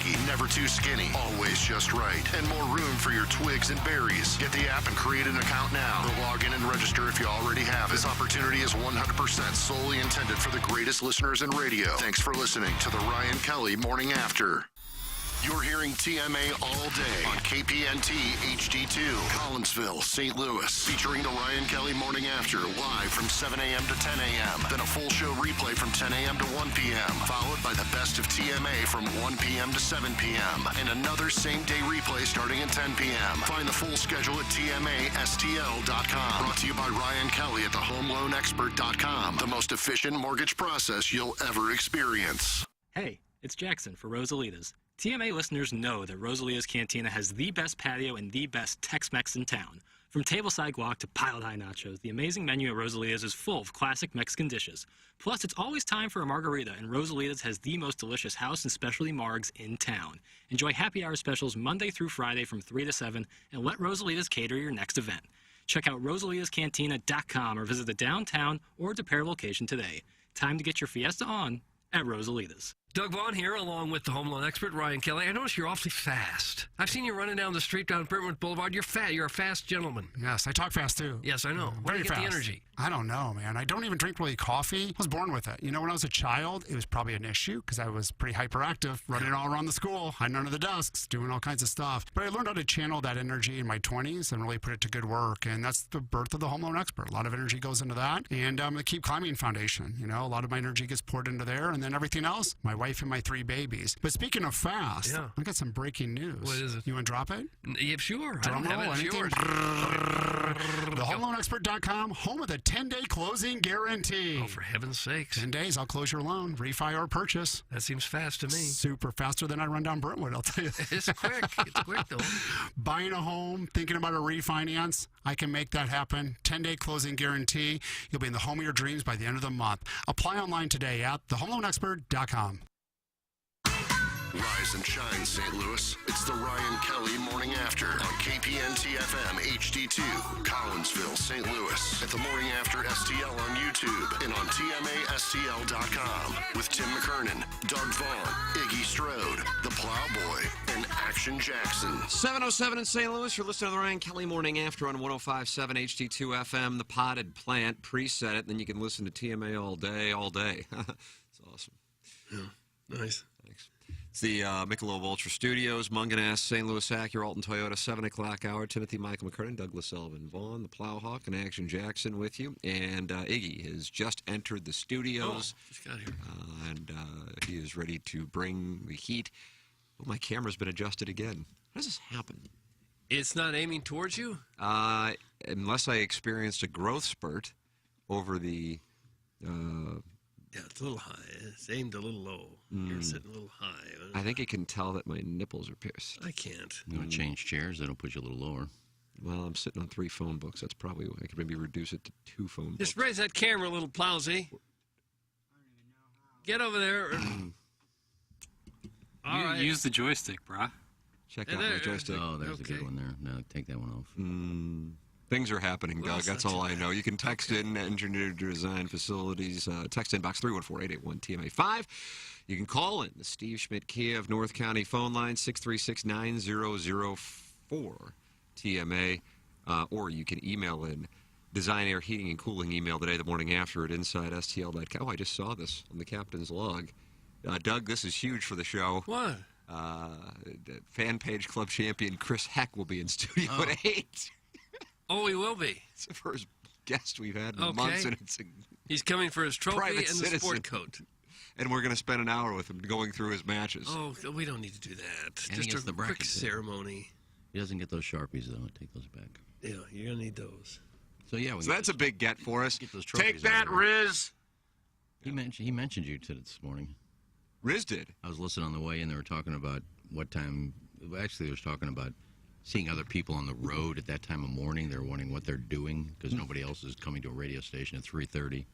chunky, never too skinny, always just right, and more room for your twigs and berries. Get the app and create an account now, or log in and register if you already have it. This opportunity is 100% solely intended for the greatest listeners in radio. Thanks for listening to the Ryan Kelly Morning After. You're hearing TMA all day on KPNT HD2, Collinsville, St. Louis, featuring the Ryan Kelly Morning After live from 7 a.m. to 10 a.m. Then a full show replay from 10 a.m. to 1 p.m., followed by the best of TMA from 1 p.m. to 7 p.m. and another same-day replay starting at 10 p.m. Find the full schedule at TMASTL.com. Brought to you by Ryan Kelly at thehomeloanexpert.com, the most efficient mortgage process you'll ever experience. Hey, it's Jackson for Rosalita's. TMA listeners know that Rosalita's Cantina has the best patio and the best Tex-Mex in town. From tableside guac to piled high nachos, the amazing menu at Rosalita's is full of classic Mexican dishes. Plus, it's always time for a margarita, and Rosalita's has the most delicious house and specialty margs in town. Enjoy happy hour specials Monday through Friday from 3 to 7, and let Rosalita's cater your next event. Check out rosalitascantina.com or visit the downtown or DePere location today. Time to get your fiesta on at Rosalita's. Doug Vaughn here, along with the home loan expert, Ryan Kelly. I notice you're awfully fast. I've seen you running down the street down Brentwood Boulevard. You're fat. You're a fast gentleman. Yes, I talk fast, too. Yes, I know. Where do you get the energy? I don't know, man. I don't even drink really coffee. I was born with it. You know, when I was a child, it was probably an issue because I was pretty hyperactive, running all around the school, hiding under the desks, doing all kinds of stuff. But I learned how to channel that energy in my 20s and really put it to good work. And that's the birth of the home loan expert. A lot of energy goes into that. And the Keep Climbing Foundation, you know, a lot of my energy gets poured into there. And then everything else, my wife and my 3 babies. But speaking of fast, I got some breaking news. What is it? You want to drop it? Yeah, sure. Drum I don't roll, have it. It's anything? yours. TheHomeLoanExpert.com, home of the 10-day closing guarantee. Oh, for heaven's sakes. 10 days, I'll close your loan, refi or purchase. That seems fast to me. Super faster than I run down Brentwood, I'll tell you. It's quick. It's quick, though. Buying a home, thinking about a refinance, I can make that happen. 10-day closing guarantee. You'll be in the home of your dreams by the end of the month. Apply online today at TheHomeLoanExpert.com. Rise and shine, St. Louis. It's the Ryan Kelly Morning After on KPNT FM HD2, Collinsville, St. Louis. At the Morning After STL on YouTube and on TMASTL.com with Tim McKernan, Doug Vaughn, Iggy Strode, The Plowboy, and Action Jackson. 7:07 in St. Louis. You're listening to the Ryan Kelly Morning After on 105.7 HD2 FM, The Potted Plant. Preset it, then you can listen to TMA all day, all day. It's awesome. Yeah, nice. Thanks. It's the Michelob Ultra Studios, Munganess, St. Louis Acura, Alton Toyota, 7 o'clock hour. Timothy Michael McKernan, Douglas Sullivan Vaughn, the Plowhawk, and Action Jackson with you. And Iggy has just entered the studios. Oh, just got here. And he is ready to bring the heat. Well, my camera's been adjusted again. How does this happen? It's not aiming towards you? Unless I experienced a growth spurt over the... Yeah, it's a little high. It's aimed a little low. You're sitting a little high. I think it can tell that my nipples are pierced. I can't. You want to change chairs? That'll put you a little lower. Well, I'm sitting on 3 phone books. That's probably... I could maybe reduce it to 2 phone books. Just raise that camera a little, Plowsy. Get over there. All right. Use the joystick, brah. Check out my joystick. Oh, there's a good one there. No, take that one off. Things are happening, Well, Doug. That's all I know. You can text in Engineer Design Facilities. Text inbox 314-881-TMA5. You can call in the Steve Schmidt Kia of North County phone line, 636-9004-TMA. Or you can email in Design Air Heating and Cooling email today, the morning after at InsideSTL.com. Oh, I just saw this on the captain's log. Doug, this is huge for the show. What? Fan page club champion Chris Heck will be in studio at 8. Oh, he will be. It's the first guest we've had in months, and it's a He's coming for his trophy private and the citizen. sport coat. And we're going to spend an hour with him going through his matches. Oh, we don't need to do that. And he Just gets a the quick brackets, too. ceremony. He doesn't get those Sharpies, though. Take those back. Yeah, you're going to need those. So, yeah. So that's a big get for us. Get those Take trophies that, over there. Riz. He mentioned you to this morning. Riz did. I was listening on the way, and they were talking about what time. Actually, they were talking about seeing other people on the road at that time of morning. They're wondering what they're doing because nobody else is coming to a radio station at 3:30.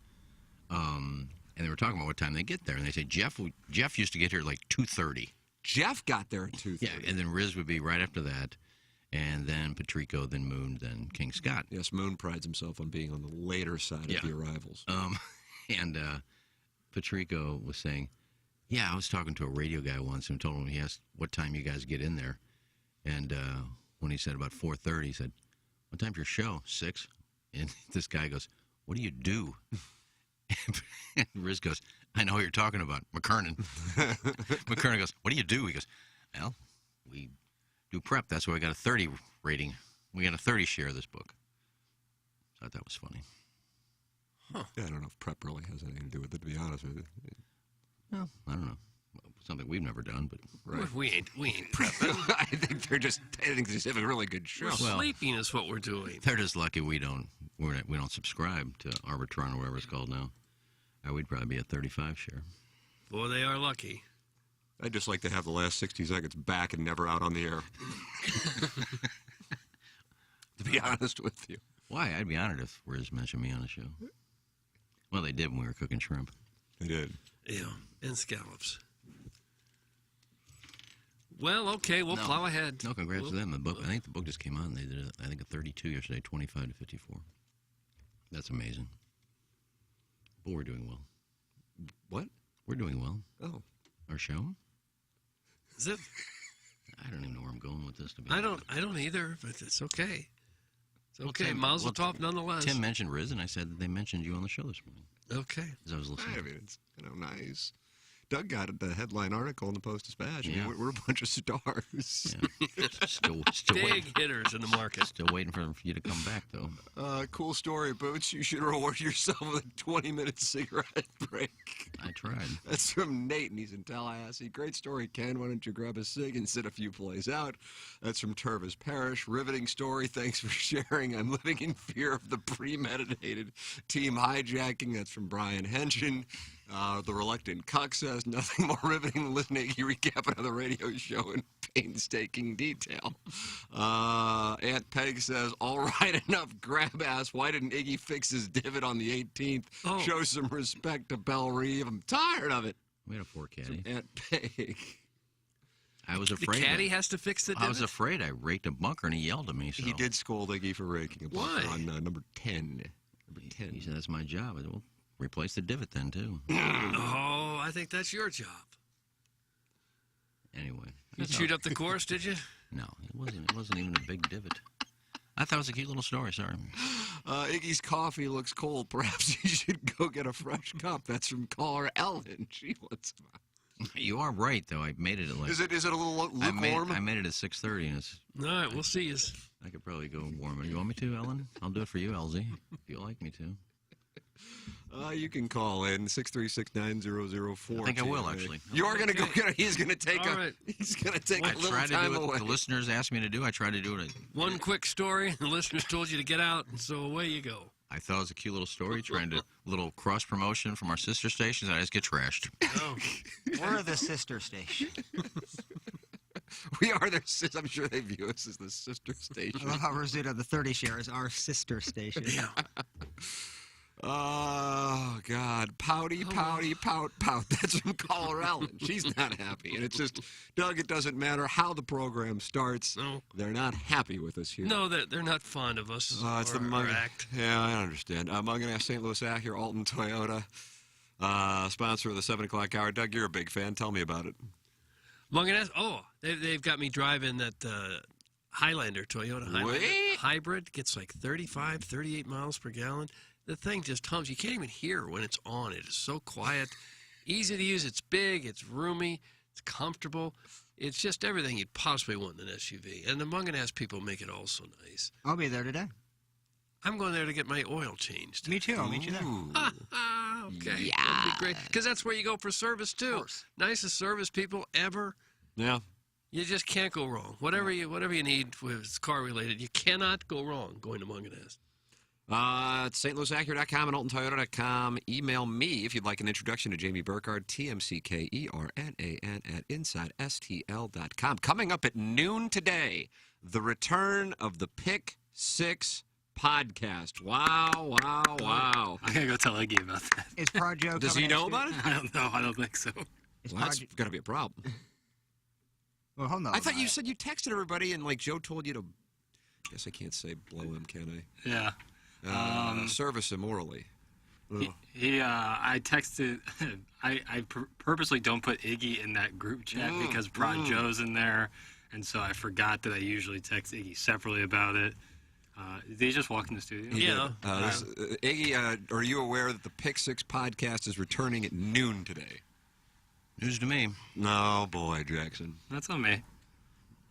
And they were talking about what time they get there, and they say Jeff used to get here like 2:30. Jeff got there at 2:30. Yeah, and then Riz would be right after that, and then Patrico, then Moon, then King Scott. Yes, Moon prides himself on being on the later side of the arrivals. And Patrico was saying, Yeah, I was talking to a radio guy once and told him, he asked what time you guys get in there. And when he said about 4:30, he said, what time's your show? 6? And this guy goes, what do you do? And Riz goes, I know what you're talking about, McKernan. McKernan goes, what do you do? He goes, well, we do prep. That's why we got a 30 rating. We got a 30 share of this book. I thought that was funny. Yeah, I don't know if prep really has anything to do with it, to be honest with you. Well, I don't know. Something we've never done, but Right. We ain't prepping. I think they just have a really good show. We're sleeping is what we're doing. they're just lucky we don't subscribe to Arbitron or whatever it's called now. We'd probably be at 35 share. Boy, they are lucky. I'd just like to have the last 60 seconds back and never out on the air. To be honest with you. Why? I'd be honored if Riz mentioned me on the show. Well, they did when we were cooking shrimp. They did. Yeah, and scallops. Well, okay, we'll plow ahead. No, congrats to them. The book. I think the book just came out, and they did, I think, a 32 yesterday, 25 to 54. That's amazing. But we're doing well. What? We're doing well. Oh. Our show? Is it? I don't even know where I'm going with this. To be I honest. don't either, but it's okay. It's Well, okay. Tim- Mazel well, tov nonetheless. Tim mentioned Riz, and I said that they mentioned you on the show this morning Okay. as I was listening. I mean, it's nice. Doug got the headline article in the Post-Dispatch. I mean, Yeah. we're a bunch of stars. Yeah. still Big waiting. hitters in the market. Still waiting for you to come back, though. Cool story, Boots. You should reward yourself with a 20-minute cigarette break. I tried. That's from Nate, and he's in Tallahassee. Great story, Ken. Why don't you grab a cig and sit a few plays out? That's from Tervis Parish. Riveting story. Thanks for sharing. I'm living in fear of the premeditated team hijacking. That's from Brian Henshin. The Reluctant Cuck says, nothing more riveting than listening to you recap another radio show in painstaking detail. Aunt Peg says, all right, enough grab ass. Why didn't Iggy fix his divot on the 18th? Oh. Show some respect to Belle Reeve. I'm tired of it. We had a 4 caddy. Aunt Peg. I was The afraid. caddy has to fix the I was divot? afraid. I raked a bunker, and he yelled at me. So. He did scold Iggy for raking a bunker Why? on number 10. Number 10. He said, that's my job. I said, well, replace the divot then, too. Oh, I think that's your job. Anyway. You chewed up the course, did you? No, it wasn't even a big divot. I thought it was a cute little story. Sorry. Iggy's coffee looks cold. Perhaps you should go get a fresh cup. That's from caller Ellen. She wants some. You are right, though. I made it at like. Is it a little lukewarm? I made it at 6:30, and it's. All right, we'll see you. I could probably go warm it. You want me to, Ellen? I'll do it for you, LZ, if you like me to. You can call in 636-9004. I think I will, actually. You are going to go get it. He's going to take All right. He's going to take I a little tried to time do what away. the listeners asked me to do. I tried to do it. One quick story. The listeners told you to get out, and so away you go. I thought it was a cute little story, trying to little cross promotion from our sister stations. And I just get trashed. Oh, We're the sister station. We are their sis. I'm sure they view us as the sister station. I love how Rosita, the 30 share, is our sister station. yeah. Oh, God. Pouty, pouty, pout, pout. That's from caller Ellen. She's not happy. And it's just, Doug, it doesn't matter how the program starts. No. They're not happy with us here. No, they're not fond of us. It's or the our Mung. act. Yeah, I understand. Munganass St. Louis Acura, Alton Toyota, sponsor of the 7 o'clock hour. Doug, you're a big fan. Tell me about it. Munganess. Oh, they've got me driving that Highlander, Toyota Highlander. Wait. Hybrid. Gets like 35, 38 miles per gallon. The thing just hums. You can't even hear when it's on. It is so quiet. Easy to use. It's big. It's roomy. It's comfortable. It's just everything you'd possibly want in an SUV. And the Munganess people make it all so nice. I'll be there today. I'm going there to get my oil changed. Me too. I'll meet you there. Okay. That'd be great. Because that's where you go for service, too. course. Nicest service people ever. Yeah. You just can't go wrong. Whatever you need with car related, you cannot go wrong going to Munganess. It's stlouisacura.com and altontoyota.com. Email me if you'd like an introduction to Jamie Burkhardt, TMCKERNAN at InsideSTL.com. Coming up at noon today, the return of the Pick 6 podcast. Wow, wow, wow. I'm gonna go tell Iggy about that. Is Projo Does he coming know next about week? it? I don't know. I don't think so. Is Well, that's Projo- going to be a problem. Well, hold on. I thought you said you texted everybody and, like, Joe told you to... Guess I can't say blow him, can I? Yeah. Service immorally. I texted. I purposely don't put Iggy in that group chat because Prod Joe's in there, and so I forgot that I usually text Iggy separately about it. Did he just walk in the studio? Yeah. Iggy, are you aware that the Pick Six podcast is returning at noon today? News to me. No, boy, Jackson. That's on me.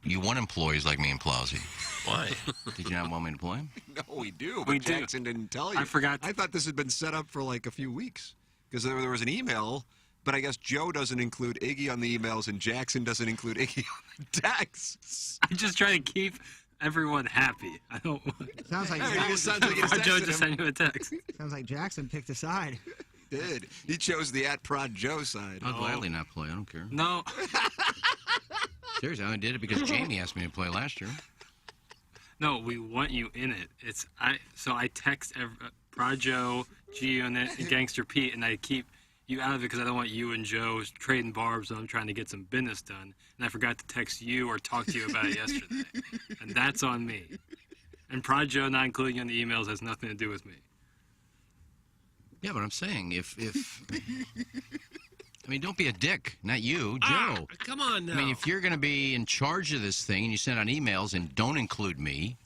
You want employees like me and Plowsy. Why? Did you not want me to play? No, we do, but We do. Jackson didn't tell you. I forgot. I thought this had been set up for like a few weeks because there was an email, but I guess Joe doesn't include Iggy on the emails and Jackson doesn't include Iggy on the texts. I just try to keep everyone happy. I don't. Sounds like Hey, you sound like you Prod Joe texted just him. sent you a text. sounds like Jackson picked a side. He did. He chose the @Prod Joe side. I'll gladly not play. I don't care. No. Seriously, I only did it because Jamie asked me to play last year. No, we want you in it. So I text Prod Joe, G-Unit, and Gangster Pete, and I keep you out of it because I don't want you and Joe trading barbs when I'm trying to get some business done. And I forgot to text you or talk to you about it yesterday. And that's on me. And Prod Joe not including you in the emails has nothing to do with me. Yeah, but I'm saying if I mean, don't be a dick. Not you, Joe. Come on now. I mean, if you're going to be in charge of this thing and you send out emails and don't include me.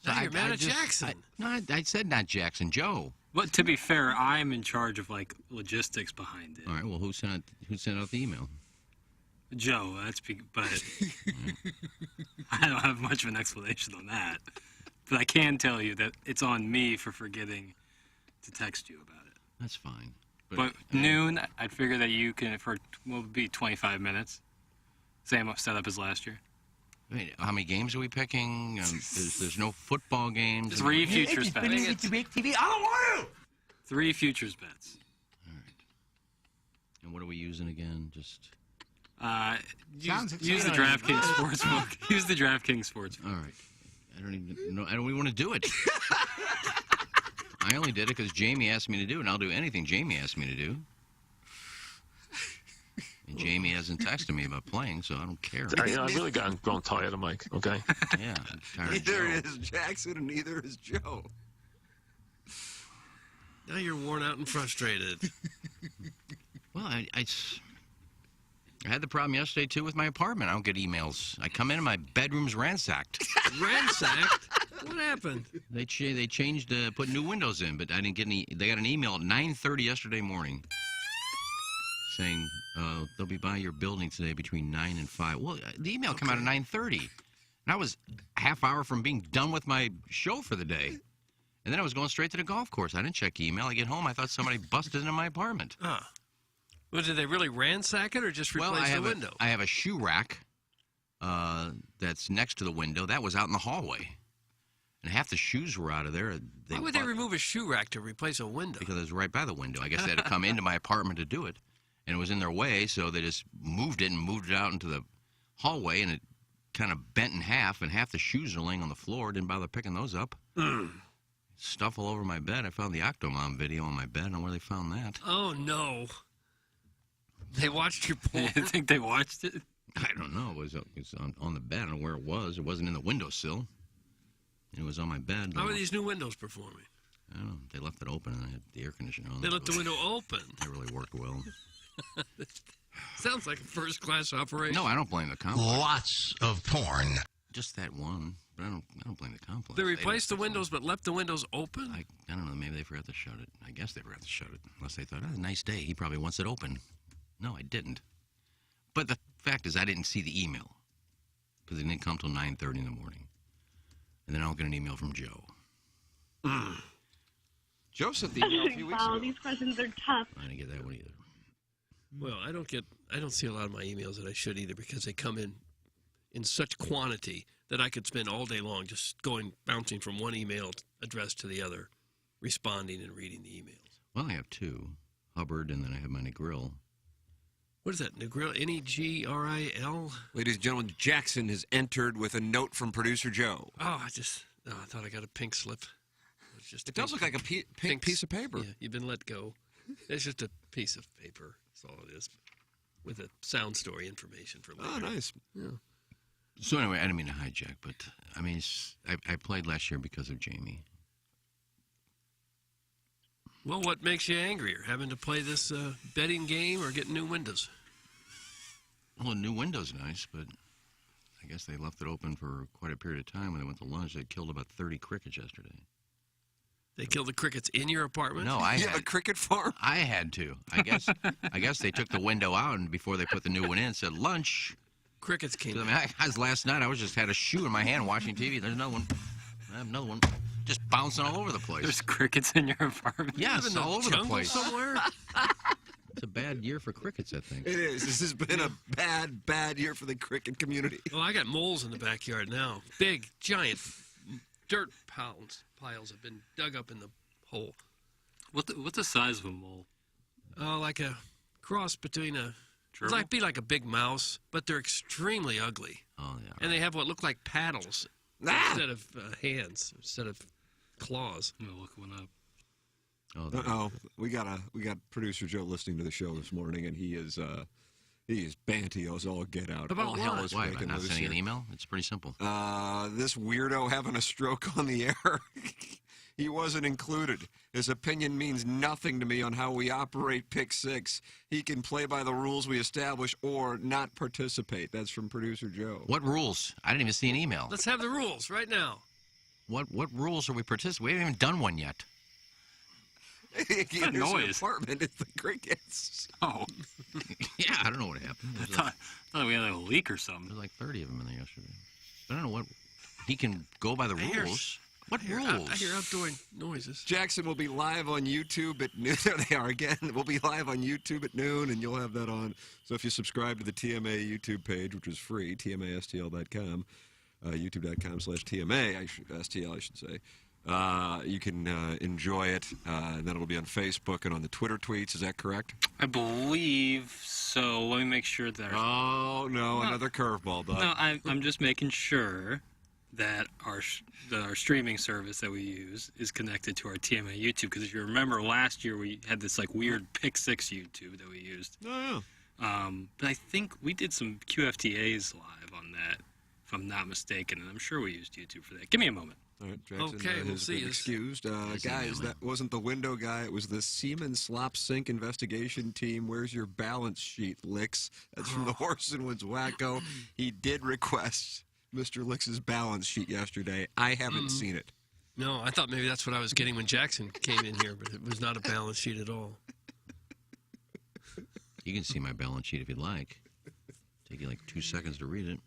Now you're mad at Jackson. I said not Jackson, Joe. But to be fair, I'm in charge of like logistics behind it. All right, well, who sent out the email? Joe, but I don't have much of an explanation on that. But I can tell you that it's on me for forgetting to text you about it. That's fine. But noon, I'd figure that you can, will be 25 minutes. Same setup as last year. I mean, how many games are we picking? There's no football games. 3 futures bets. TV. I don't want to. 3 futures bets. All right. And what are we using again? Just. Use the DraftKings Sportsbook. Use the DraftKings Sportsbook. All right. I don't even know. I don't even want to do it. I only did it because Jamie asked me to do it, and I'll do anything Jamie asked me to do. And Jamie hasn't texted me about playing, so I don't care. I've really grown tired of Mike, okay? Yeah, I'm tired of Neither Joe. is Jackson and neither is Joe. Now you're worn out and frustrated. Well, I had the problem yesterday, too, with my apartment. I don't get emails. I come in and my bedroom's ransacked. Ransacked? What happened? They changed, put new windows in, but I didn't get any. They got an email at 9:30 yesterday morning saying they'll be by your building today between 9 and 5. Well, the email came out at 9:30, and I was a half hour from being done with my show for the day. And then I was going straight to the golf course. I didn't check email. I get home, I thought somebody busted into my apartment. Well, did they really ransack it or just replace the window? I have a shoe rack that's next to the window. That was out in the hallway. And half the shoes were out of there. Why would they remove a shoe rack to replace a window? Because it was right by the window. I guess they had to come into my apartment to do it. And it was in their way, so they just moved it out into the hallway, and it kind of bent in half, and half the shoes are laying on the floor. Didn't bother picking those up. Stuff all over my bed. I found the Octomom video on my bed. I don't know where they found that. Oh, no. They watched your porn? I think they watched it. I don't know. It was on the bed. I don't know where it was. It wasn't in the windowsill. It was on my bed. How are these new windows performing? I don't know. They left it open, and I had the air conditioner on. They left the window open. They really worked well. Sounds like a first-class operation. No, I don't blame the complex. Lots of porn. Just that one. But I don't blame the complex. They replaced the windows but left the windows open? I don't know. Maybe they forgot to shut it. I guess they forgot to shut it. Unless they thought, oh, nice day. He probably wants it open. No, I didn't. But the fact is, I didn't see the email. Because it didn't come till 9:30 in the morning. And then I'll get an email from Joe. Joe sent the email a few weeks ago. These questions are tough. I didn't get that one either. Well, I don't see a lot of my emails that I should either because they come in such quantity that I could spend all day long just bouncing from one email address to the other, responding and reading the emails. Well, I have 2. Hubbard, and then I have my Negril. What is that, Negril? Negril? Ladies and gentlemen, Jackson has entered with a note from producer Joe. Oh, I thought I got a pink slip. It does look like a pink piece of paper. Yeah, you've been let go. It's just a piece of paper. That's all it is. With a sound story information for later. Oh, nice. Yeah. So anyway, I didn't mean to hijack, but I mean, I played last year because of Jamie. Well, what makes you angrier, having to play this betting game or getting new windows? Well, a new window's nice, but I guess they left it open for quite a period of time when they went to lunch. They killed about 30 crickets yesterday. They killed the crickets in your apartment? No, I You have a had, cricket farm? I had to. I guess they took the window out and before they put the new one in, said lunch. Crickets came 'Cause, I in. mean, last night I was just had a shoe in my hand watching TV. There's another one. I have another one. Just bouncing all over the place. There's crickets in your apartment. Yes, In the all over the jungle place. somewhere? It's a bad year for crickets, I think. It is. This has been a bad year for the cricket community. Well, I got moles in the backyard now. Big, giant dirt piles have been dug up in the hole. What's the size of a mole? Oh, like a cross between a... Gerbil? It's like be like a big mouse, but they're extremely ugly. Oh, yeah. And they have what look like paddles instead of hands, instead of claws. I'm gonna look one up. Oh, there- Uh-oh. We got producer Joe listening to the show this morning, and he is banty as all get out. About All hell what? is Why, am I breaking not loose sending an here. email? It's pretty simple. This weirdo having a stroke on the air. He wasn't included. His opinion means nothing to me on how we operate Pick Six. He can play by the rules we establish or not participate. That's from producer Joe. What rules? I didn't even see an email. Let's have the rules right now. What rules are we participating? We haven't even done one yet. That noise? Apartment is the crickets. Oh, Yeah, I don't know what happened. I thought we had like a leak or something. There's like 30 of them in there yesterday. I don't know what. He can go by the hear- rules. What I rules? hear outdoor noises. Jackson will be live on YouTube at noon. There they are again. We'll be live on YouTube at noon, and you'll have that on. So if you subscribe to the TMA YouTube page, which is free, tmastl.com, youtube.com/TMA, STL, I should say, you can enjoy it. And then it'll be on Facebook and on the Twitter tweets. Is that correct? I believe so. Let me make sure that. Oh, no, another curveball, Doug. No, I'm just making sure that our streaming service that we use is connected to our TMA YouTube. Because if you remember last year, we had this like weird Pick Six YouTube that we used. Oh, yeah. But I think we did some QFTAs live on that, if I'm not mistaken, and I'm sure we used YouTube for that. Give me a moment. All right, Jackson Okay, we'll has see. been excused. Nice Guys, email. that wasn't the window guy. It was the Seaman Slop Sink investigation team. Where's your balance sheet, Licks? That's from the Horse and Woods Wacko. He did request Mr. Licks's balance sheet yesterday. I haven't seen it. No, I thought maybe that's what I was getting when Jackson came in here, but it was not a balance sheet at all. You can see my balance sheet if you'd like. Take you like 2 seconds to read it.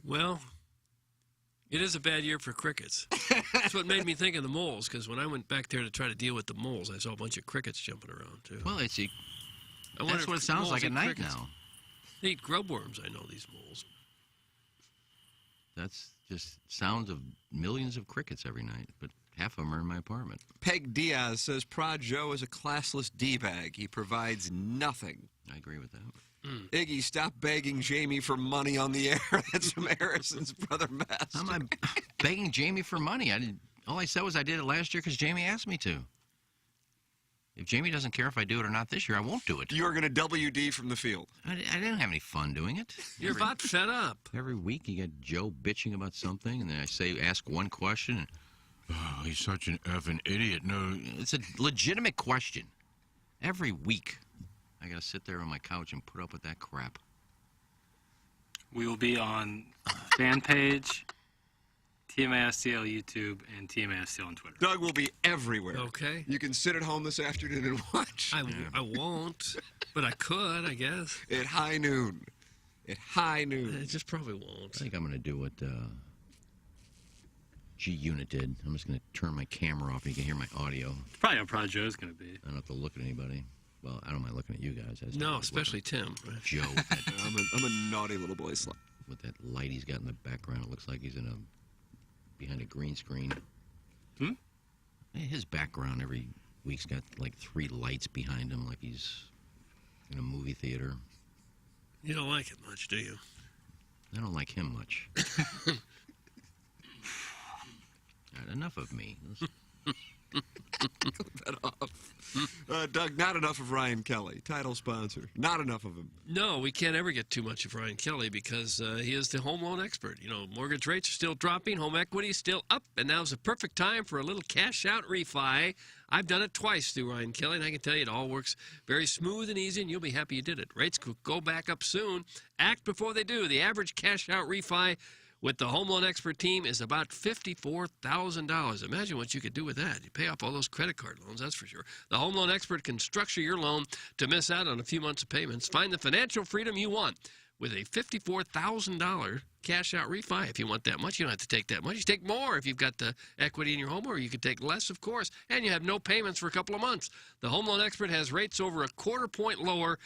Well, it is a bad year for crickets. That's what made me think of the moles, because when I went back there to try to deal with the moles, I saw a bunch of crickets jumping around, too. Well, it's I wonder that's if what it sounds moles like at eat night crickets. now. They eat grubworms, I know, these moles. That's just sounds of millions of crickets every night, but half of them are in my apartment. Peg Diaz says Prod Joe is a classless D-bag. He provides nothing. I agree with that. Iggy, stop begging Jamie for money on the air. That's from Harrison's brother Master. How am I begging Jamie for money? All I said was I did it last year because Jamie asked me to. If Jamie doesn't care if I do it or not this year, I won't do it. You're going to WD from the field. I didn't have any fun doing it. You're about fed up. Every week you get Joe bitching about something, and then ask one question, and oh, he's such an effing idiot. No, it's a legitimate question. Every week, I got to sit there on my couch and put up with that crap. We will be on fan page, TMASTL YouTube, and TMASTL on Twitter. Doug will be everywhere. Okay. You can sit at home this afternoon and watch I won't, but I could, I guess. at high noon. At high I noon. just probably won't. I think I'm going to do what G-Unit did. I'm just going to turn my camera off and you can hear my audio. Probably how Prod Joe's going to be. I don't have to look at anybody. Well, I don't mind looking at you guys. I just No, don't like especially Tim. looking at Joe with that, I'm a naughty little boy. with that light he's got in the background. It looks like he's behind a green screen. Hmm? His background every week's got like 3 lights behind him, like he's in a movie theater. You don't like it much, do you? I don't like him much. All right, enough of me. Clip that off. Doug, not enough of Ryan Kelly, title sponsor. Not enough of him. No, we can't ever get too much of Ryan Kelly because he is the home loan expert. You know, mortgage rates are still dropping, home equity is still up, and now's the perfect time for a little cash-out refi. I've done it twice through Ryan Kelly, and I can tell you it all works very smooth and easy, and you'll be happy you did it. Rates could go back up soon. Act before they do. The average cash-out refi with the Home Loan Expert team is about $54,000. Imagine what you could do with that. You pay off all those credit card loans, that's for sure. The Home Loan Expert can structure your loan to miss out on a few months of payments. Find the financial freedom you want with a $54,000 cash-out refi. If you want that much, you don't have to take that much. You take more if you've got the equity in your home, or you could take less, of course, and you have no payments for a couple of months. The Home Loan Expert has rates over a quarter point lower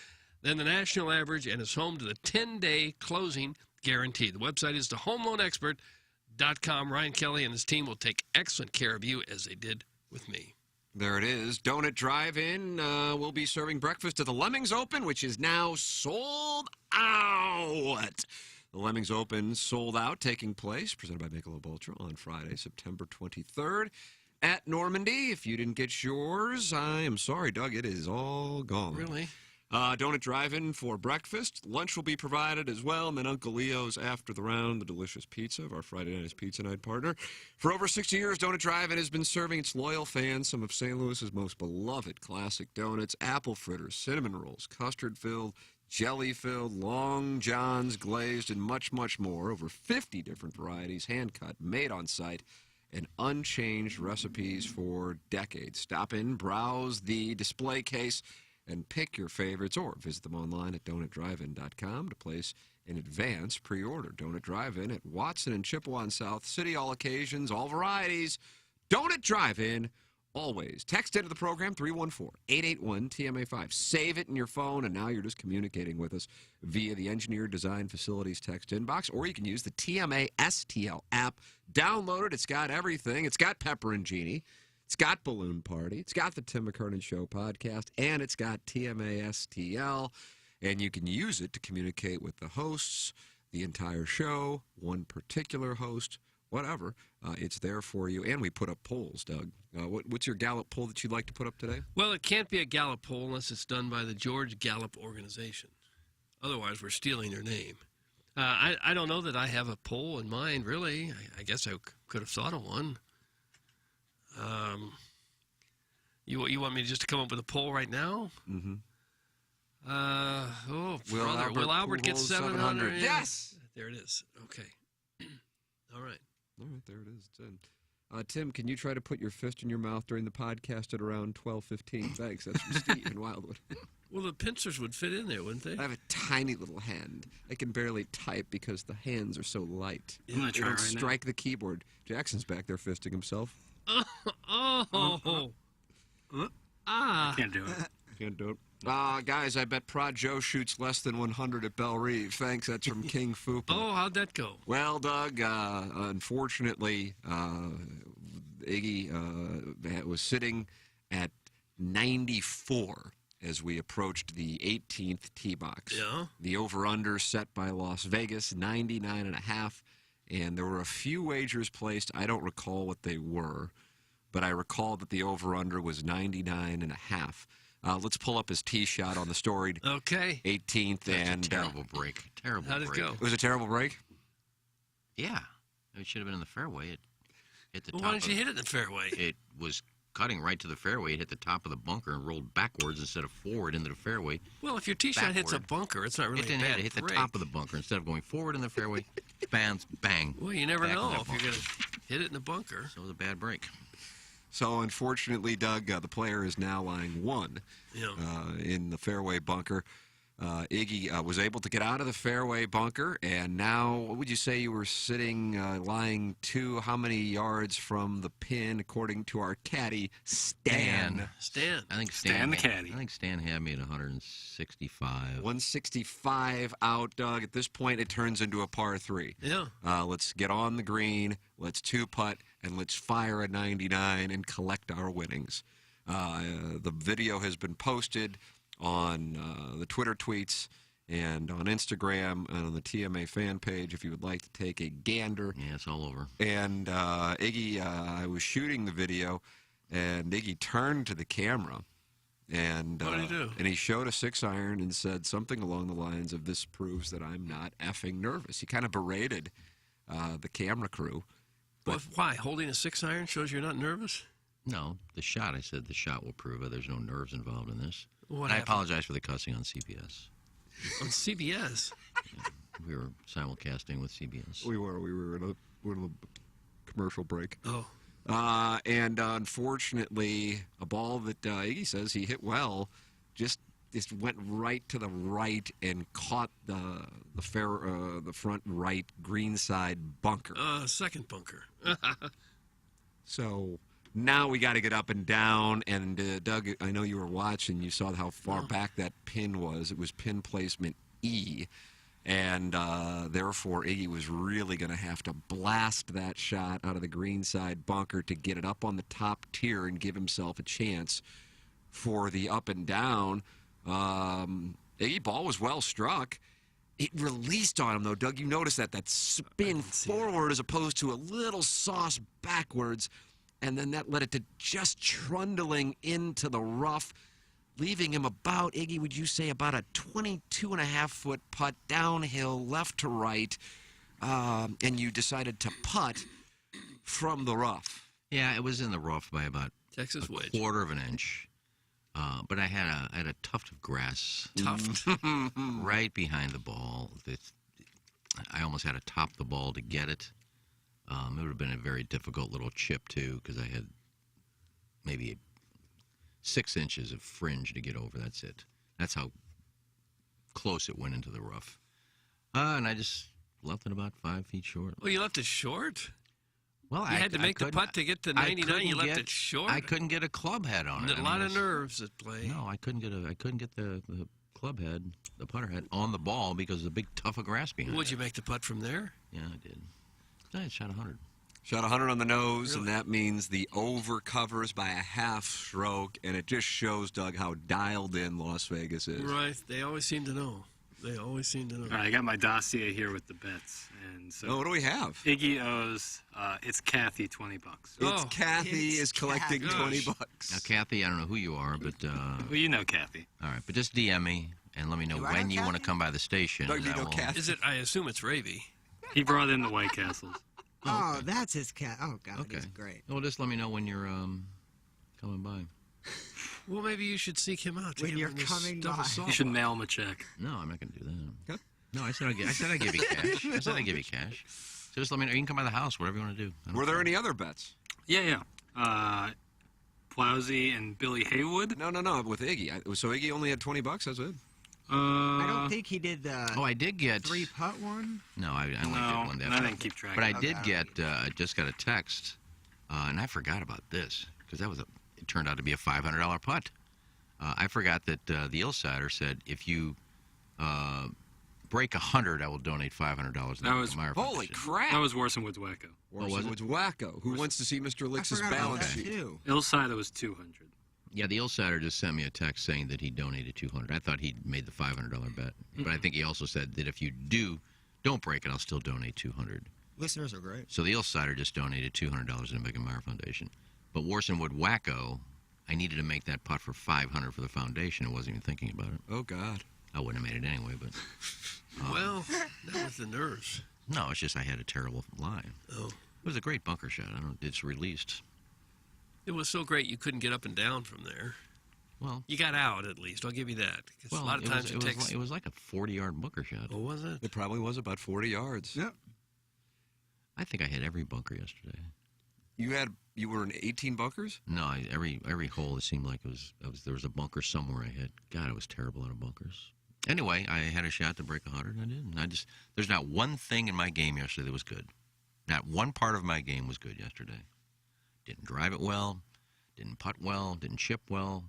than the national average and is home to the 10-day closing guarantee. The website is thehomeloanexpert.com. Ryan Kelly and his team will take excellent care of you as they did with me. There it is. Donut Drive-In will be serving breakfast at the Lemmings Open, which is now sold out. The Lemmings Open sold out, taking place, presented by Michelob Ultra, on Friday, September 23rd at Normandy. If you didn't get yours, I am sorry, Doug. It is all gone. Really? Donut Drive-In for breakfast. Lunch will be provided as well, and then Uncle Leo's after the round, the delicious pizza of our Friday Night is Pizza Night partner. For over 60 years, Donut Drive-In has been serving its loyal fans some of St. Louis's most beloved classic donuts: apple fritters, cinnamon rolls, custard-filled, jelly-filled, long johns, glazed, and much, much more. Over 50 different varieties, hand-cut, made on site, and unchanged recipes for decades. Stop in, browse the display case, and pick your favorites, or visit them online at donutdrivein.com to place an advance pre-order. Donut Drive-In at Watson and Chippewa in South City, all occasions, all varieties. Donut Drive-In, always. Text into the program, 314-881-TMA5. Save it in your phone, and now you're just communicating with us via the Engineered Design Facilities text inbox, or you can use the TMA STL app. Download it. It's got everything. It's got Pepper and Genie. It's got Balloon Party. It's got the Tim McKernan Show podcast, and it's got TMA STL. And you can use it to communicate with the hosts, the entire show, one particular host, whatever. It's there for you. And we put up polls, Doug. What's your Gallup poll that you'd like to put up today? Well, it can't be a Gallup poll unless it's done by the George Gallup Organization. Otherwise, we're stealing their name. I don't know that I have a poll in mind, really. I guess I could have thought of one. You want me just to come up with a poll right now? Mm-hmm. Will Albert get 700? Yeah. Yes! There it is. Okay. All right. All right, there it is. It's in. Tim, can you try to put your fist in your mouth during the podcast at around 12:15? Thanks. That's from Steve in Wildwood. Well, the pincers would fit in there, wouldn't they? I have a tiny little hand. I can barely type because the hands are so light. I'm gonna They try don't right now. strike the keyboard. Jackson's back there fisting himself. Oh. Can't do it. Can't do it. Guys, I bet Prod Joe shoots less than 100 at Belle Reve. Thanks. That's from King Fupa. Oh, how'd that go? Well, Doug, unfortunately, Iggy was sitting at 94 as we approached the 18th tee box. Yeah. The over-under set by Las Vegas, 99.5. And there were a few wagers placed. I don't recall what they were, but I recall that the over-under was 99.5. Let's pull up his tee shot on the storied Okay. 18th. That's and a terrible break. Terrible How'd it break. go? It was a terrible break? Yeah. It should have been in the fairway. It hit the Well, top. why didn't you hit it in the fairway? It was cutting right to the fairway. It hit the top of the bunker and rolled backwards instead of forward into the fairway. Well, if your tee shot hits a Backward. bunker, it's not really It didn't a hit. bad It hit the break. top of the bunker instead of going forward in the fairway. Bounce, bang. Well, you never back in know that if you're bunker. going to hit it in the bunker. So it was a bad break. So, unfortunately, Doug, the player is now lying one Yeah. in the fairway bunker. Iggy was able to get out of the fairway bunker, and now, what would you say you were sitting, lying to how many yards from the pin, according to our caddy, Stan? Stan. I think Stan the caddy. I think Stan had me at 165. 165 out, Doug. At this point, it turns into a par 3. Yeah. Let's get on the green, let's two-putt, and let's fire a 99 and collect our winnings. The video has been posted on the Twitter tweets and on Instagram and on the TMA fan page if you would like to take a gander. Yeah, it's all over. And Iggy, I was shooting the video, And Iggy turned to the camera, and What did he do? And he showed a 6-iron and said something along the lines of, "This proves that I'm not effing nervous." He kind of berated the camera crew. Well, why? Holding a 6-iron shows you're not nervous? No, the shot. I said the shot will prove it. There's no nerves involved in this. What And I happened? apologize for the cussing on CBS. On CBS. We were simulcasting with CBS. We were in a commercial break. Oh. And unfortunately, a ball that Iggy says he hit well just went right to the right and caught the front right green side bunker. Second bunker. So now we got to get up and down. And Doug, I know you were watching. You saw how far back that pin was. It was pin placement E. And therefore, Iggy was really going to have to blast that shot out of the green side bunker to get it up on the top tier and give himself a chance for the up and down. Iggy ball was well struck. It released on him, though, Doug. You noticed that spin forward as opposed to a little sauce backwards. And then that led it to just trundling into the rough, leaving him about, Iggy, would you say, about a 22.5-foot putt downhill, left to right, and you decided to putt from the rough. Yeah, it was in the rough by about Texas a wedge. quarter of an inch. But I had a tuft of grass Tuft. right behind the ball. I almost had to top the ball to get it. It would have been a very difficult little chip, too, because I had maybe 6 inches of fringe to get over. That's it. That's how close it went into the rough. And I just left it about 5 feet short. Well, you left it short? Well, You had to make the putt to get to 99. You left it short? I couldn't get a club head on it. A lot of nerves at play. No, I couldn't get the club head, the putter head, on the ball because of the big tuft of grass behind Would it. you make the putt from there? Yeah, I did. I shot 100. Shot 100 on the nose, Really? and that means the over covers by a half stroke, and it just shows, Doug, how dialed in Las Vegas is. Right. They always seem to know. They always seem to know. All right, I got my dossier here with the bets, and so Oh, what do we have? Iggy owes it's Kathy $20. It's Kathy it's is collecting Kathy. $20. Now, Kathy, I don't know who you are, but Well, you know Kathy. all right, but just DM me and let me know Do I when know you want to Kathy? come by the station. Doug, and do you I know will- Kathy? Is it? I assume it's Ravy. He brought in the White Castles. Oh, that's his cat. Oh, God, Okay. he's great. Well, just let me know when you're coming by. Well, maybe you should seek him out. When Take him you're on this coming double by. salt You should ride. mail him a check. No, I'm not going to do that. Okay. No, I said I'd give you cash. I said I'd give you cash. So just let me know. You can come by the house, whatever you want to do. I don't Were there care. any other bets? Yeah. Plowsy and Billy Haywood. No, with Iggy. So Iggy only had $20, that's it? I don't think he did the Oh, I did get. 3-putt one. No, I only did one. No, I didn't keep track. But I of it. did get, just got a text, and I forgot about this because it turned out to be a $500 putt. I forgot that the Illsider said if you break 100, I will donate $500 to the That was- Meyer Holy Foundation. crap! That was Worsen Woods Wacko. was it? It's Wacko. Who wants to see Mr. I Lix's forgot about balance that, sheet? too. Illsider was 200. Yeah, the Illsider just sent me a text saying that he donated $200. I thought he'd made the $500 bet, but I think he also said that if you don't break it, I'll still donate $200. Listeners are great. So the Illsider just donated $200 to the Megan Meyer Foundation. But Worsen Wood Wacko, I needed to make that putt for $500 for the foundation. I wasn't even thinking about it. Oh, God. I wouldn't have made it anyway, but Well, that was the nerves. no, it's just I had a terrible line. Oh. It was a great bunker shot. It's released. It was so great you couldn't get up and down from there. Well, You got out at least. I'll give you that. 'Cause well, a lot of times it takes. it was like a 40-yard bunker shot. Oh, was it? It probably was about 40 yards. Yep. I think I hit every bunker yesterday. You were in 18 bunkers? No, every hole it seemed like there was a bunker somewhere I hit. God, it was terrible out of bunkers. Anyway, I had a shot to break 100, and I did. And there's not one thing in my game yesterday that was good. Not one part of my game was good yesterday. Didn't drive it well, didn't putt well, didn't chip well.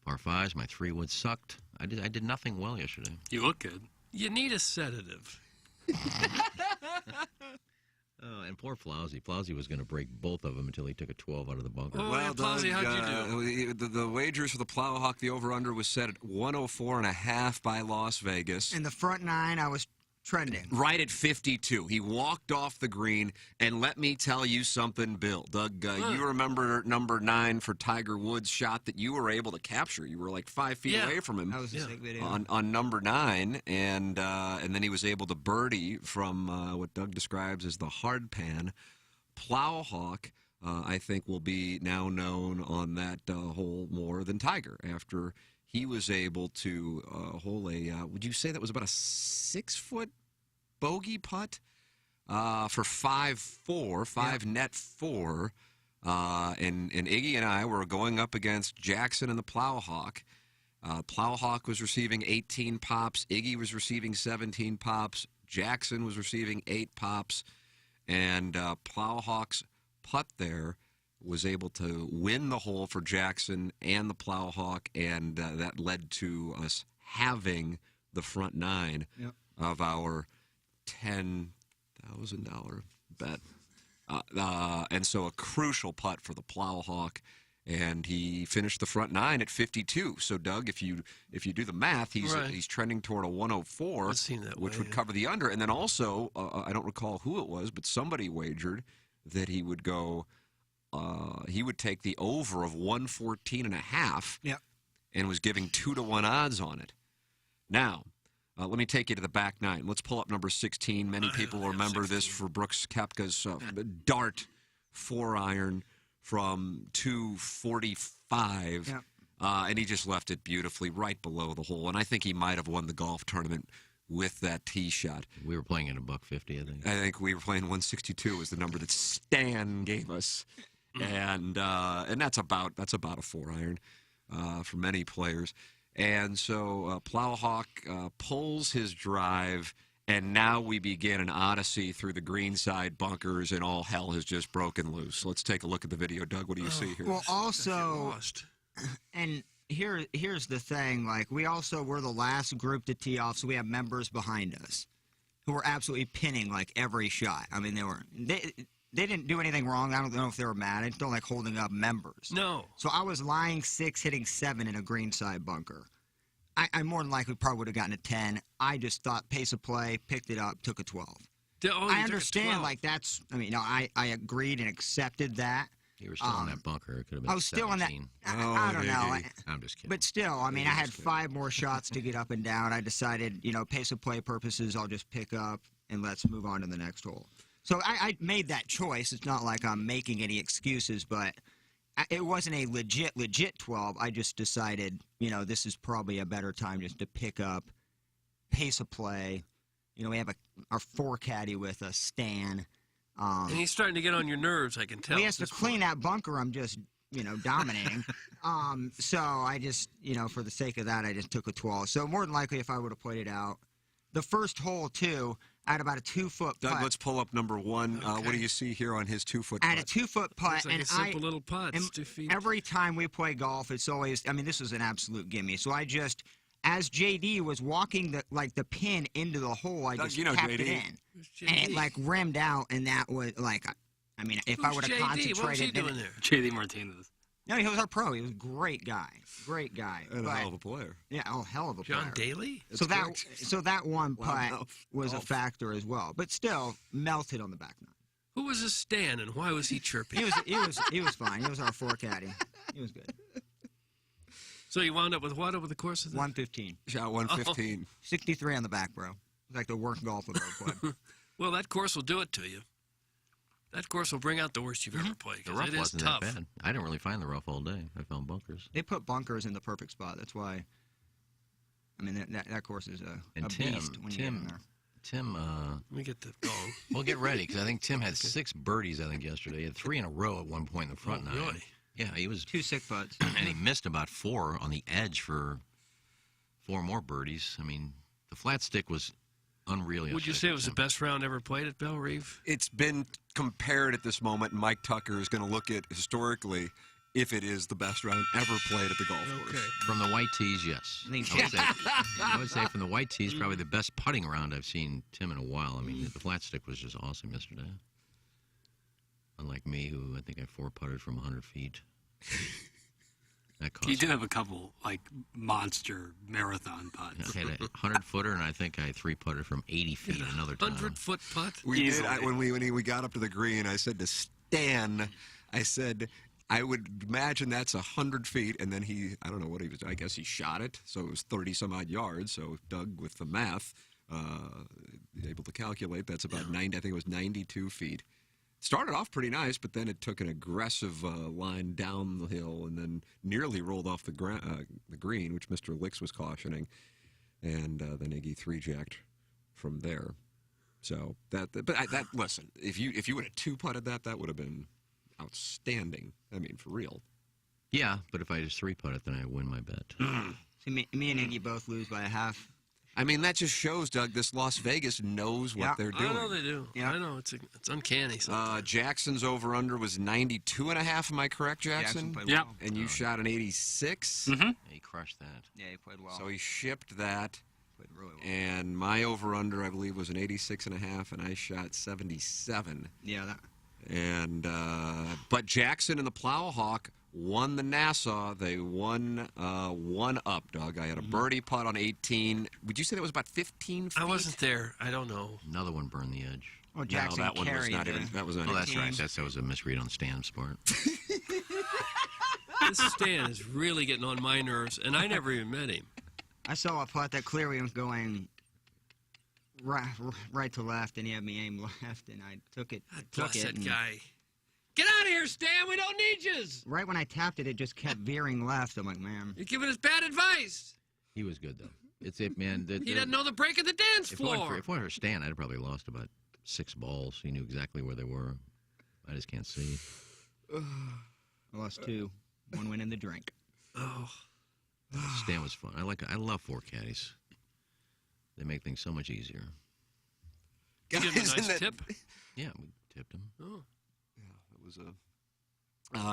Par fives, my 3-wood sucked. I did nothing well yesterday. You look good. You need a sedative. And poor Flowsy. Flowsy was going to break both of them until he took a 12 out of the bunker. Oh, yeah, Plowsy, how'd you do? The wagers for the Plowhawk, the over-under was set at 104.5 by Las Vegas. In the front 9, I was Trending. Right at 52. He walked off the green, and let me tell you something, Bill. Doug, you remember number 9 for Tiger Woods' shot that you were able to capture. You were like 5 feet away from him That was a sick video. on number 9, and then he was able to birdie from what Doug describes as the hard pan. Plowhawk, I think, will be now known on that hole more than Tiger after he was able to hole a, would you say that was about a 6-foot bogey putt for 5 net 4. And Iggy and I were going up against Jackson and the Plowhawk. Plowhawk was receiving 18 pops. Iggy was receiving 17 pops. Jackson was receiving 8 pops. And Plowhawk's putt there was able to win the hole for Jackson and the Plowhawk, and that led to us having the front 9 of our $10,000 bet. And so a crucial putt for the Plowhawk, and he finished the front 9 at 52. So, Doug, if you do the math, he's trending toward a 104, which would cover the under. And then also, I don't recall who it was, but somebody wagered that he would go. He would take the over of 114.5, and was giving 2-to-1 odds on it. Now, let me take you to the back 9. Let's pull up number 16. Many people will remember this for Brooks Koepka's dart 4-iron from 245, and he just left it beautifully right below the hole. And I think he might have won the golf tournament with that tee shot. We were playing at $150, I think. I think we were playing 162 was the number that Stan gave us, and that's about a 4-iron for many players. And so Plowhawk pulls his drive, and now we begin an odyssey through the greenside bunkers, and all hell has just broken loose. Let's take a look at the video. Doug, what do you see here? Well, also, and here's the thing, like, we're the last group to tee off, so we have members behind us who were absolutely pinning, like, every shot. I mean, they didn't do anything wrong. I don't know if they were mad. I just don't like holding up members. No. So I was lying 6, hitting 7 in a greenside bunker. I more than likely probably would have gotten a 10. I just thought pace of play, picked it up, took a 12. I understand, like, that's, I mean, no, I agreed and accepted that. You were still in that bunker. It could have been I was still in that. 17. I don't know. I'm just kidding. But still, I mean, I had 5 more shots to get up and down. I decided, pace of play purposes, I'll just pick up and let's move on to the next hole. So I made that choice. It's not like I'm making any excuses, but it wasn't a legit 12. I just decided, this is probably a better time just to pick up pace of play. We have our 4 caddy with us, Stan. And he's starting to get on your nerves, I can tell. He has to clean that bunker. I'm just, dominating. So I just, for the sake of that, I just took a 12. So more than likely, if I would have played it out, the first hole, too, I had about a 2-foot putt. Doug, let's pull up number 1. Okay. What do you see here on his 2-foot putt? I had a 2-foot putt. Looks like a simple little putt. It's 2 feet. Every time we play golf, it's always, this was an absolute gimme. So I just, as JD was walking the pin into the hole, I just tapped JD. it in. And it, rimmed out, and that was, if I would have concentrated. What was he doing there? JD Martinez. No, he was our pro. He was a great guy. And a hell of a player. Yeah, hell of a player. John Daly? So that one putt was a factor as well. But still, melted on the back 9. Who was his Stan, and why was he chirping? He was fine. He was our 4 caddy. He was good. So you wound up with what over the course of the 115. Shot 115. 63 on the back, bro. It's like the worst golf I've ever played. Well, that course will do it to you. That course will bring out the worst you've ever played. The rough it is wasn't tough. that bad. I didn't really find the rough all day. I found bunkers. They put bunkers in the perfect spot. That's why. That course is a Tim, beast when you get in there. Tim, Let me get the gong. well, get ready, because I think Tim had 6 birdies, I think, yesterday. He had 3 in a row at one point in the front 9. Really? Yeah, he was 2 sick putts. and he missed about 4 on the edge for 4 more birdies. I mean, the flat stick was unreal. Would you say it was the best round ever played at Belle Reve? It's been compared at this moment. Mike Tucker is going to look at historically if it is the best round ever played at the golf course. From the white tees, yes. I would say from the white tees, probably the best putting round I've seen Tim in a while. I mean, the flat stick was just awesome yesterday. Unlike me, who I think I 4-putted from 100 feet. That cost. You did have a couple like monster marathon putts. I had a 100-footer, and I think I 3-putted from 80 feet another time. 100-foot putt. We did. Easily. When we got up to the green, I said to Stan, I said, I would imagine that's 100 feet, and then I don't know what he was, I guess he shot it, so it was 30 some odd yards. So Doug, with the math, able to calculate, that's about 90. I think it was 92 feet. Started off pretty nice, but then it took an aggressive line down the hill and then nearly rolled off the green, which Mr. Licks was cautioning, and then Iggy 3-jacked from there. So listen, if you would have 2-putted that would have been outstanding. I mean, for real. Yeah, but if I just 3-putt it, then I win my bet. See, me and Iggy both lose by a half. I mean, that just shows, Doug, this Las Vegas knows what Yeah. they're doing. I know they do. Yeah. I know. It's uncanny. sometimes. Jackson's over-under was 92.5. Am I correct, Jackson? played Yep. well. And you shot an 86. Mm-hmm. He crushed that. Yeah, he played well. So he shipped that. played really well. And my over-under, I believe, was an 86.5, and I shot 77. Yeah, that. And but Jackson and the Plowhawk won the Nassau. They won one up, Doug. I had a birdie putt on 18. Would you say that was about 15 feet? I wasn't there. I don't know. Another one burned the edge. Oh, Jackson no, that one was carried not the- even. That was not Oh, even. that's right. That was a misread on Stan's part. This Stan is really getting on my nerves, and I never even met him. I saw a putt that clearly was going right to left, and he had me aim left, and I took it. Bless that and guy. Get out of here, Stan. We don't need yous. Right when I tapped it, it just kept veering left. I'm like, man. You're giving us bad advice. He was good, though. It's it, man. He doesn't know the break of the dance If it weren't floor. for Stan, I'd have probably lost about 6 balls. He knew exactly where they were. I just can't see. I lost 2. 1 went in the drink. Oh, Stan was fun. I love 4 caddies. They make things so much easier. give him a Guys, nice tip. Yeah, we tipped him. Oh. It was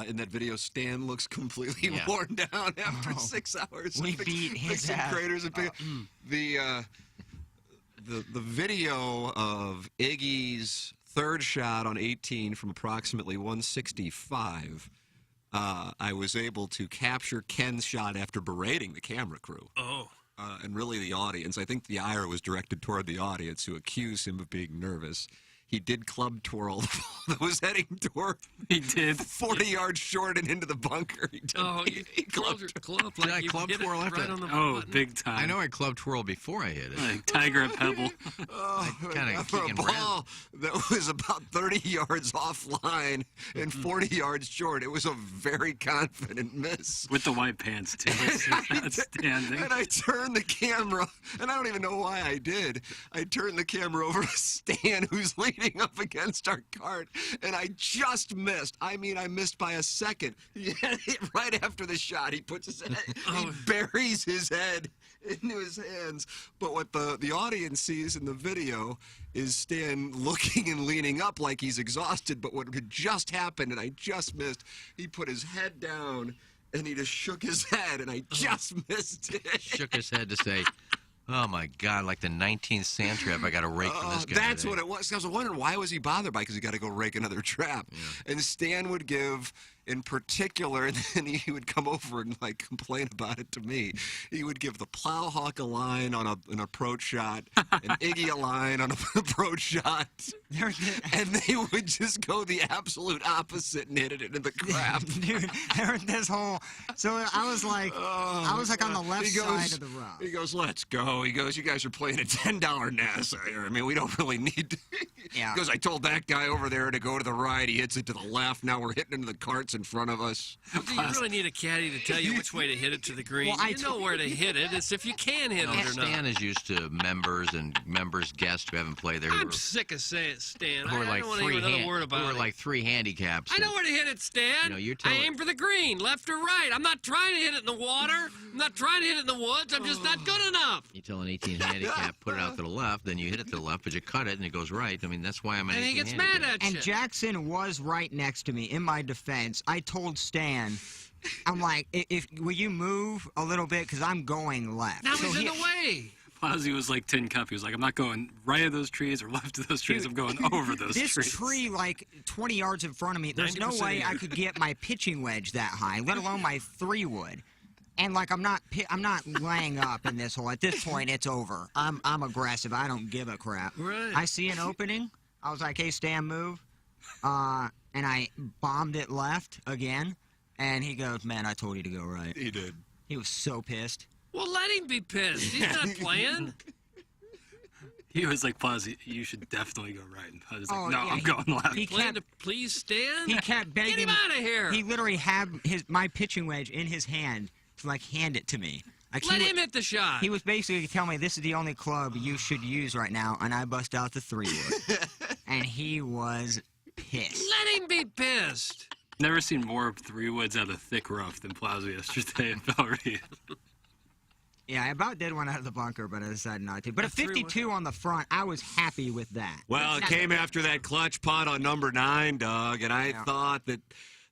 in that video, Stan looks completely Yeah. worn down after Oh. 6 hours. We of beat his fixing ass. craters and the video of Iggy's third shot on 18 from approximately 165. I was able to capture Ken's shot after berating the camera crew. Oh. And really the audience. I think the ire was directed toward the audience who accused him of being nervous. He did club twirl the ball that was heading toward He did. 40 yards short and into the bunker. He did. Oh, you He close your club like I you club hit it twirl after right that? on the Oh, button. big time. I know I club twirled before I hit it. Like Tiger at Pebble. kinda For a kicking ball that was about 30 yards offline and 40 yards short, it was a very confident miss. With the white pants, too. It's outstanding. And I turned the camera, and I don't even know why I did. I turned the camera over to Stan, who's leaning up against our cart, and I just missed. I mean, I missed by a second. He had it right after the shot. He puts his head, he buries his head into his hands. But what the audience sees in the video is Stan looking and leaning up like he's exhausted. But what had just happened, and I just missed, he put his head down, and he just shook his head, and I just missed it. Shook his head to say, "Oh my God!" Like the 19th sand trap, I got a rake from this guy. That's today. what it was. I was wondering why was he bothered by? Because he got to go rake another trap. And Stan would give, in particular, and then he would come over and like complain about it to me. He would give the Plowhawk a line on an approach shot, and Iggy a line on an approach shot, and they would just go the absolute opposite and hit it into the crap. Dude, this whole. So I was like on the left He goes- side of the rough. He goes, let's go. He goes, you guys are playing a $10 NASA here. I mean, we don't really need to. Yeah. He goes, I told that guy over there to go to the right. He hits it to the left. Now we're hitting into the carts in front of us. Do you really need a caddy to tell you which way to hit it to the green? Well, I you know where to hit it. It's if you can hit No, it or Stan not. is used to members, guests who haven't played there. Who I'm are- sick of saying it, Stan. who I are like don't want to hear another word about who are it. like 3 handicaps. I know where to hit it, Stan. You know, you're I telling- aim for the green, left or right. I'm not trying to hit it in the water. I'm not trying to hit it in the woods. I'm just not good enough. You tell an 18 handicap, put it out to the left, then you hit it to the left, but you cut it and it goes right. I mean, that's why I'm an And he 18 gets handicap. mad at And you. Jackson was right next to me. In my defense, I told Stan, I'm like, will you move a little bit because I'm going left. Now So he's in he- the way. Plowsy was like Tin Cup. He was like, I'm not going right of those trees or left of those trees. I'm going over those This trees. tree, like 20 yards in front of me, there's no 90% way of I you. could get my pitching wedge that high, let alone my 3-wood. And like I'm not laying up in this hole. At this point, it's over. I'm aggressive. I don't give a crap. Right. I see an opening. I was like, hey, Stan, move. And I bombed it left again. And he goes, man, I told you to go right. He did. He was so pissed. Well, let him be pissed. He's not playing. He was like, Plowsy, you should definitely go right. And I was like, Oh, no, yeah, I'm going left. He Playing kept, to please Stan? he kept begging. Get him out of here. He literally had my pitching wedge in his hand to like hand it to me. Like Let him hit the shot. He was basically telling me this is the only club you should use right now, and I bust out the 3-wood. And he was pissed. Let him be pissed. Never seen more 3-woods out of thick rough than Plowsy yesterday at Bell Reeve. Yeah, I about did one out of the bunker, but I decided not to. But a 3-wood. 52 on the front, I was happy with that. Well, it came after that clutch putt on number 9, Doug, and I thought that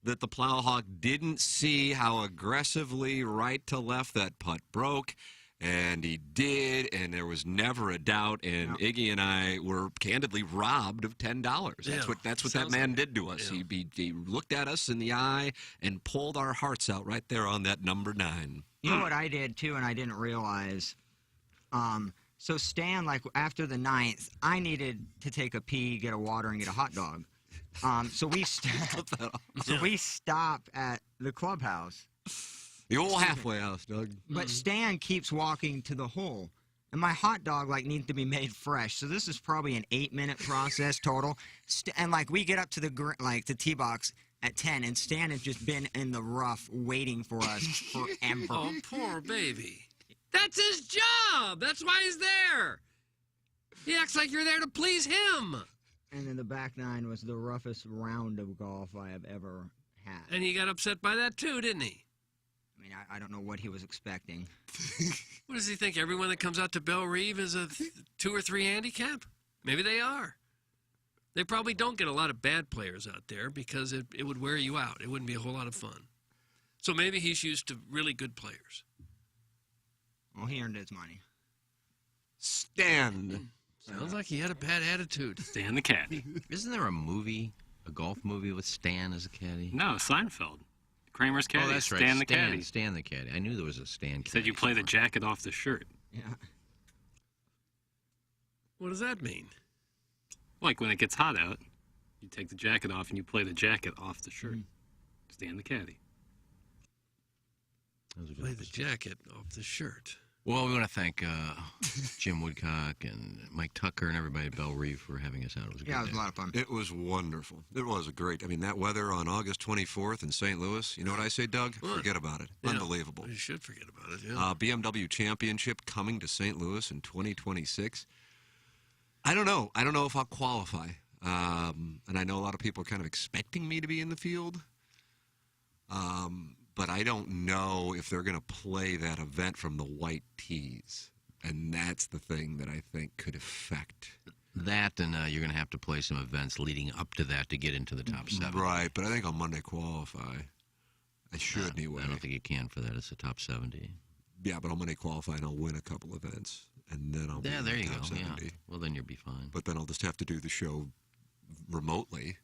the Plowhawk didn't see how aggressively right to left that putt broke, and he did, and there was never a doubt. And Iggy and I were candidly robbed of $10. That's what that sounds man did to us. Yeah. He looked at us in the eye and pulled our hearts out right there on that number 9. You know what I did too, and I didn't realize. So Stan, like after the 9th, I needed to take a pee, get a water, and get a hot dog. So we stop at the clubhouse. The old halfway house, Doug. But Stan keeps walking to the hole. And my hot dog like needs to be made fresh. So this is probably an 8-minute process total. And like we get up to the tee box at 10, and Stan has just been in the rough waiting for us forever. Oh, poor baby. That's his job. That's why he's there. He acts like you're there to please him. And then the back 9 was the roughest round of golf I have ever had. And he got upset by that too, didn't he? I mean, I don't know what he was expecting. What does he think? Everyone that comes out to Bell Reeve is a 2 or 3 handicap? Maybe they are. They probably don't get a lot of bad players out there because it would wear you out. It wouldn't be a whole lot of fun. So maybe he's used to really good players. Well, he earned his money. Stan. Sounds like he had a bad attitude. Stan the caddy. Isn't there a movie, a golf movie with Stan as a caddy? No, Seinfeld. Kramer's caddy. Oh, that's right. Stan the caddy. Stan the caddy. I knew there was a Stan caddy. Said you play the somewhere. jacket off the shirt. Yeah. What does that mean? Like when it gets hot out, you take the jacket off and you play the jacket off the shirt. Stan the caddy. That was a good Play one. the jacket off the shirt. Well, we want to thank Jim Woodcock and Mike Tucker and everybody at Bell Reeve for having us out. It was a good Yeah, it was day. a lot of fun. It was wonderful. It was a great. I mean, that weather on August 24th in St. Louis. You know what I say, Doug? What? Forget about it. Yeah. Unbelievable. You should forget about it, yeah. BMW Championship coming to St. Louis in 2026. I don't know. I don't know if I'll qualify. And I know a lot of people are kind of expecting me to be in the field. But I don't know if they're going to play that event from the white tees. And that's the thing that I think could affect. That, and you're going to have to play some events leading up to that to get into the top 7. Right, but I think on Monday qualify. I should anyway. I don't think you can for that. It's the top 70. Yeah, but on Monday qualify and I'll win a couple events. And then I'll be Yeah, in there the you go. top 70. Yeah. Well, then you'll be fine. But then I'll just have to do the show remotely.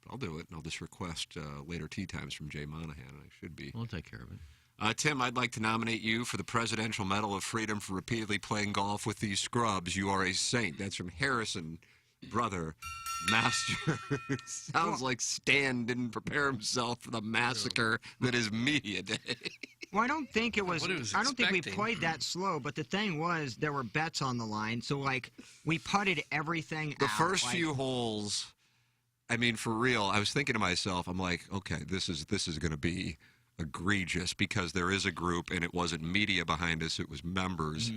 I'll do it, and I'll just request later tee times from Jay Monahan, and I should be. We'll take care of it. Tim, I'd like to nominate you for the Presidential Medal of Freedom for repeatedly playing golf with these scrubs. You are a saint. That's from Harrison, brother, master. Sounds like Stan didn't prepare himself for the massacre that is media day. Well, I don't think it was. What he was I don't think we expecting. played that slow. But the thing was, there were bets on the line, so like we putted everything. The out, first like, few holes, I mean, for real, I was thinking to myself, I'm like, okay, this is going to be egregious because there is a group, and it wasn't media behind us; it was members.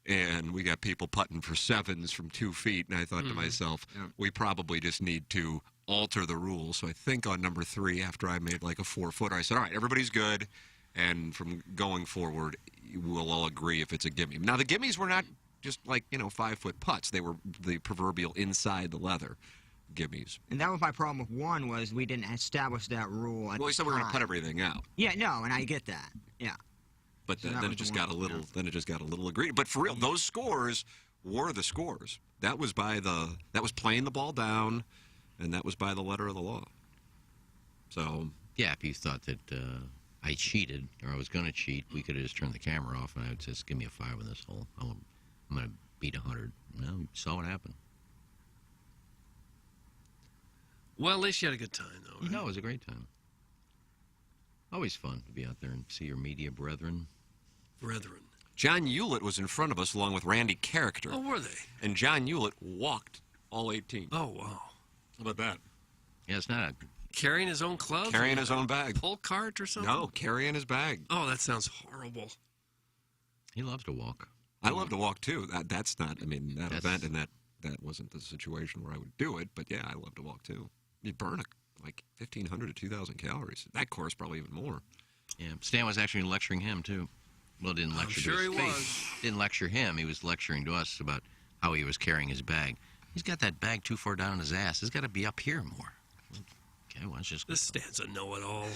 And we got people putting for 7s from 2 feet, and I thought to myself, we probably just need to alter the rules. So I think on number 3, after I made like a 4-footer, I said, all right, everybody's good, and from going forward, we'll all agree if it's a gimme. Now, the gimmies were not just like, 5-foot putts. They were the proverbial inside the leather gimmies. And that was my problem with one was we didn't establish that rule. At Well, we the said we were going to time. put everything out. Yeah, no, and I get that. Yeah. But So that then was it just the got a one, little. yeah. Then it just got a little agreed. But for real, those scores were the scores. That was playing the ball down, and that was by the letter of the law. So Yeah, if you thought that I cheated or I was going to cheat, we could have just turned the camera off and I would just give me a 5 in this hole. I'm going to beat 100. Well, you saw what happened. Well, at least you had a good time, though. Right? No, it was a great time. Always fun to be out there and see your media brethren. Brethren. John Hewlett was in front of us along with Randy Character, Oh, were they? and John Hewlett walked all 18. Oh, wow. How about that? Yeah, it's not a Carrying his own clubs? Carrying his own bag. Pull cart or something? No, carrying his bag. Oh, that sounds horrible. He loves to walk. I love to walk too. That's not. I mean, that That's- event and that wasn't the situation where I would do it. But yeah, I love to walk too. You burn like 1,500 to 2,000 calories. That course probably even more. Yeah, Stan was actually lecturing him too. Well, didn't lecture sure to his he face. was. Didn't lecture him. He was lecturing to us about how he was carrying his bag. He's got that bag too far down his ass. It's got to be up here more. Okay, well, it's just This Stan's a know-it-all.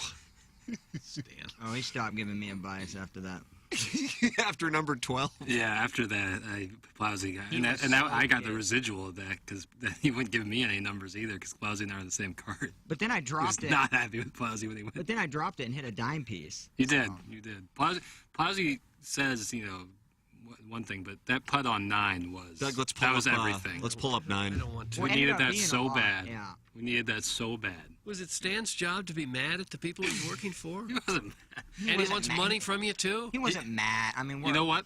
Stan. Oh, he stopped giving me advice after that. After number 12. Yeah, after that, Plowsy got, and was that so I got the good. residual of that because he wouldn't give me any numbers either because Plowsy and I were on the same cart. But then I He was dropped it. not happy with Plowsy when he went. But then I dropped it and hit a dime piece. You did, So- you did. Plowsy says, one thing, but that putt on 9 was Doug, let's pull that was up. everything. Let's pull up I 9. don't want to. We Well, it ended needed up that being a so lot, bad. yeah. We needed that so bad. Was it Stan's job to be mad at the people he's working for? He wasn't mad. And he wasn't wants mad. money from you, too? He wasn't mad. I mean, You know what,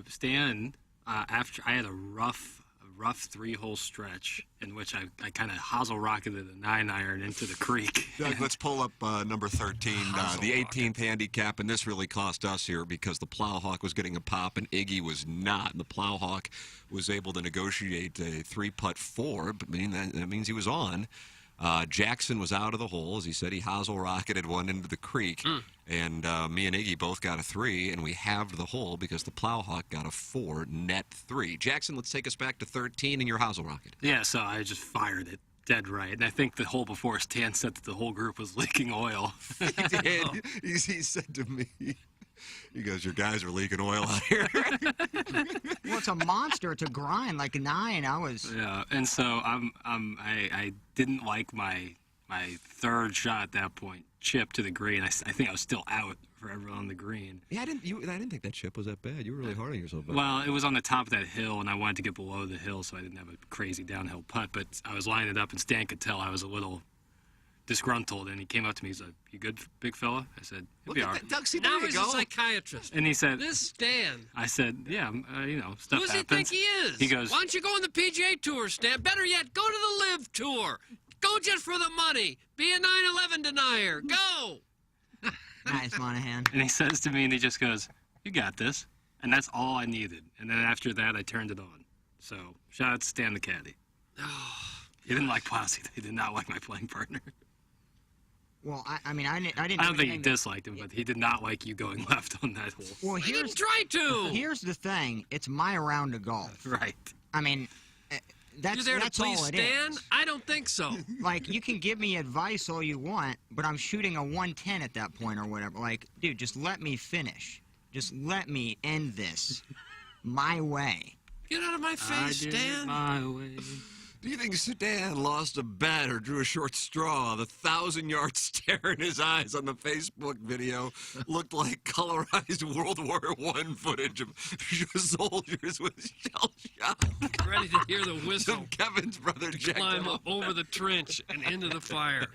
Stan? After I had a rough 3-hole stretch in which I kind of hosel rocketed a 9-iron into the creek. Doug, let's pull up number 13, the 18th handicap, and this really cost us here because the Plowhawk was getting a pop and Iggy was not. And the Plowhawk was able to negotiate a 3-putt 4, but that means he was on. Jackson was out of the hole. As he said, he hosel rocketed one into the creek. And me and Iggy both got a 3, and we halved the hole because the Plowhawk got a 4, net 3. Jackson, let's take us back to 13 and your hosel rocket. Yeah, so I just fired it dead right. And I think the hole before Stan said that the whole group was leaking oil. He did. He said to me, he goes, your guys are leaking oil out here. Well, it's a monster. It's a grind. Like a 9, I was. Yeah, and so I didn't like my third shot at that point, chip to the green. I think I was still out forever on the green. Yeah, I didn't think that chip was that bad. You were really hard on yourself. Well, it was on the top of that hill, and I wanted to get below the hill, so I didn't have a crazy downhill putt. But I was lining it up, and Stan could tell I was a little disgruntled, and he came up to me. He's like, "You good, big fella?" I said, "It'll be all right." Doug, see, Now there you he's go. a psychiatrist. And he said, This Stan. "I said, yeah, stuff Who does he happens." think he is? He goes, Why don't you go on the PGA Tour, Stan? Better yet, go to the Live Tour. Go just for the money. Be a 9/11 denier. Go. Nice, Monahan. and he says to me, and he just goes, "You got this," and that's all I needed. And then after that, I turned it on. So shout out to Stan the caddy. He didn't like Plowsy. He did not like my playing partner. Well, I mean, I didn't. I don't do think he anything to- disliked him, but he did not like you going left on that hole. Well, I here's didn't try to. here's the thing. It's my round of golf. Right. I mean, that's You're there to that's please all it Stan? is. I don't think so. Like, you can give me advice all you want, but I'm shooting a 110 at that point or whatever. Like, dude, just let me finish. Just let me end this my way. Get out of my face, I did it Stan. my way. Do you think Stan lost a bet or drew a short straw? The 1,000-yard stare in his eyes on the Facebook video looked like colorized World War I footage of soldiers with shell shock. Ready to hear the whistle. Of Kevin's brother Jack. Climb up over the trench and into the fire.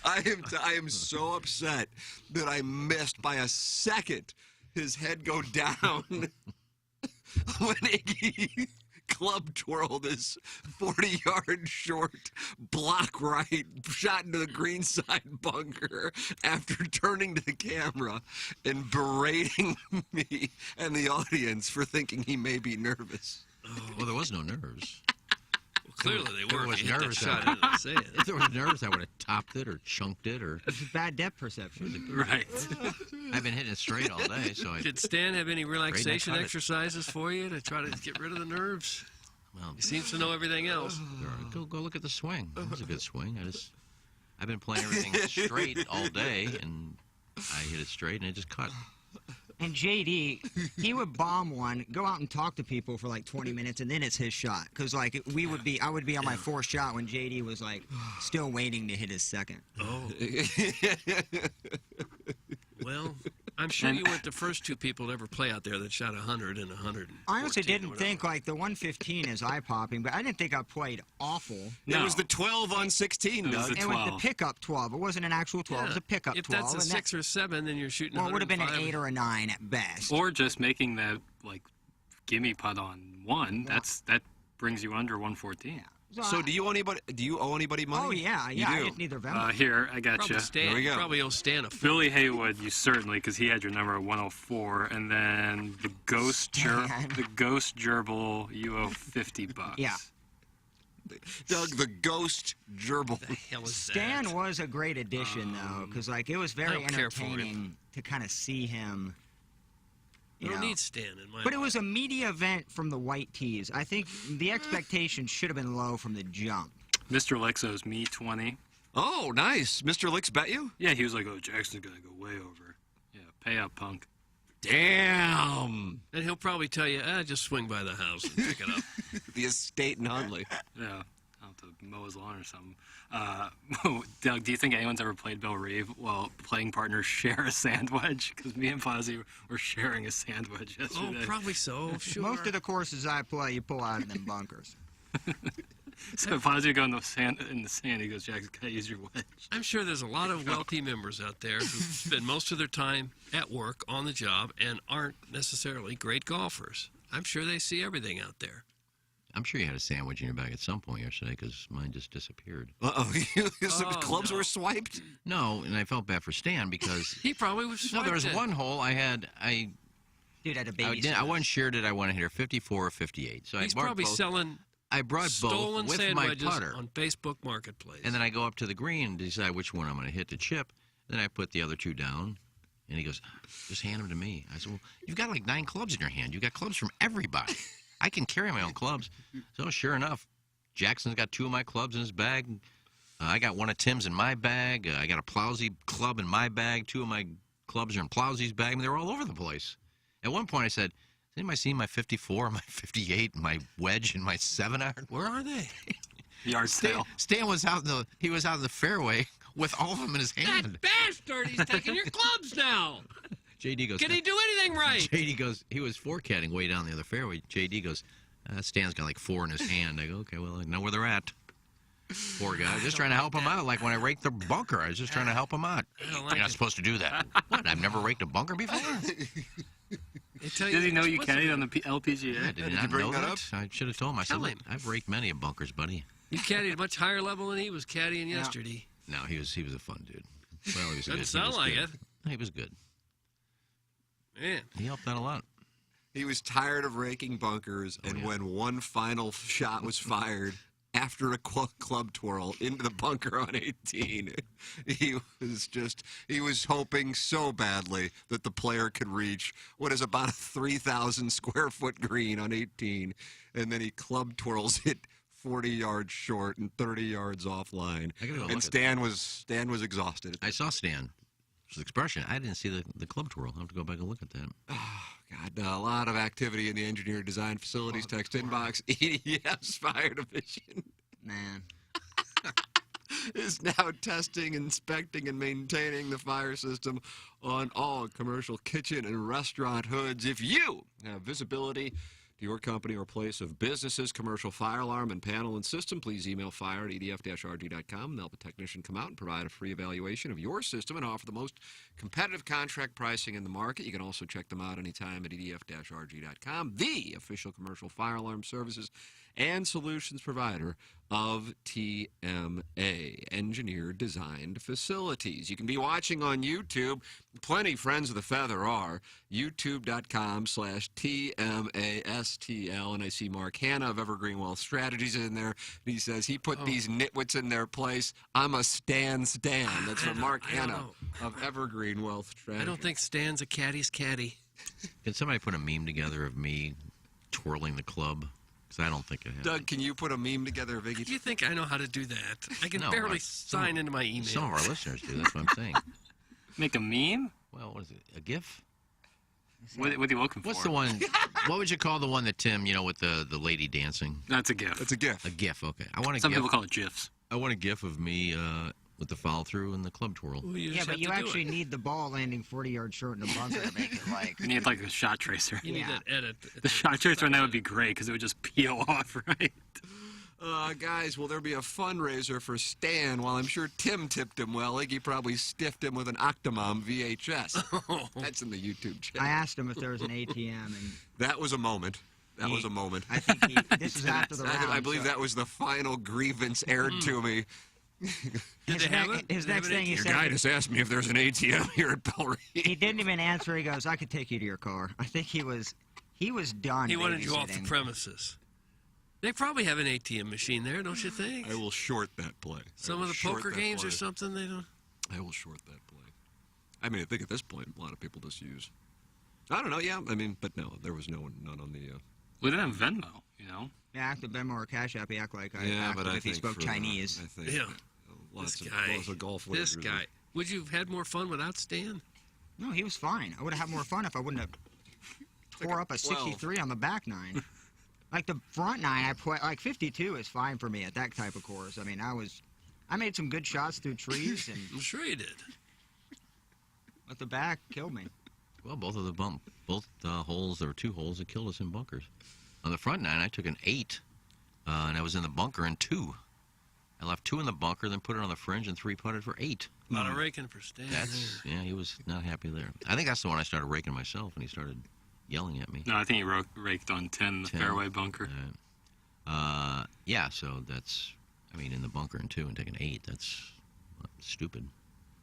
I am so upset that I missed by a second his head go down when Iggy club twirled his 40-yard short block right shot into the greenside bunker after turning to the camera and berating me and the audience for thinking he may be nervous. Well, there was no nerves. Clearly they There were. was He hit that nerves. shot into the sand. If there was nerves, I would have topped it or chunked it or. This is bad depth perception. Right. I've been hitting it straight all day, so I. Did Stan have any relaxation cut it. exercises for you to try to get rid of the nerves? Well, He seems to know everything else. go look at the swing. That was a good swing. I've been playing everything straight all day, and I hit it straight, and it just cut. And JD, he would bomb one, go out and talk to people for like 20 minutes, and then it's his shot. Because like I would be on my fourth shot when JD was like still waiting to hit his second. Oh. Well, I'm sure you weren't the first two people to ever play out there that shot 100 and 100. I honestly didn't think like the 115 is eye-popping, but I didn't think I played awful. It was the 12 on 16, It was Doug. the And with the 12. pickup 12, it wasn't an actual 12, it was a pickup If 12. that's a and 6 or 7, then you're shooting well, it would have been an 105. 8 or a 9 at best. Or just making that like gimme putt on one. That brings you under 114. So do you owe anybody money? Oh, yeah. You I do. hit neither Venmo. Here, I got Probably you. Stan. There we go. Probably owe Stan a Billy Haywood, you certainly, because he had your number at 104, and then the Ghost Gerbil, you owe $50. Yeah. Doug, the ghost gerbil. the hell is Stan that? was a great addition, though, because like it was very don't care for him. entertaining to kind of see him. You You don't know. need Stan in my But it was a media event from the White Tees. I think the expectation should have been low from the jump. Mr. Licks owes me 20. Oh, nice. Mr. Licks bet you? Yeah, he was like, oh, Jackson's going to go way over. Yeah, pay up, punk. Damn. And he'll probably tell you, just swing by the house and pick it up. The estate in Hundley. Yeah, I'll have to mow his lawn or something. Doug, do you think anyone's ever played Bill Reeve while playing partners share a sand wedge? Because me and Fozzie were sharing a sand wedge Oh, yesterday. probably so, sure. Most of the courses I play, you pull out of them bunkers. So Fozzie would go in the sand, he goes, Jackson, can I use your wedge? I'm sure there's a lot of wealthy members out there who spend most of their time at work, on the job, and aren't necessarily great golfers. I'm sure they see everything out there. I'm sure you had a sandwich in your bag at some point yesterday because mine just disappeared. Uh-oh. Some Oh, clubs no. were swiped? No, and I felt bad for Stan because He probably was no, there was swiped one hole I Dude had a I baby. didn't. I wasn't sure did I want to hit her 54 or 58. So He's I bought probably both. selling I brought stolen both with sand my wedges putter, on Facebook Marketplace. and then I go up to the green to decide which one I'm going to hit to chip. Then I put the other two down, and he goes, "Just hand them to me." I said, "Well, you've got like 9 clubs in your hand. You got clubs from everybody. I can carry my own clubs." So sure enough, Jackson's got 2 of my clubs in his bag. I got one of Tim's in my bag. I got a Plowsy club in my bag. 2 of my clubs are in Plowsy's bag. I mean, they're all over the place. At one point, I said, "Has anybody seen my 54, my 58, my wedge, and my 7-iron?" Where are they? Yard sale. Stan was out in the fairway with all of them in his hand. That bastard! He's taking your clubs now. JD goes, Can he do anything right? JD goes, he was forecatting way down the other fairway. JD goes, Stan's got like 4 in his hand. I go, okay, well, I know where they're at. Poor guy. Just trying to help him out. Like when I raked the bunker, I was just trying to help him out. I don't You're like not it. supposed to do that. What? I've never raked a bunker before? They tell Did he know you explicitly. carried on the LPGA? I did you not bring know that that. up? I should have told him. I said, Tell "Look, him. I've raked many of bunkers, buddy." You caddied a much higher level than he was caddying yesterday. No, he was a fun dude. Well, he was Doesn't good. He sound was like good. it. He was good. Man, He helped out a lot. He was tired of raking bunkers, and when one final shot was fired after a club twirl into the bunker on 18, he was hoping so badly that the player could reach what is about a 3,000 square foot green on 18, and then he club twirls it 40 yards short and 30 yards offline. I gotta go look And at Stan was exhausted. I saw Stan. His expression. I didn't see the club twirl. I'll have to go back and look at that. God, a lot of activity in the engineer design facilities text inbox. EDF's fire division Man. is now testing, inspecting, and maintaining the fire system on all commercial kitchen and restaurant hoods. If you have visibility to your company or place of business's commercial fire alarm and panel and system, please email fire@edf-rg.com and they'll have a technician come out and provide a free evaluation of your system and offer the most competitive contract pricing in the market. You can also check them out anytime at edf-rg.com, the official commercial fire alarm services and solutions provider of TMA, Engineered Designed Facilities. You can be watching on YouTube. Plenty friends of the Feather are. YouTube.com/TMASTL. And I see Mark Hanna of Evergreen Wealth Strategies in there. He says he put these nitwits in their place. I'm a Stan. That's from Mark I don't Hanna know. of Evergreen Wealth Strategies. I don't think Stan's a caddy's caddy. Can somebody put a meme together of me twirling the club? Because I don't think it happened. Doug, can you put a meme together of Iggy? You think I know how to do that? I can No, barely some- sign into my email. Some of our listeners do. That's what I'm saying. Make a meme? Well, what is it? A GIF? What are you looking for? What's the one? What would you call the one that Tim? With the lady dancing? That's a GIF. It's a GIF. A GIF. Okay. I want a Some GIF. people call it GIFs. I want a GIF of me with the follow through and the club twirl. Well, you Yeah, just but have you to do actually it. need the ball landing 40-yard short in the bunker to make it like. You need like a shot tracer. You need Yeah. that edit. The shot tracer on that would be great because it would just peel off, right? Guys, will there be a fundraiser for Stan? While I'm sure Tim tipped him well, Iggy probably stiffed him with an Octomom VHS. That's in the YouTube channel. I asked him if there was an ATM, and That was a moment. That was a moment. I think this is after the round. I believe so that was the final grievance aired to me. Did they have it? His Did they next have an thing he Your said, guy just asked me if there's an ATM here at Bellreve. he didn't even answer. He goes, "I could take you to your car." I think he was done. He wanted you off the babysitting. premises. They probably have an ATM machine there, don't you think? I will short that play. Some of the poker games or something they don't. I will short that play. I mean, I think at this point, a lot of people just use. I don't know. Yeah, I mean, but no, there was none on the. We didn't have Venmo, you know? Yeah, act of Venmo or Cash App. He act like I Yeah, acted but I if he think spoke for, Chinese. I think Yeah. lots This guy. of golf. This wagers. guy. Would you have had more fun without Stan? No, he was fine. I would have had more fun if I wouldn't have tore up a 63 on the back nine. Like the front nine, I put like 52 is fine for me at that type of course. I mean, I made some good shots through trees, and I'm sure you did. but the back killed me. Well, both holes, there were 2 holes that killed us in bunkers. On the front nine, I took an 8, and I was in the bunker in 2. I left 2 in the bunker, then put it on the fringe and 3 putted for 8. A lot of raking for Stan. Yeah, he was not happy there. I think that's the one I started raking myself, and he started yelling at me. No, I think you raked on 10, the 10. fairway bunker. Yeah, so that's, I mean, in the bunker in 2 and taking 8, that's stupid.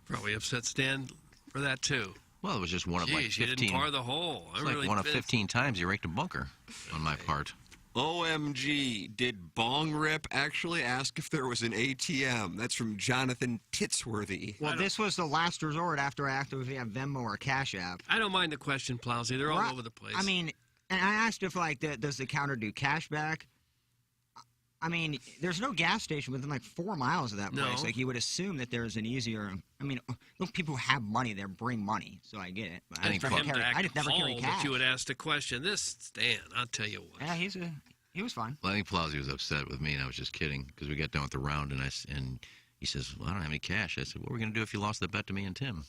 Probably upset Stan for that too. Well, it was just one of like Jeez, you 15. didn't par the hole. It's I'm like really one of pissed. 15 times he raked a bunker on my part. OMG, did Bong Rip actually ask if there was an ATM? That's from Jonathan Titsworthy. Well, this was the last resort after I actively have Venmo or Cash App. I don't mind the question, Plowsy. They're all Right. over the place. I mean, and I asked if like does the counter do cash back? I mean, there's no gas station within like 4 miles of that place. No. Like you would assume that there's an easier. I mean, look, people who have money there bring money, so I get it. But I think just never for him to carry, act I just never carry appalled cash. that you would ask the question. This Stan, I'll tell you what. Yeah, he was fine. Well, I think Plowsy was upset with me, and I was just kidding because we got done with the round, and he says, "Well, I don't have any cash." I said, "What are we going to do if you lost the bet to me and Tim?"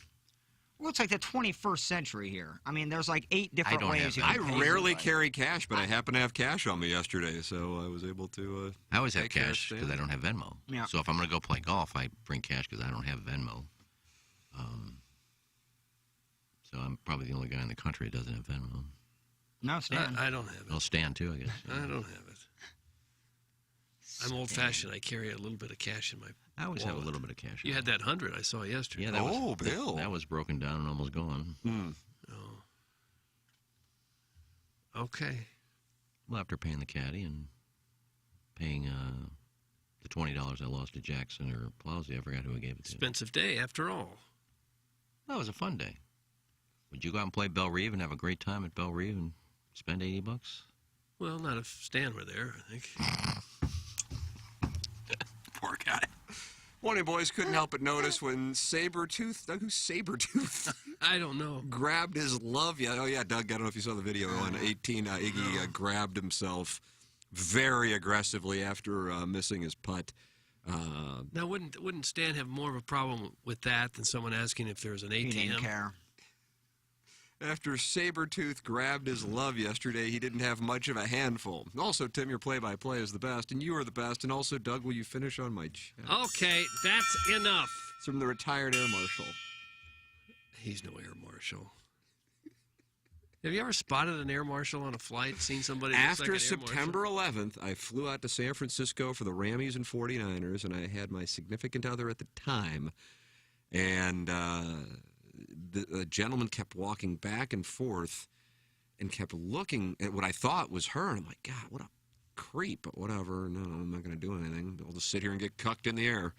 Well, it's like the 21st century here. I mean, there's like 8 different don't ways have you that. I can pay rarely somebody. carry cash, but I happen to have cash on me yesterday, so I was able to. I always have take care of cash because Stan. I don't have Venmo. Yeah. So if I'm going to go play golf, I bring cash because I don't have Venmo. So I'm probably the only guy in the country that doesn't have Venmo. No, Stan. I don't have it. Well, Stan too, I guess. I don't have it. I'm old-fashioned. I carry a little bit of cash in my. I always have a wallet. little bit of cash. You had that 100 I saw yesterday. Yeah, that was, Bill. that was broken down and almost gone. Oh. Okay. Well, after paying the caddy and paying the $20 I lost to Jackson or Plowsy, I forgot who I gave it to. Expensive day, after all. That was a fun day. Would you go out and play Bellreve and have a great time at Bellreve and spend $80? Well, not if Stan were there, I think. Poor guy. One of you boys couldn't help but notice when Sabretooth, Doug, who's Sabretooth? I don't know. Grabbed his love. Yeah, oh yeah, Doug. I don't know if you saw the video on 18. Iggy grabbed himself very aggressively after missing his putt. Now, wouldn't Stan have more of a problem with that than someone asking if there was an He didn't ATM? care. After Sabretooth grabbed his love yesterday, he didn't have much of a handful. Also, Tim, your play-by-play is the best, and you are the best. And also, Doug, will you finish on my chat? Okay, that's enough. It's from the retired air marshal. He's no air marshal. Have you ever spotted an air marshal on a flight? Seen somebody that looks like After an air marshal? September 11th, I flew out to San Francisco for the Rammies and 49ers, and I had my significant other at the time. And the gentleman kept walking back and forth and kept looking at what I thought was her. And I'm like, God, what a creep. But whatever. No, I'm not going to do anything. I'll just sit here and get cucked in the air.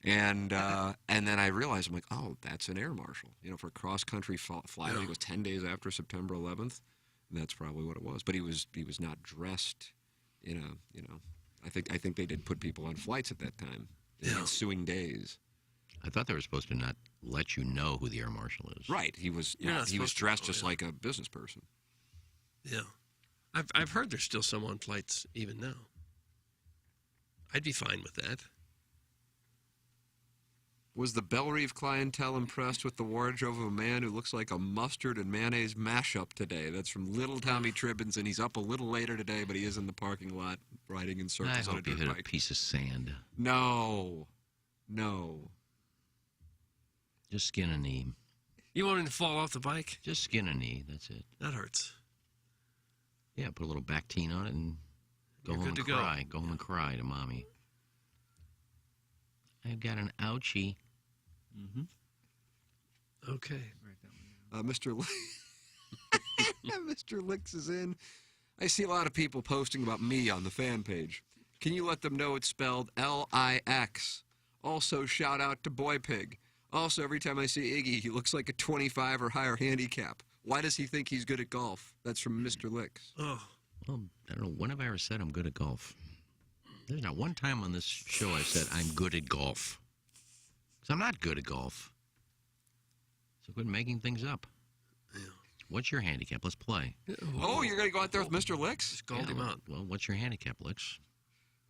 And then I realized, I'm like, oh, that's an air marshal. You know, for a cross-country flight, I think it was 10 days after September 11th. And that's probably what it was. But he was not dressed in a, I think they did put people on flights at that time in the ensuing days. I thought they were supposed to not let you know who the air marshal is. Right. He was You're not he was supposed to dressed know, just yeah. like a business person. Yeah. I've heard there's still some on flights even now. I'd be fine with that. Was the Bellerive clientele impressed with the wardrobe of a man who looks like a mustard and mayonnaise mashup today? That's from Little Tommy Tribbins, and he's up a little later today, but he is in the parking lot riding in I circles on a hope you dirt hit a bike. piece of sand. No. Just skin a knee. You want him to fall off the bike? Just skin a knee. That's it. That hurts. Yeah, put a little Bactine on it and go You're home good and to go. cry. Go home and cry to mommy. I've got an ouchie. Okay. Mr. Mr. Licks is in. I see a lot of people posting about me on the fan page. Can you let them know it's spelled L-I-X? Also, shout out to Boy Pig. Also, every time I see Iggy, he looks like a 25 or higher handicap. Why does he think he's good at golf? That's from Mr. Licks. Oh, Well, I don't know. When have I ever said I'm good at golf? There's not one time on this show I've said I'm good at golf. Because I'm not good at golf. So quit making things up. What's your handicap? Let's play. Oh, you're going to go out there with Mr. Licks? just called him out. Well, what's your handicap, Licks?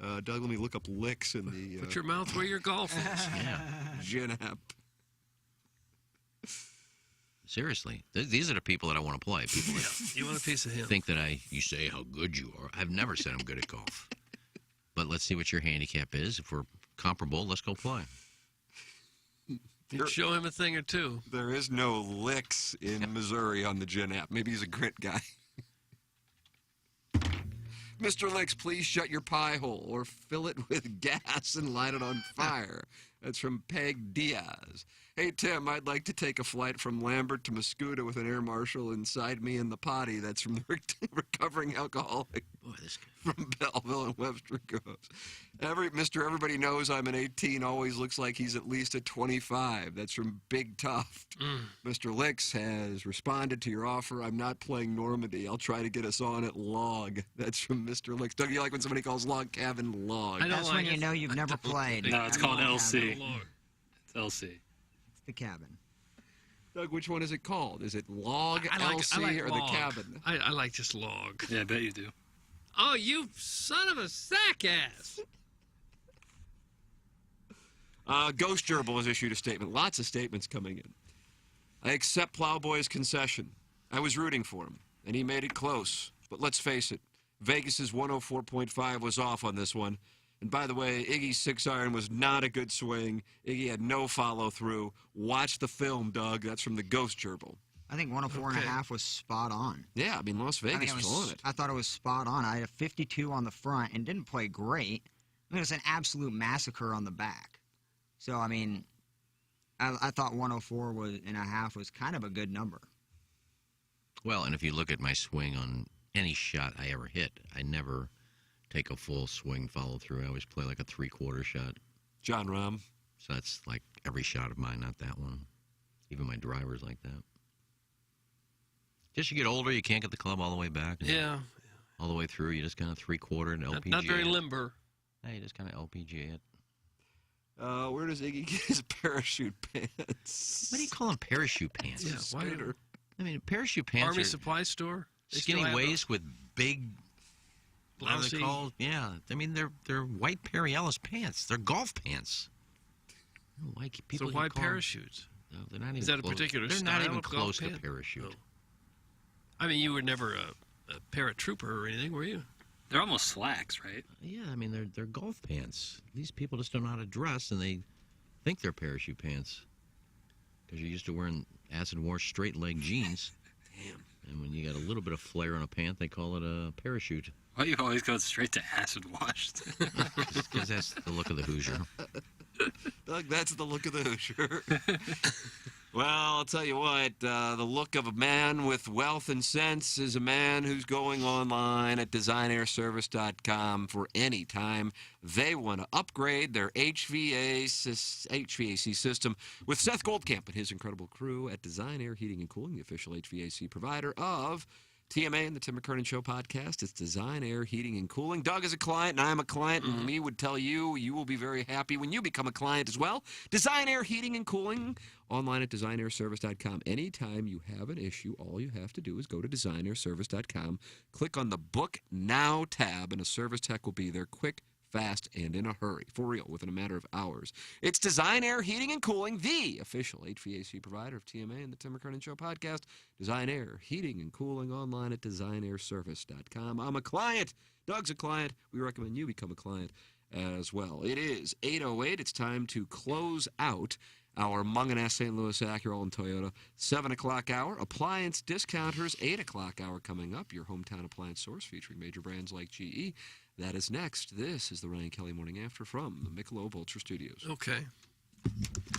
Doug, let me look up Licks in the Put your mouth where your golf is. Yeah. Gin app. Seriously. These are the people that I want to play. People that You want a piece of him? think that you say how good you are. I've never said I'm good at golf. But let's see what your handicap is. If we're comparable, let's go play. You'd show him a thing or two. There is no Licks in Missouri on the Gin app. Maybe he's a grit guy. Mr. Licks, please shut your pie hole or fill it with gas and light it on fire. That's from Peg Diaz. Hey, Tim, I'd like to take a flight from Lambert to Mascoutah with an air marshal inside me in the potty. That's from the recovering alcoholic Boy, this guy. from Belleville and Webster Groves. Everybody knows I'm an 18, always looks like he's at least a 25. That's from Big Tuft. Mr. Licks has responded to your offer. I'm not playing Normandy. I'll try to get us on at Log. That's from Mr. Licks. Don't you like when somebody calls Log Cabin Log? I don't That's like when you it. know you've never played. No, it's called LC. Lord. It's LC. It's the cabin. Doug, which one is it called? Is it Log, I like LC, or log. the Cabin? I like just log. Yeah, I bet you do. Oh, you son of a sack ass. Ghost Gerbil has issued a statement. Lots of statements coming in. I accept Plowboy's concession. I was rooting for him, and he made it close. But let's face it, Vegas's 104.5 was off on this one. And by the way, Iggy's 6-iron was not a good swing. Iggy had no follow-through. Watch the film, Doug. That's from the Ghost Gerbil. I think 104.5 was spot on. Yeah, I mean, Las I Vegas think was on it. I thought it was spot on. I had a 52 on the front and didn't play great. I mean, it was an absolute massacre on the back. So, I mean, I thought 104.5 was kind of a good number. Well, and if you look at my swing on any shot I ever hit, I never take a full swing follow through. I always play like a 3/4 shot. John Rahm. So that's like every shot of mine, not that one. Even my driver's like that. Just you get older, you can't get the club all the way back. Yeah. All the way through, you just kind of 3/4 and LPGA. Not very it. limber. Yeah, you just kind of LPGA it. Where does Iggy get his parachute pants? What do you call them? Parachute pants? Yeah, why? Scooter. I mean, parachute pants Army are supply store. They still skinny have waist with big. those? What are they Blousy. called? Yeah, I mean they're white Perry Ellis pants. They're golf pants. I don't know why people So can why call 'em- parachutes? No, they're not even. Is that a close. particular They're style not even of golf close to pant? parachute. Oh. I mean, you were never a paratrooper or anything, were you? They're almost slacks, right? Yeah, I mean they're golf pants. These people just don't know how to dress, and they think they're parachute pants because you're used to wearing acid wash straight leg jeans. Damn. And when you got a little bit of flare on a pant, they call it a parachute. Why you always go straight to acid washed? Because that's the look of the Hoosier. Doug, that's the look of the Hoosier. Well, I'll tell you what, the look of a man with wealth and sense is a man who's going online at designairservice.com for any time they want to upgrade their HVAC system with Seth Goldcamp and his incredible crew at Design Air Heating and Cooling, the official HVAC provider of TMA and the Tim McKernan Show podcast. It's Design Air Heating and Cooling. Doug is a client, and I'm a client, and we would tell you, you will be very happy when you become a client as well. Design Air Heating and Cooling, online at designairservice.com. Anytime you have an issue, all you have to do is go to designairservice.com, click on the Book Now tab, and a service tech will be there quick, fast, and in a hurry. For real, within a matter of hours. It's Design Air Heating and Cooling, the official HVAC provider of TMA and the Tim McKernan Show podcast. Design Air Heating and Cooling, online at designairservice.com. I'm a client. Doug's a client. We recommend you become a client as well. It is 8:08. It's time to close out our Munganess St. Louis Acura and Toyota 7 o'clock hour. Appliance discounters, 8 o'clock hour coming up. Your hometown appliance source featuring major brands like GE. That is next. This is the Ryan Kelly Morning After from the Michelob Ultra Studios. Okay.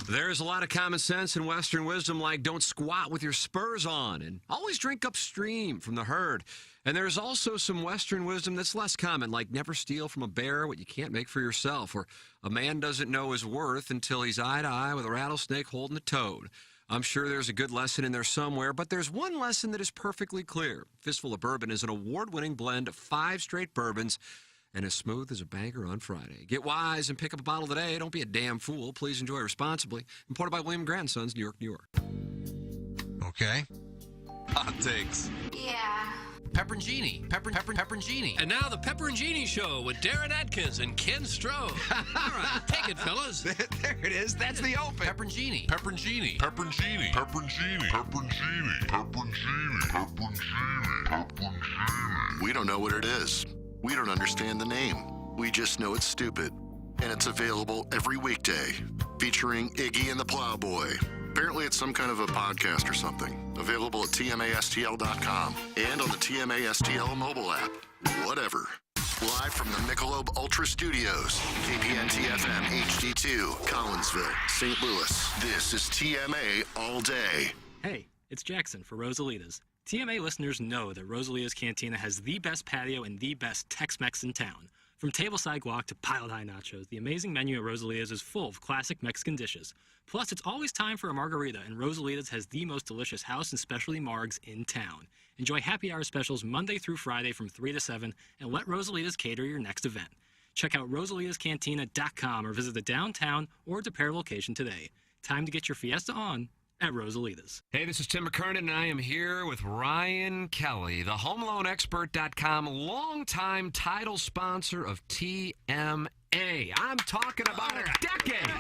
There's a lot of common sense and Western wisdom like don't squat with your spurs on and always drink upstream from the herd. And there's also some Western wisdom that's less common, like never steal from a bear what you can't make for yourself, or a man doesn't know his worth until he's eye to eye with a rattlesnake holding a toad. I'm sure there's a good lesson in there somewhere, but there's one lesson that is perfectly clear. Fistful of Bourbon is an award-winning blend of 5 straight bourbons and as smooth as a banker on Friday. Get wise and pick up a bottle today. Don't be a damn fool. Please enjoy responsibly. Imported by William Grant & Sons, New York, New York. Okay. Hot takes. Yeah. Pepperoncini. Pepperoncini. And now the Pepperoncini Show with Darren Atkins and Ken Stroh. All right, take it, fellas. There it is. That's the open. Pepperoncini. Pepperoncini. Pepperoncini. Pepperoncini. Pepperoncini. Pepperoncini. Pepperoncini. Pepperoncini. We don't know what it is. We don't understand the name. We just know it's stupid. And it's available every weekday, featuring Iggy and the Plowboy. Apparently it's some kind of a podcast or something. Available at tmastl.com and on the TMASTL mobile app. Whatever. Live from the Michelob Ultra Studios, KPNT-FM HD2, Collinsville, St. Louis. This is TMA All Day. Hey, it's Jackson for Rosalitas. TMA listeners know that Rosalita's Cantina has the best patio and the best Tex-Mex in town. From tableside guac to piled-high nachos, the amazing menu at Rosalita's is full of classic Mexican dishes. Plus, it's always time for a margarita, and Rosalita's has the most delicious house and specialty margs in town. Enjoy happy hour specials Monday through Friday from 3 to 7, and let Rosalita's cater your next event. Check out rosalitascantina.com or visit the downtown or DePere location today. Time to get your fiesta on at Rosalita's. Hey, this is Tim McKernan, and I am here with Ryan Kelly, the HomeLoanExpert.com longtime title sponsor of TMA. I'm talking about a decade.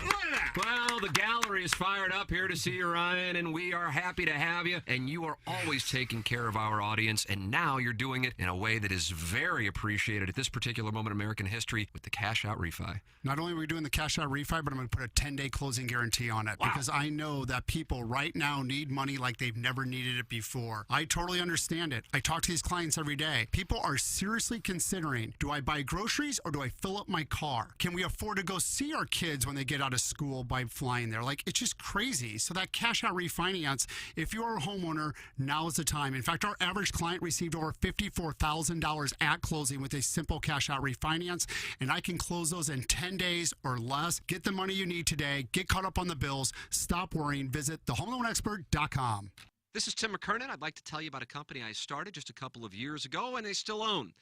Well, the gallery is fired up here to see you, Ryan, and we are happy to have you. And you are always taking care of our audience, and now you're doing it in a way that is very appreciated at this particular moment in American history with the cash out refi. Not only are we doing the cash out refi, but I'm going to put a 10-day closing guarantee on it because I know that people right now need money like they've never needed it before. I totally understand it. I talk to these clients every day. People are seriously considering, do I buy groceries or do I fill up my car? Can we afford to go see our kids when they get out of school by flying there? Like, it's just crazy. So that cash out refinance, if you're a homeowner, now is the time. In fact, our average client received over $54,000 at closing with a simple cash out refinance, and I can close those in 10 days or less. Get the money you need today. Get caught up on the bills. Stop worrying. Visit thehomeloanexpert.com. This is Tim McKernan. I'd like to tell you about a company I started just a couple of years ago, and I still own.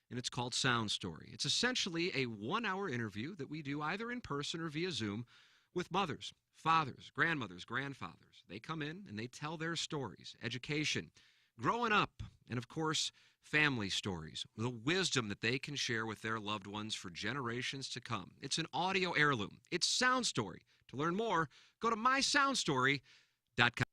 And it's called Sound Story. It's essentially a 1-hour interview that we do either in person or via Zoom with mothers, fathers, grandmothers, grandfathers. They come in and they tell their stories, education, growing up, and of course, family stories, the wisdom that they can share with their loved ones for generations to come. It's an audio heirloom. It's Sound Story. To learn more, go to mysoundstory.com.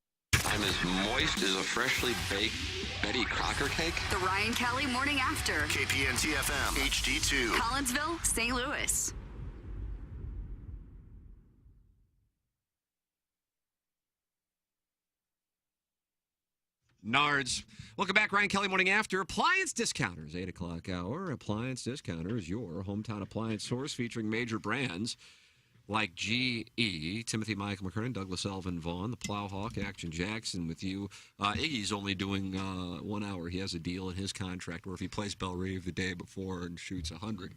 I'm as moist as a freshly baked Betty Crocker cake. The Ryan Kelly Morning After. KPNT-FM HD2. Collinsville, St. Louis. Nards. Welcome back, Ryan Kelly Morning After. Appliance Discounters, 8 o'clock hour. Appliance Discounters, your hometown appliance source featuring major brands like GE, Timothy Michael McKernan, Douglas Elvin Vaughn, the Plowhawk, Action Jackson with you. Iggy's only doing 1 hour. He has a deal in his contract where if he plays Belle Reve the day before and shoots 100,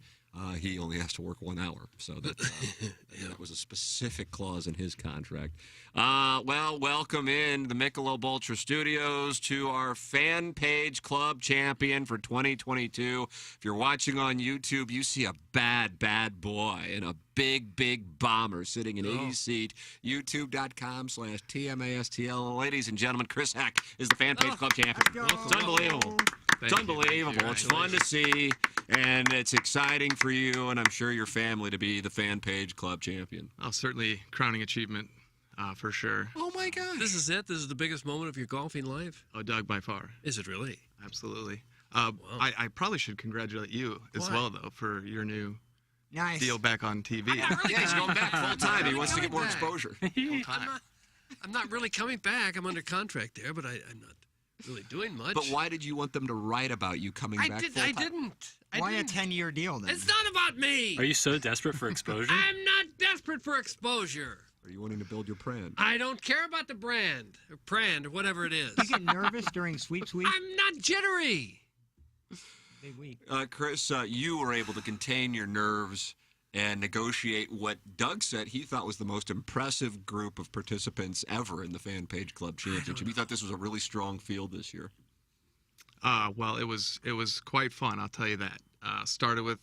he only has to work 1 hour. So that was a specific clause in his contract. Well, welcome in the Michelob Ultra Studios to our Fan Page Club champion for 2022. If you're watching on YouTube, you see a bad boy in a big bomber sitting in Iggy's seat. YouTube.com/TMASTL. Ladies and gentlemen, Chris Heck is the Fan Page Club champion. It's unbelievable. It's unbelievable. It's fun to see, and it's exciting for you, and I'm sure your family to be the Fan Page Club champion. Oh, certainly crowning achievement, for sure. Oh, my gosh. This is it? This is the biggest moment of your golfing life? Oh, Doug, by far. Is it really? Absolutely. I probably should congratulate you as well, though, for your new deal back on TV. Yeah, he's going back full time. He wants to get more exposure. I'm not really coming back. I'm under contract there, but I'm not really doing much. But why did you want them to write about you coming back full time? I didn't. Why a 10-year deal then? It's not about me. Are you so desperate for exposure? I'm not desperate for exposure. Are you wanting to build your brand? I don't care about the brand or whatever it is. You get nervous during sweeps week? I'm not jittery. Big week. Chris, you were able to contain your nerves and negotiate what Doug said he thought was the most impressive group of participants ever in the Fan Page Club Championship. He thought this was a really strong field this year. Well, it was quite fun, I'll tell you that. Started with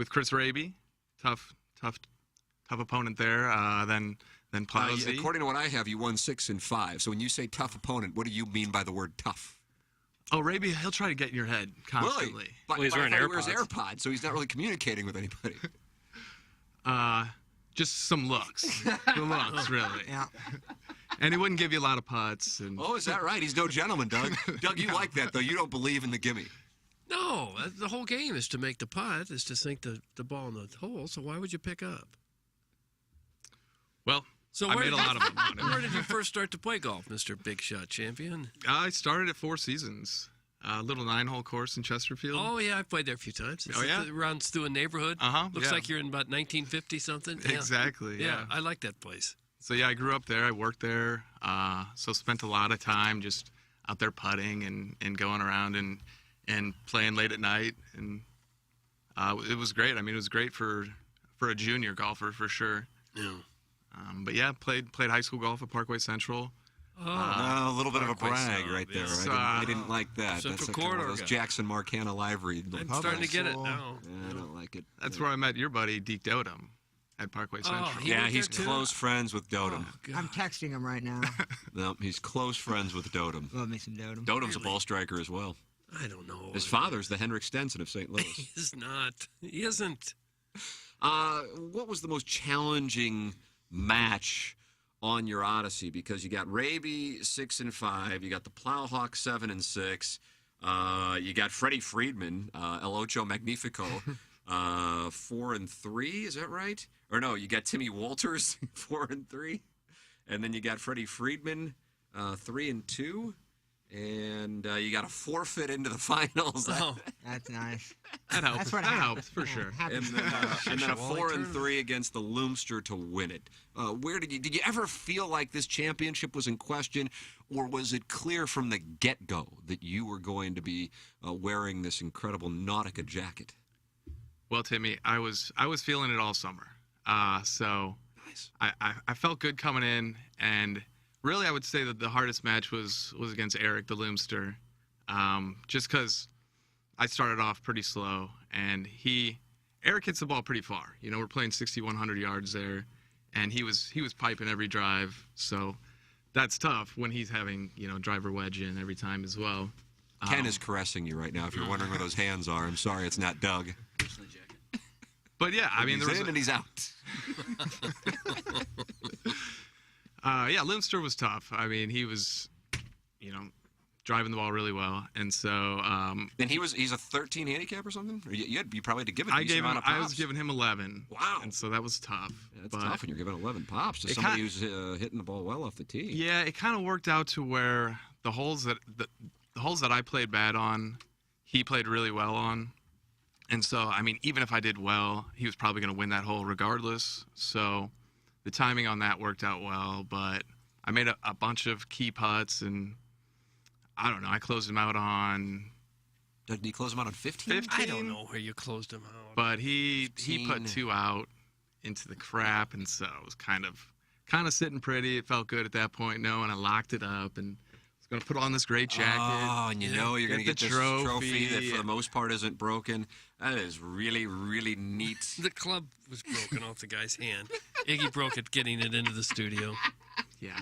Chris Raby, tough opponent there. Then Plowsy. According to what I have, you won 6 and 5. So when you say tough opponent, what do you mean by the word tough? Oh, Raby, he'll try to get in your head constantly. Really? But he's wearing AirPods. He wears AirPods, so he's not really communicating with anybody. Just some looks. The looks, really. Yeah. And he wouldn't give you a lot of putts. And Oh, is that right? He's no gentleman, Doug. Doug, you like that, though. You don't believe in the gimme. No, the whole game is to make the putt, is to sink the ball in the hole, so why would you pick up? Well, So I made a lot of them on it. Where did you first start to play golf, Mr. Big Shot Champion? I started at Four Seasons, a little 9-hole course in Chesterfield. Oh, yeah, I've played there a few times. Oh, yeah? It runs through a neighborhood. Looks yeah. like you're in about 1950-something. Yeah. Exactly, yeah. I like that place. So, yeah, I grew up there. I worked there. So spent a lot of time just out there putting and going around and playing late at night. And it was great. I mean, it was great for a junior golfer for sure. Yeah. But, yeah, played high school golf at Parkway Central. A little bit of a Parkway brag Sub, right there. yes. I didn't like that. Central That's Corridor one of those guy. Jackson Marcana livery. I'm starting to get it now. Yeah, I don't like it. That's where I met your buddy, Deke Dotem, at Parkway Central. he Yeah, went he's there, too? close friends with Dotem. I'm texting him right now. No, he's close friends with Dotem. Love me some Dotem. Dotem's a ball striker as well. I don't know. His father's the Henrik Stenson of St. Louis. He's not. He isn't. What was the most challenging match on your Odyssey? Because you got Raby 6 and 5, you got the Plowhawk 7 and 6, you got Freddie Freedman, El Ocho Magnifico, 4 and 3. Is that right? Or no, you got Timmy Walters 4 and 3, and then you got Freddie Freedman 3 and 2. And you got a forfeit into the finals. Oh, that's nice. That helps. That's what That happens. helps for sure. And then a 4 and 3 against the Loomster to win it. Where did you ever feel like this championship was in question, or was it clear from the get-go that you were going to be wearing this incredible Nautica jacket? Well, Timmy, I was feeling it all summer. So Nice. I felt good coming in, and really I would say that the hardest match was against Eric the Loomster, just because I started off pretty slow, and Eric hits the ball pretty far. You know, we're playing 6,100 yards there, and he was piping every drive, so that's tough when he's having, driver wedge in every time as well. Ken is caressing you right now. If you're wondering where those hands are, I'm sorry, it's not Doug. But yeah, I mean, he's there was in and he's out. Yeah, Loomster was tough. I mean, he was, driving the ball really well, and so. And he's a 13 handicap or something. Or you probably had to give it. I was giving him 11. Wow. And so that was tough. Yeah, that's tough when you're giving 11 pops to It somebody who's hitting the ball well off the tee. Yeah, it kind of worked out to where the holes that I played bad on, he played really well on. And so, I mean, even if I did well, he was probably going to win that hole regardless. So the timing on that worked out well, but I made a bunch of key putts, and I don't know, I closed him out on Did he close him out on 15? 15. I don't know where you closed him out. But he put 2 out into the crap, and so it was kind of sitting pretty. It felt good at that point. No, and I locked it up and was going to put on this great jacket. Oh, and you know you're going to get the this trophy that for the most part isn't broken. That is really, really neat. The club was broken off the guy's hand. Iggy broke it getting it into the studio. Yeah.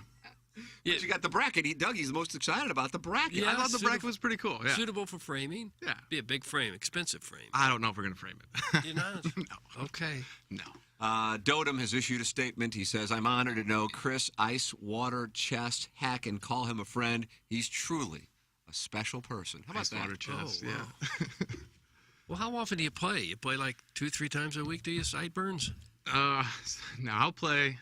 But you got the bracket. Dougie's the most excited about the bracket. Yeah, I thought the bracket was pretty cool. Yeah. Suitable for framing? Yeah. Be a big frame, expensive frame. I don't know if we're going to frame it. You're not? No. Okay. No. Dotem has issued a statement. He says, I'm honored to know Chris Ice Water Chest Hack and call him a friend. He's truly a special person. How about Ice that? water chest, Oh, wow. yeah. Well, how often do you play? You play like 2-3 times a week, do you, Sideburns? No, I'll play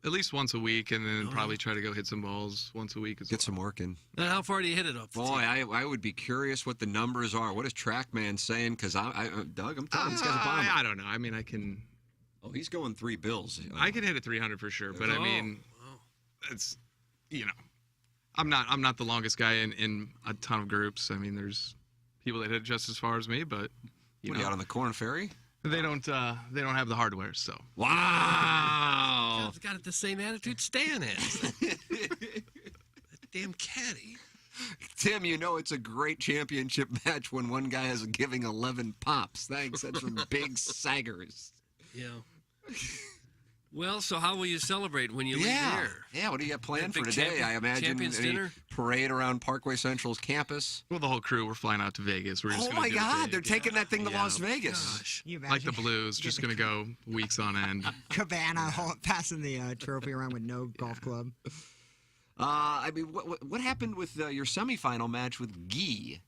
at least once a week, and then probably try to go hit some balls once a week as well. Get some work in. Then how far do you hit it up? Boy, I would be curious what the numbers are. What is TrackMan saying? Because Doug, I'm telling you, this guy's a bomber. I don't know. I mean, I can. Oh, he's going 3 bills. I can hit a 300 for sure, but I mean, it's I'm not the longest guy in a ton of groups. I mean, there's people that hit just as far as me, but What are you out on the Corn Ferry? they don't have the hardware. So Wow. He's got the same attitude Stan has. That damn caddy. Tim, you know it's a great championship match when one guy is giving 11 pops. Thanks. That's from Big Saggers. Yeah. Well, so how will you celebrate when you leave here? Yeah, what do you have planned for Big today? I imagine Champions any dinner? parade around Parkway Central's campus. well, the whole crew we're flying out to Vegas. We're just Oh gonna my do it God, big. they're taking that thing to Yeah. Las Vegas. Gosh. You Like the imagine Blues, just gonna go weeks on end. Cabana passing the trophy around with no golf club. I mean, what happened with your semifinal match with Guy?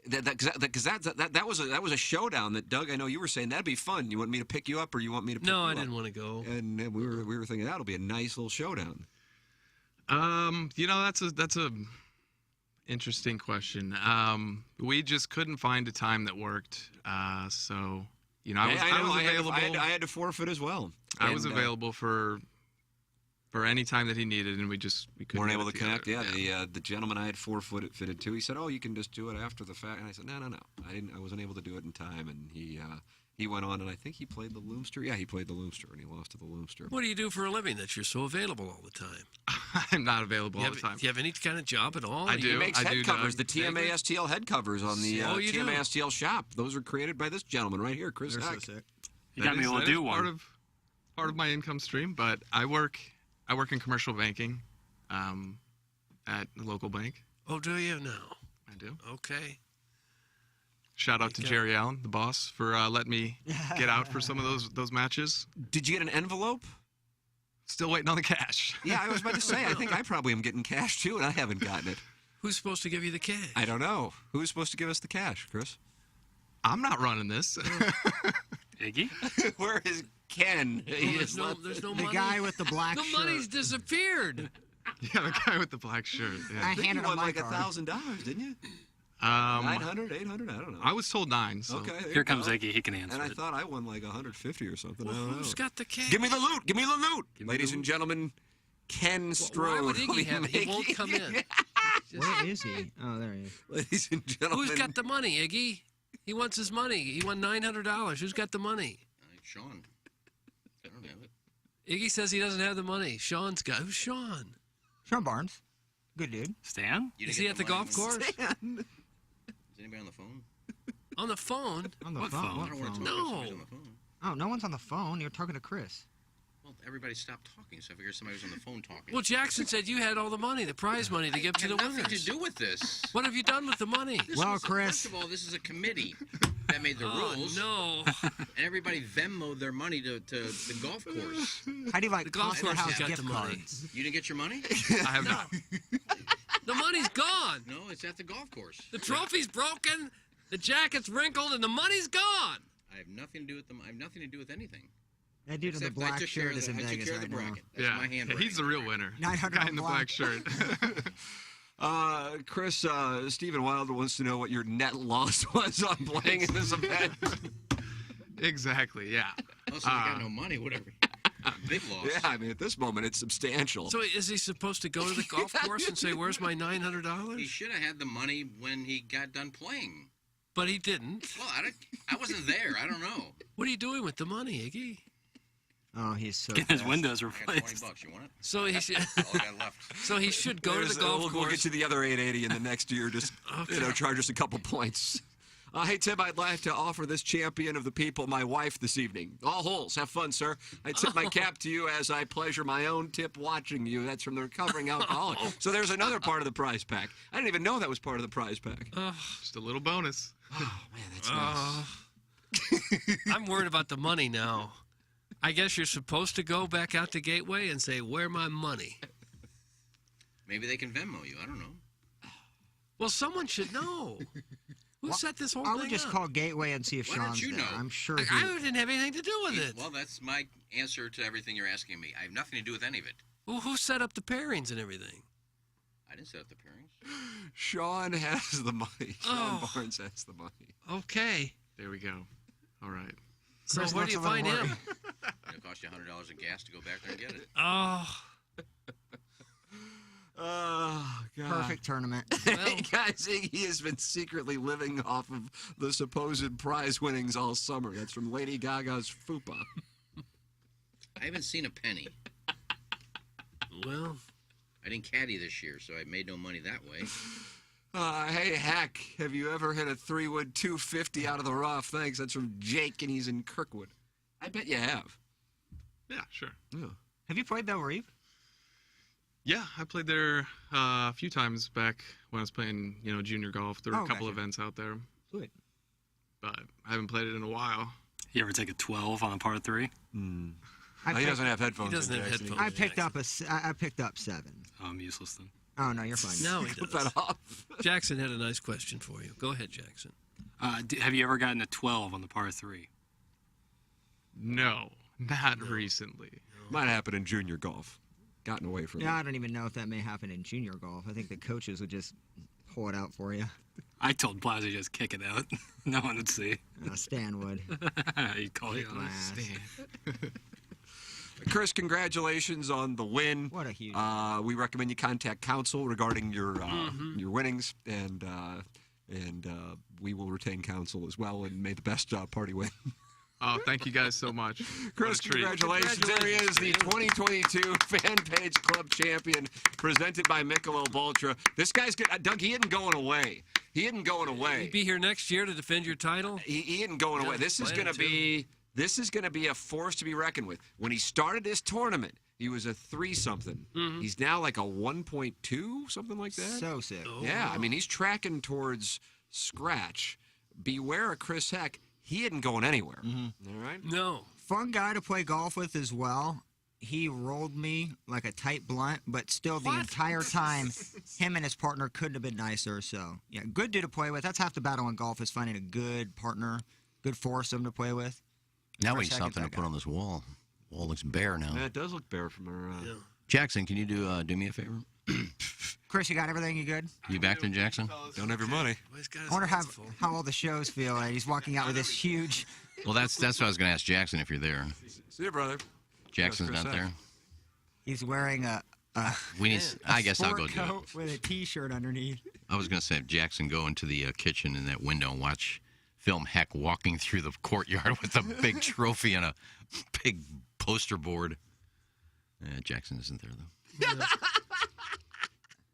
That was a showdown that Doug. I know you were saying that'd be fun. You want me to pick you up, or you want me to? Pick No, you I up? didn't want to go. And we were thinking that'll be a nice little showdown. That's a interesting question. We just couldn't find a time that worked. So I was available. I had to forfeit as well. I was available for any time that he needed, and we couldn't weren't get able it to connect. together. Yeah, the gentleman I had fitted to. He said, "Oh, you can just do it after the fact." And I said, "No. I wasn't able to do it in time." And he went on, and I think he played the Loomster. Yeah, he played the Loomster, and he lost to the Loomster. What do you do for a living that you're so available all the time? I'm not available all the time. Do you have any kind of job at all? I do. He makes head covers, Doug. the TMA STL head covers on the Oh, you do? TMA STL shop. Those are created by this gentleman right here, Chris They're so Heck. sick. You got me able to do one. Part of my income stream, but I work in commercial banking at a local bank. Oh, do you? No. I do. Okay. Shout out to Jerry Allen, the boss, for letting me get out for some of those matches. Did you get an envelope? Still waiting on the cash. Yeah, I was about to say, I think I probably am getting cash too, and I haven't gotten it. Who's supposed to give you the cash? I don't know. Who's supposed to give us the cash, Chris? I'm not running this. Iggy? Where is Ken? There's no The money. guy with the black The shirt. money's disappeared. Yeah, the guy with the black shirt. Yeah. I I think handed you him won my like card. $1,000, didn't you? 900, 800, I don't know. I was told 9. So. Okay, there Here you comes go. Iggy. He can answer And I it. thought I won like 150 or something. I don't know. Who's got the cash? Give me the loot. Give me the loot. Give me Ladies the and gentlemen, Ken Strode. Why would will Iggy be have it? He won't making- come in. Where is he? Oh, there he is. Ladies and gentlemen. Who's got the money, Iggy? He wants his money. He won $900. Who's got the money? Sean. I don't have it. Iggy says he doesn't have the money. Sean's got. Who's Sean? Sean Barnes. Good dude. Stan? You Is didn't he get at the money golf when- course? Is anybody on the phone? On the phone? On the What phone. phone? I What don't want to phone? talk No. to somebody on the phone. Oh, no one's on the phone. You're talking to Chris. Well, everybody stopped talking, so I figured somebody was on the phone talking. Well, Jackson said you had all the money, the prize money, to give to had the nothing winners. to do with this. What have you done with the money? Well, Chris. First of all, this is a committee that made the Oh, rules, no. and everybody Venmoed their money to the golf course. How do you like The golf Costa course House has got gift the money. cards? You didn't get your money? I have not. The money's gone. No, it's at the golf course. The trophy's broken, the jacket's wrinkled, and the money's gone. I have nothing to do with them. I have nothing to do with anything. That dude in the Except I black took care shirt of is in the, I took Vegas care of the right now. bracket. That's Yeah, my hand. he's the real winner. 900 Guy in the black shirt. Chris, Stephen Wilder wants to know what your net loss was on playing in this event. Exactly. Yeah. Also, you got no money. Whatever. Big loss. Yeah, I mean, at this moment, it's substantial. So is he supposed to go to the golf course and say, "Where's my $900?" He should have had the money when he got done playing. But he didn't. Well, I wasn't there. I don't know. What are you doing with the money, Iggy? Oh, he's so Getting his fast. windows I got replaced. $20. You want it? So he should. All I got left. So he should go to the There's, golf we'll course. get you the other 880 in the next year. Just charge us a couple points. Hey, Tim, I'd like to offer this champion of the people my wife this evening. All holes. Have fun, sir. I tip my cap to you as I pleasure my own tip watching you. That's from the recovering alcoholic. So there's another part of the prize pack. I didn't even know that was part of the prize pack. Just a little bonus. Oh, man, that's nice. I'm worried about the money now. I guess you're supposed to go back out to Gateway and say, "Where my money?" Maybe they can Venmo you. I don't know. Well, someone should know. Who set this whole I thing would just up? call Gateway and see if Why don't Sean's you there. know? I'm sure I didn't have anything to do with it. Well, that's my answer to everything you're asking me. I have nothing to do with any of it. Well, who set up the pairings and everything? I didn't set up the pairings. Sean has the money. Sean Oh. Barnes has the money. Okay. There we go. All right. So Chris where do looks you a little find him? It'll cost you $100 in gas to go back there and get it. Oh, Oh, God. perfect tournament. Hey, guys, he has been secretly living off of the supposed prize winnings all summer. That's from Lady Gaga's Fupa. I haven't seen a penny. well, I didn't caddy this year, so I made no money that way. Hey, Hack, have you ever hit a 3-wood 250 out of the rough? Thanks. That's from Jake, and he's in Kirkwood. I bet you have. Yeah, sure. Yeah. Have you played Belle Reve? Yeah, I played there a few times back when I was playing, junior golf. There were Oh, a couple gotcha. events out there, Sweet. but I haven't played it in a while. You ever take a 12 on a par 3? He doesn't have headphones. he doesn't in, have Jackson. headphones. I picked up 7. Oh, I'm useless then. Oh no, you're fine. Now he Put does. that off. Jackson had a nice question for you. Go ahead, Jackson. Have you ever gotten a 12 on the par 3? No, not recently. Might happen in junior golf. Gotten away from Yeah, it. I don't even know if that may happen in junior golf. I think the coaches would just pull it out for you. I told Plaza just kick it out. No one would see. Stan would. He'd call you on Ass. Chris, congratulations on the win. What a huge. We recommend you contact counsel regarding your winnings, and we will retain counsel as well. And may the best party win. Oh, thank you guys so much. Chris, What a treat. congratulations. There he is, the 2022 Fan Page Club champion, presented by Michelob Ultra. This guy's good. Doug, he isn't going away. He isn't going away. You'd be here next year to defend your title? He isn't going away. Yeah, This is plan going to to. be. This is going to be a force to be reckoned with. When he started this tournament, he was a 3-something. He's now like a 1.2, something like that. So sick. Yeah, I mean, he's tracking towards scratch. Beware of Chris Heck. He isn't going anywhere. All right? No. Fun guy to play golf with as well. He rolled me like a tight blunt, but still the entire time, him and his partner couldn't have been nicer. So, yeah, good dude to play with. That's half the battle in golf is finding a good partner, good foursome to play with. Now For a we have second, something to that put guy. on this wall. Wall looks bare now. Yeah, it does look bare from our. Jackson, can you do me a favor? Chris, you got everything? You good? You back then, Jackson? Don't have your money. Well, he's got his I wonder hands full. how all the shows feel. And he's walking out with this huge. Well, that's what I was going to ask Jackson if you're there. See you, brother. Jackson's Chris not Heck. there. He's wearing a We need. I guess I'll go sport do it. coat with a T-shirt underneath. I was going to say, if Jackson, go into the kitchen in that window and film Heck walking through the courtyard with a big trophy and a big poster board. Jackson isn't there, though.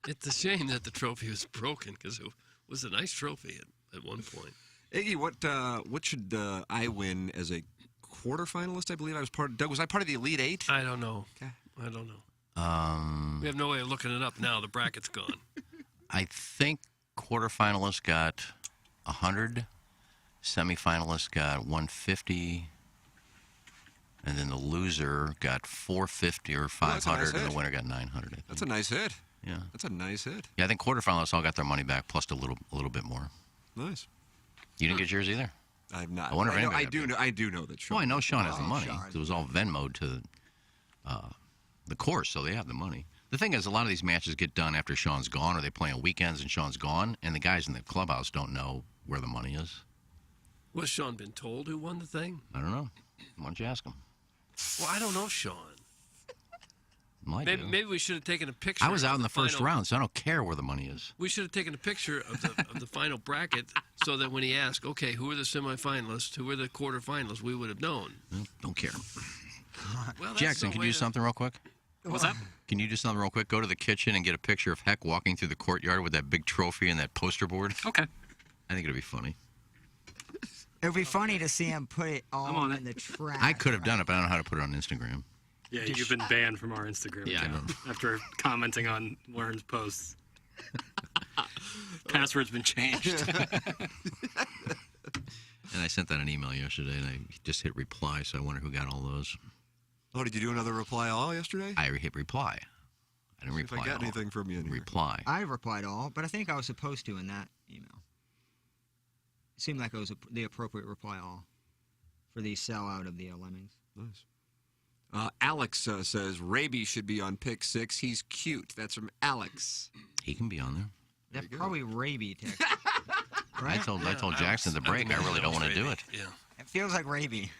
It's a shame that the trophy was broken because it was a nice trophy at one point. Iggy, what should I win as a quarterfinalist? I believe I was part of. Doug, was I part of the Elite Eight? I don't know. Okay. I don't know. We have no way of looking it up now. The bracket's gone. I think quarterfinalists got 100, semifinalists got 150, and then the loser got 450 or 500, nice and hit. the winner got 900. I think. That's a nice hit. Yeah. That's a nice hit. Yeah, I think quarterfinalists all got their money back plus a little bit more. Nice. You didn't get yours either. I've not. I wonder if know, anybody I got do paid. know. I do know that. Sean. Well, I know Sean has the money. Sean. It was all Venmo'd to the course, so they have the money. The thing is, a lot of these matches get done after Sean's gone, or they play on weekends and Sean's gone, and the guys in the clubhouse don't know where the money is. Was Sean been told who won the thing? I don't know. Why don't you ask him? Well, I don't know, Sean. Might Maybe, do. maybe we should have taken a picture. I was out of in the first final- round, so I don't care where the money is. We should have taken a picture of the final bracket so that when he asked, okay, who are the semifinalists, who are the quarterfinalists, we would have known. Well, don't care. Well, that's Jackson, no can way you do to- something real quick? What's that? Can you do something real quick? Go to the kitchen and get a picture of Heck walking through the courtyard with that big trophy and that poster board. Okay. I think it'd be funny. It would be funny to see him put it all on in it. the trash. I could have done it, but I don't know how to put it on Instagram. Yeah, you've been banned from our Instagram Yeah, I account know. after commenting on Learn's posts. Password's been changed. And I sent out an email yesterday, and I just hit reply, so I wonder who got all those. Oh, did you do another reply all yesterday? I hit reply. I didn't See if reply I got all. anything from you in here. Reply. I replied all, but I think I was supposed to in that email. It seemed like it was the appropriate reply all for the sellout of the Lemmings. Nice. Alex says Raby should be on pick 6. He's cute. That's from Alex. He can be on there. That's probably Raby text. I told Jackson at the break, I really don't want to do it. Yeah. It feels like Raby.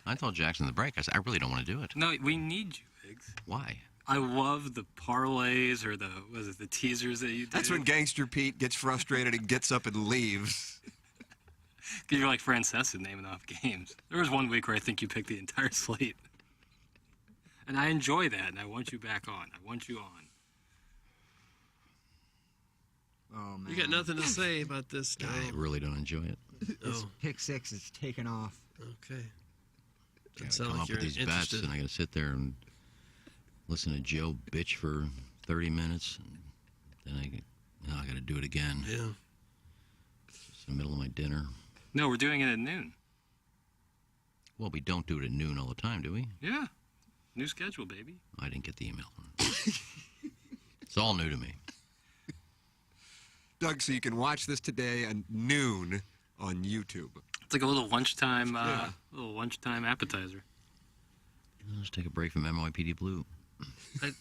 I told Jackson at the break, I said, I really don't want to do it. No, we need you, Biggs. Why? I love the parlays or the teasers that you do. That's when Gangster Pete gets frustrated and gets up and leaves. You're like Francesa naming off games. There was one week where I think you picked the entire slate. And I enjoy that, and I want you back on. I want you on. Oh, man. You got nothing to say about this guy. I really don't enjoy it. This pick 6 is taken off. Okay. I That gotta sounds come like up you're with these bets, interested. and I got to sit there and listen to Joe bitch for 30 minutes, and then I got to do it again. Yeah. It's in the middle of my dinner. No, we're doing it at noon. Well, we don't do it at noon all the time, do we? Yeah. New schedule, baby. I didn't get the email. It's all new to me. Doug, so you can watch this today at noon on YouTube. It's like a little lunchtime appetizer. Let's take a break from NYPD Blue. I Or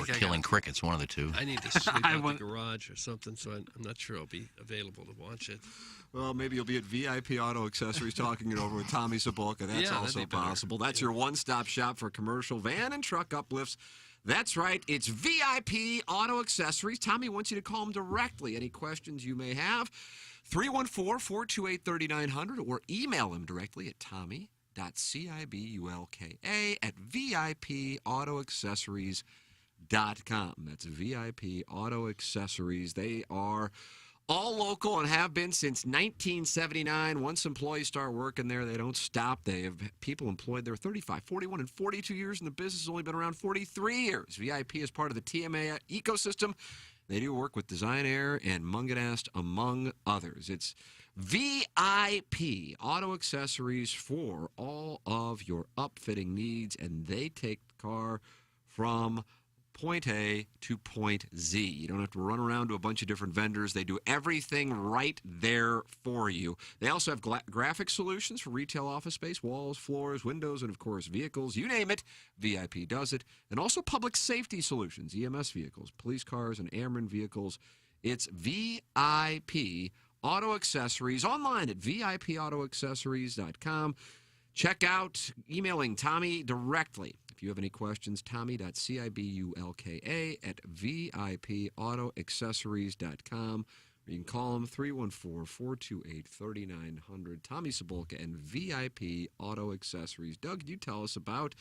think I Killing got- Crickets, one of the two. I need to sleep I out want- the garage or something, so I'm not sure I'll be available to watch it. Well, maybe you'll be at VIP Auto Accessories talking it over with Tommy Sabolka. That's Yeah, that'd also be better. possible. That's your one-stop shop for commercial van and truck uplifts. That's right. It's VIP Auto Accessories. Tommy wants you to call him directly. Any questions you may have, 314-428-3900, or email him directly at tommy.cibulka@vipautoaccessories.com. That's VIP Auto Accessories. They are all local and have been since 1979. Once employees start working there, they don't stop. They have people employed there 35, 41, and 42 years, and the business has only been around 43 years. VIP is part of the TMA ecosystem. They do work with Design Air and Munganast, among others. It's VIP Auto Accessories for all of your upfitting needs, and they take the car from point A to point Z. You don't have to run around to a bunch of different vendors. They do everything right there for you. They also have graphic solutions for retail office space, walls, floors, windows, and of course vehicles. You name it, VIP does it. And also public safety solutions, EMS vehicles, police cars, and airmen vehicles. It's VIP Auto Accessories online at vipautoaccessories.com. Check out emailing Tommy directly. If you have any questions, tommy.cibulka@vipautoaccessories.com. Or you can call him 314-428-3900. Tommy Sabolka and VIP Auto Accessories. Doug, you tell us about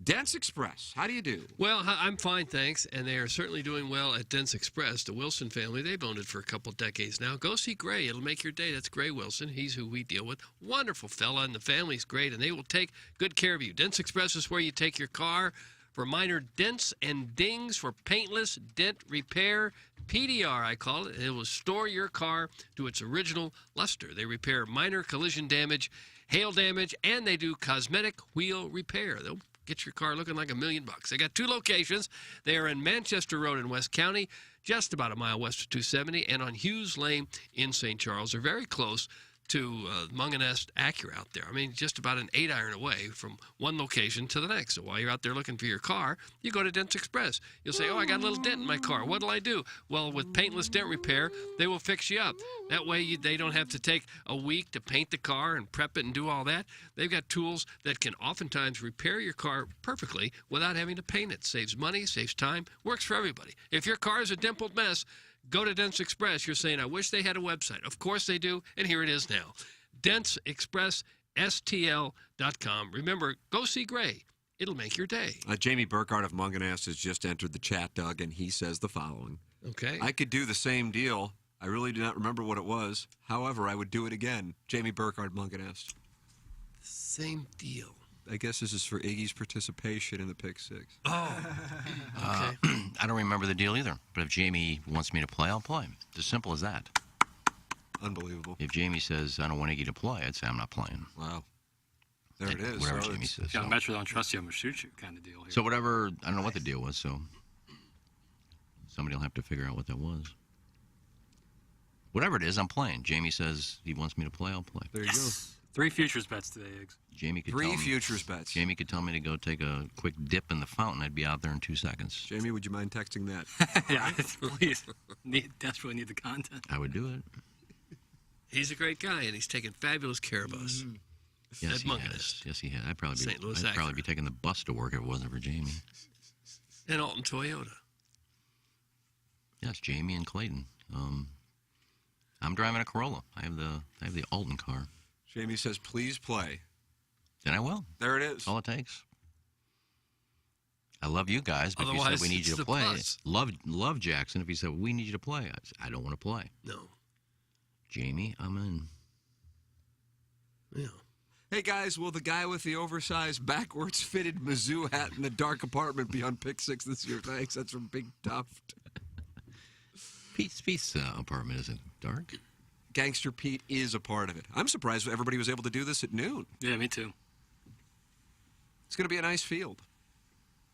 Dents Express. How do you do? Well, I'm fine, thanks, and they are certainly doing well at Dents Express. The Wilson family, they've owned it for a couple decades now. Go see Gray. It'll make your day. That's Gray Wilson. He's who we deal with. Wonderful fella, and the family's great, and they will take good care of you. Dents Express is where you take your car for minor dents and dings, for paintless dent repair. PDR, I call it. It will restore your car to its original luster. They repair minor collision damage, hail damage, and they do cosmetic wheel repair. They'll get your car looking like $1 million. They got 2 locations. They are in Manchester Road in West County, just about a mile west of 270, and on Hughes Lane in St. Charles. They're very close to Munganest Acura out there. I mean, just about an 8-iron away from one location to the next. So while you're out there looking for your car, you go to Dents Express. You'll say, oh, I got a little dent in my car. What'll I do? Well, with Paintless Dent Repair, they will fix you up. That way they don't have to take a week to paint the car and prep it and do all that. They've got tools that can oftentimes repair your car perfectly without having to paint it. Saves money, saves time, works for everybody. If your car is a dimpled mess, go to Dents Express. You're saying, I wish they had a website. Of course they do, and here it is now. DentsExpressSTL.com. Remember, go see Gray. It'll make your day. Jamie Burkhardt of Munganast has just entered the chat, Doug, and he says the following. Okay. I could do the same deal. I really do not remember what it was. However, I would do it again. Jamie Burkhardt, Munganast. Same deal. I guess this is for Iggy's participation in the Pick Six. Oh. I don't remember the deal either. But if Jamie wants me to play, I'll play. It's as simple as that. Unbelievable. If Jamie says, I don't want Iggy to play, I'd say I'm not playing. Wow. There it is. Whatever So Jamie says. Got So. a Metro don't trust you, I'm going to shoot you kind of deal here. So whatever, I don't know what the deal was, so somebody will have to figure out what that was. Whatever it is, I'm playing. Jamie says he wants me to play, I'll play. There you go. 3 futures bets today, Iggs. Jamie could 3 tell me, futures bets. Jamie could tell me to go take a quick dip in the fountain. I'd be out there in 2 seconds. Jamie, would you mind texting that? Yeah, please. Desperately need the content. I would do it. He's a great guy, and he's taken fabulous care of us. Yes, At he Munganest. has. Yes, he has. I'd probably St. Louis I'd probably Acura. be taking the bus to work if it wasn't for Jamie. And Alton Toyota. Yes, Jamie and Clayton. I'm driving a Corolla. I have the Alton car. Jamie says, please play. Then I will. There it is. That's all it takes. I love you guys, but if you Otherwise, said we need it's you to the play, bus. love Jackson. If he said we need you to play, I don't want to play. No. Jamie, I'm in. Yeah. Hey, guys, will the guy with the oversized backwards fitted Mizzou hat in the dark apartment be on Pick Six this year? Thanks. That's from Big Tuft. Pete's apartment isn't dark. Gangster Pete is a part of it. I'm surprised everybody was able to do this at noon. Yeah, me too. It's going to be a nice field.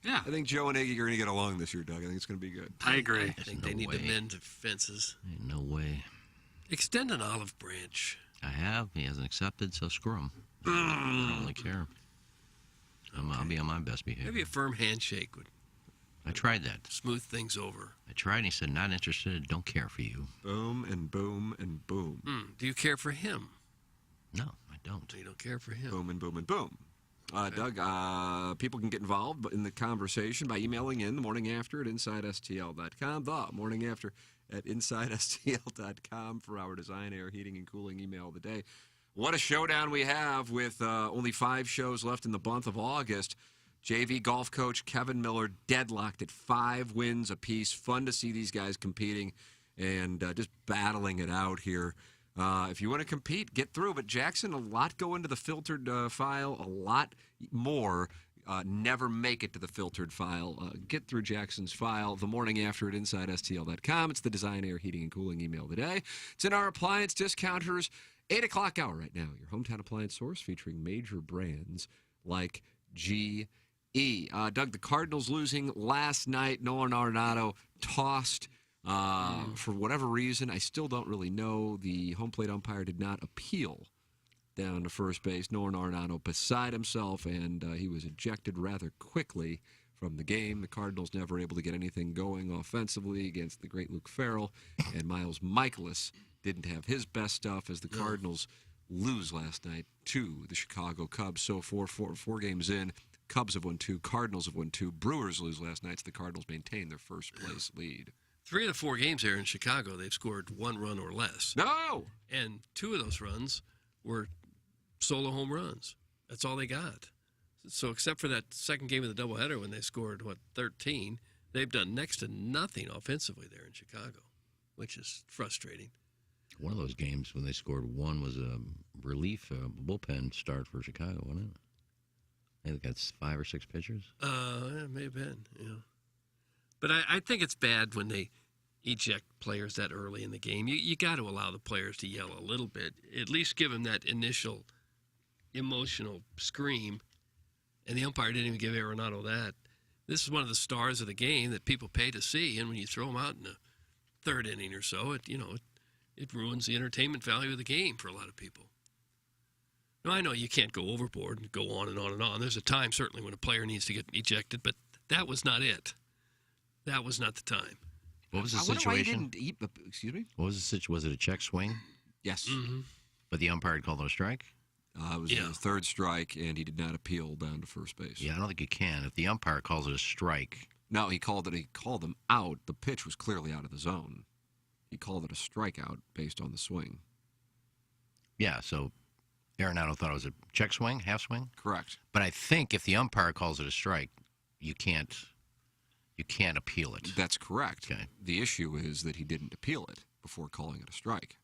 Yeah. I think Joe and Iggy are going to get along this year, Doug. I think it's going to be good. I agree. I think no they need to way. mend the fences. Ain't no way. Extend an olive branch. I have. He hasn't accepted, so screw him. I don't really care. I'll be on my best behavior. Maybe a firm handshake would I tried that. smooth things over. I tried, and he said, not interested, don't care for you. Boom and boom and boom. Do you care for him? No, I don't. You don't care for him. Boom and boom and boom. Doug, people can get involved in the conversation by emailing in the morning after at InsideSTL.com. The morning after at InsideSTL.com for our design, air, heating, and cooling email of the day. What a showdown we have with only 5 shows left in the month of August. JV golf coach Kevin Miller deadlocked at 5 wins apiece. Fun to see these guys competing and just battling it out here. If you want to compete, get through. But Jackson, a lot go into the filtered file, a lot more never make it to the filtered file. Get through Jackson's file the morning after at InsideSTL.com. It's the design, air, heating, and cooling email of the day. It's in our appliance discounters 8 o'clock hour right now. Your hometown appliance source featuring major brands like GE. Doug, the Cardinals losing last night. Nolan Arenado tossed for whatever reason. I still don't really know. The home plate umpire did not appeal down to first base. Nolan Arenado beside himself, and he was ejected rather quickly from the game. The Cardinals never able to get anything going offensively against the great Luke Farrell, and Miles Michaelis didn't have his best stuff as the Cardinals lose last night to the Chicago Cubs. So four games in, Cubs have won 2, Cardinals have won 2. Brewers lose last night, so the Cardinals maintain their first place lead. 3 of the 4 games here in Chicago, they've scored 1 run or less. No! And 2 of those runs were solo home runs. That's all they got. So except for that second game of the doubleheader when they scored, 13, they've done next to nothing offensively there in Chicago, which is frustrating. One of those games when they scored 1 was a relief bullpen start for Chicago, wasn't it? I think that's 5 or 6 pitchers. It may have been, yeah. But I think it's bad when they eject players that early in the game. You got to allow the players to yell a little bit. At least give them that initial emotional scream. And the umpire didn't even give Arenado that. This is one of the stars of the game that people pay to see. And when you throw him out in the 3rd inning or so, it It ruins the entertainment value of the game for a lot of people. Now, I know you can't go overboard and go on and on and on. There's a time, certainly, when a player needs to get ejected, but that was not it. That was not the time. What was the I wonder why he situation? didn't eat. Excuse me. What was the situation? Was it a check swing? Yes. Mm-hmm. But the umpire had called it a strike? It was a third strike, and he did not appeal down to first base. Yeah, I don't think you can. If the umpire calls it a strike. No, he called them out. The pitch was clearly out of the zone. He called it a strikeout based on the swing. Yeah, so Arenado thought it was a check swing, half swing? Correct. But I think if the umpire calls it a strike, you can't appeal it. That's correct. Okay. The issue is that he didn't appeal it before calling it a strike.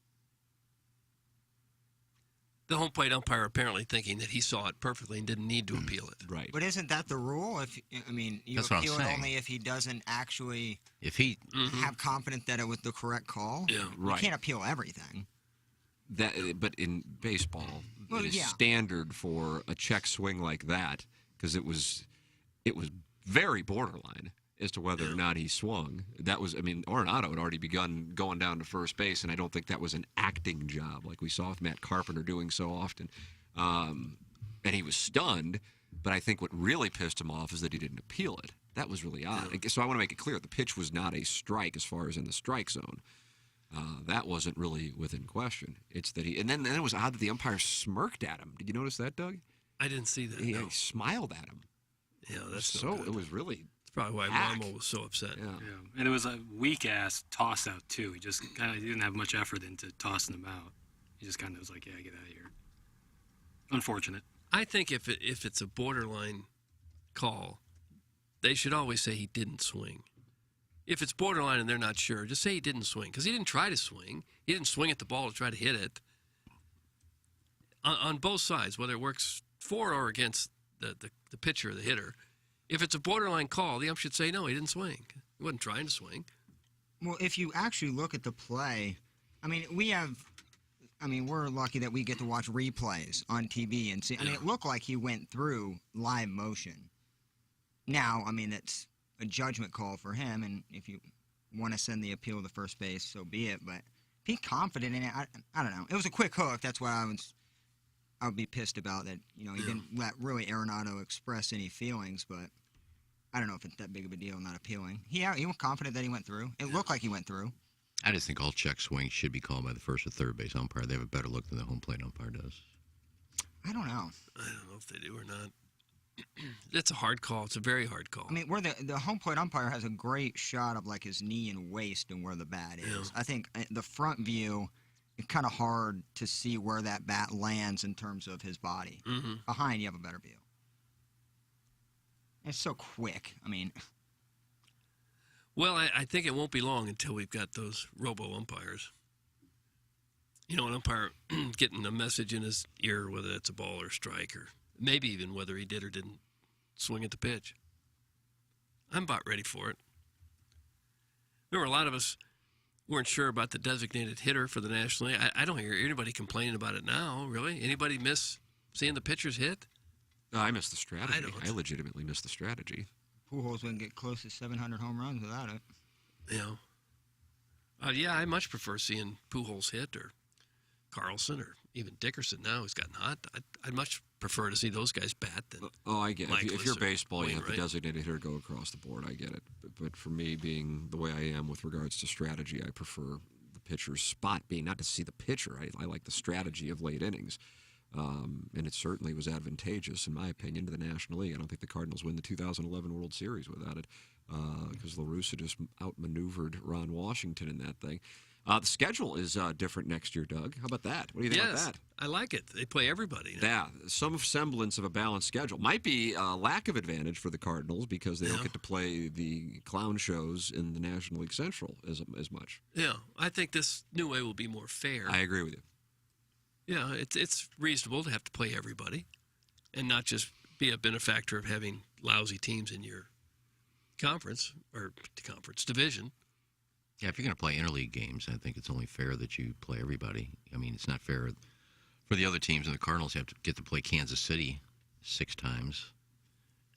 The home plate umpire apparently thinking that he saw it perfectly and didn't need to appeal it. Right. But isn't that the rule? You That's what I'm appeal it saying. only if he doesn't actually If he have confidence that it was the correct call. Yeah. Right. You can't appeal everything. But in baseball, Well, it is yeah. standard for a check swing like that because it was very borderline as to whether or not he swung. That was, Arenado had already begun going down to first base, and I don't think that was an acting job like we saw with Matt Carpenter doing so often. And he was stunned, but I think what really pissed him off is that he didn't appeal it. That was really odd. So I want to make it clear, the pitch was not a strike as far as in the strike zone. That wasn't really within question. It's that and then it was odd that the umpire smirked at him. Did you notice that, Doug? I didn't see that. He no. smiled at him. Yeah, that's So no good. it was really. That's probably why hack. Marmo was so upset. Yeah. Yeah. And it was a weak ass toss out too. He just kind of didn't have much effort into tossing them out. He just kind of was like, "Yeah, get out of here." Unfortunate. I think if it's a borderline call, they should always say he didn't swing. If it's borderline and they're not sure, just say he didn't swing because he didn't try to swing. He didn't swing at the ball to try to hit it. On both sides, whether it works for or against the pitcher or the hitter, if it's a borderline call, the ump should say no, he didn't swing. He wasn't trying to swing. Well, if you actually look at the play, we're lucky that we get to watch replays on TV and see. It looked like he went through live motion. Now, it's a judgment call for him, and if you want to send the appeal to first base, so be it. But if he's confident in it, I don't know. It was a quick hook. That's why I would be pissed about that. He didn't let really Arenado express any feelings, but I don't know if it's that big of a deal not appealing. He was confident that he went through. It looked like he went through. I just think all check swings should be called by the first or third base umpire. They have a better look than the home plate umpire does. I don't know. I don't know if they do or not. It's a hard call. It's a very hard call. Where the home plate umpire has a great shot of like his knee and waist and where the bat is. Yeah. I think the front view, it's kind of hard to see where that bat lands in terms of his body. Mm-hmm. Behind, you have a better view. It's so quick. Well, I think it won't be long until we've got those robo umpires. An umpire getting a message in his ear, whether it's a ball or a strike, or maybe even whether he did or didn't swing at the pitch. I'm about ready for it. Remember, a lot of us weren't sure about the designated hitter for the National League. I don't hear anybody complaining about it now, really. Anybody miss seeing the pitchers hit? I miss the strategy. I don't. I legitimately miss the strategy. Pujols wouldn't get close to 700 home runs without it. Yeah, I much prefer seeing Pujols hit or Carlson or even Dickerson now who's gotten hot. I'd much prefer to see those guys bat than I get it. If you're Michaelis or baseball, you have the Wainwright. designated hitter go across the board. I get it. But for me, being the way I am with regards to strategy, I prefer the pitcher's spot being not to see the pitcher. I like the strategy of late innings. And it certainly was advantageous, in my opinion, to the National League. I don't think the Cardinals win the 2011 World Series without it because La Russa just outmaneuvered Ron Washington in that thing. The schedule is different next year, Doug. How about that? What do you think about that? I like it. They play everybody. Yeah, some semblance of a balanced schedule. Might be a lack of advantage for the Cardinals because they don't get to play the clown shows in the National League Central as much. Yeah, I think this new way will be more fair. I agree with you. Yeah, it's reasonable to have to play everybody and not just be a benefactor of having lousy teams in your conference division. Yeah, if you're going to play interleague games, I think it's only fair that you play everybody. It's not fair for the other teams, and the Cardinals have to get to play Kansas City 6 times.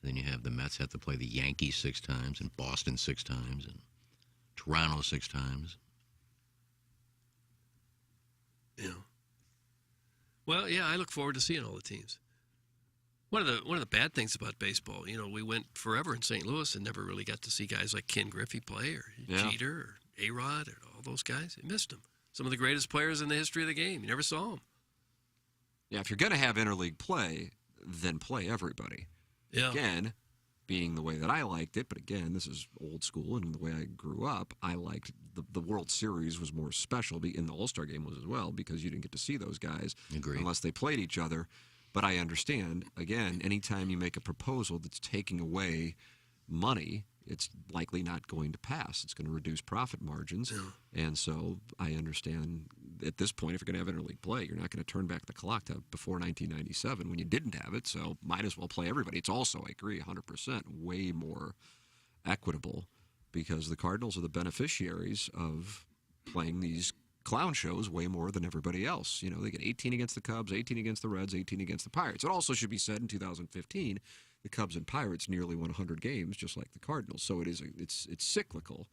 And then you have the Mets have to play the Yankees 6 times, and Boston 6 times, and Toronto 6 times. Yeah. Well, yeah, I look forward to seeing all the teams. One of the bad things about baseball, we went forever in St. Louis and never really got to see guys like Ken Griffey play or Jeter or A-Rod or all those guys. You missed them. Some of the greatest players in the history of the game. You never saw them. Yeah, if you're going to have interleague play, then play everybody. Yeah. Again, being the way that I liked it, but again, this is old school, and the way I grew up, I liked the World Series was more special, and the All-Star Game was as well, because you didn't get to see those guys unless they played each other. But I understand, again, anytime you make a proposal that's taking away money, it's likely not going to pass. It's going to reduce profit margins. Yeah. And so I understand at this point, if you're going to have interleague play, you're not going to turn back the clock to before 1997 when you didn't have it. So might as well play everybody. It's also, I agree, 100% way more equitable because the Cardinals are the beneficiaries of playing these clown shows way more than everybody else. They get 18 against the Cubs, 18 against the Reds, 18 against the Pirates. It also should be said in 2015, the Cubs and Pirates nearly won 100 games, just like the Cardinals. So it's cyclical.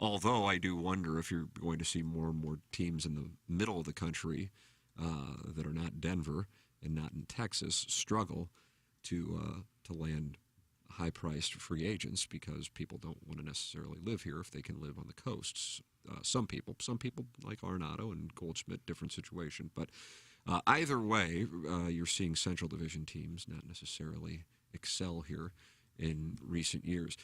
Although I do wonder if you're going to see more and more teams in the middle of the country that are not Denver and not in Texas struggle to land high-priced free agents because people don't want to necessarily live here if they can live on the coasts. Some people like Arenado and Goldschmidt, different situation. But either way, you're seeing Central Division teams not necessarily excel here in recent years.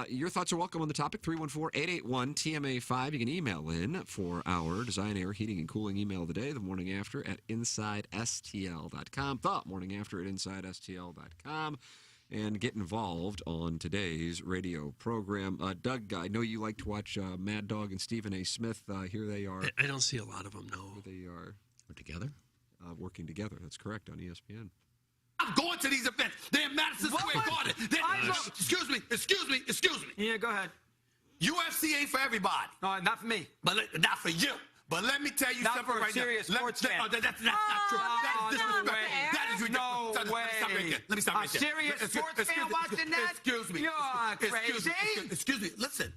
Your thoughts are welcome on the topic, 314-881-TMA5. You can email in for our Design, Air, Heating, and Cooling email of the day, the morning after at InsideSTL.com, the morning after at InsideSTL.com. And get involved on today's radio program. Doug, I know you like to watch Mad Dog and Stephen A. Smith. Here they are. I don't see a lot of them, no. Here they are. Together? Working together. That's correct, on ESPN. I'm going to these events. They're in Madison Square Garden. Excuse me. Yeah, go ahead. UFC ain't for everybody. No, not for me. But not for you. But let me tell you not something for right a serious now. Sports fan. That's not true. That is disrespectful. That is ridiculous. No way. Let me stop right there. A serious sports fan watching that? Excuse me. You're crazy. Excuse me. Listen.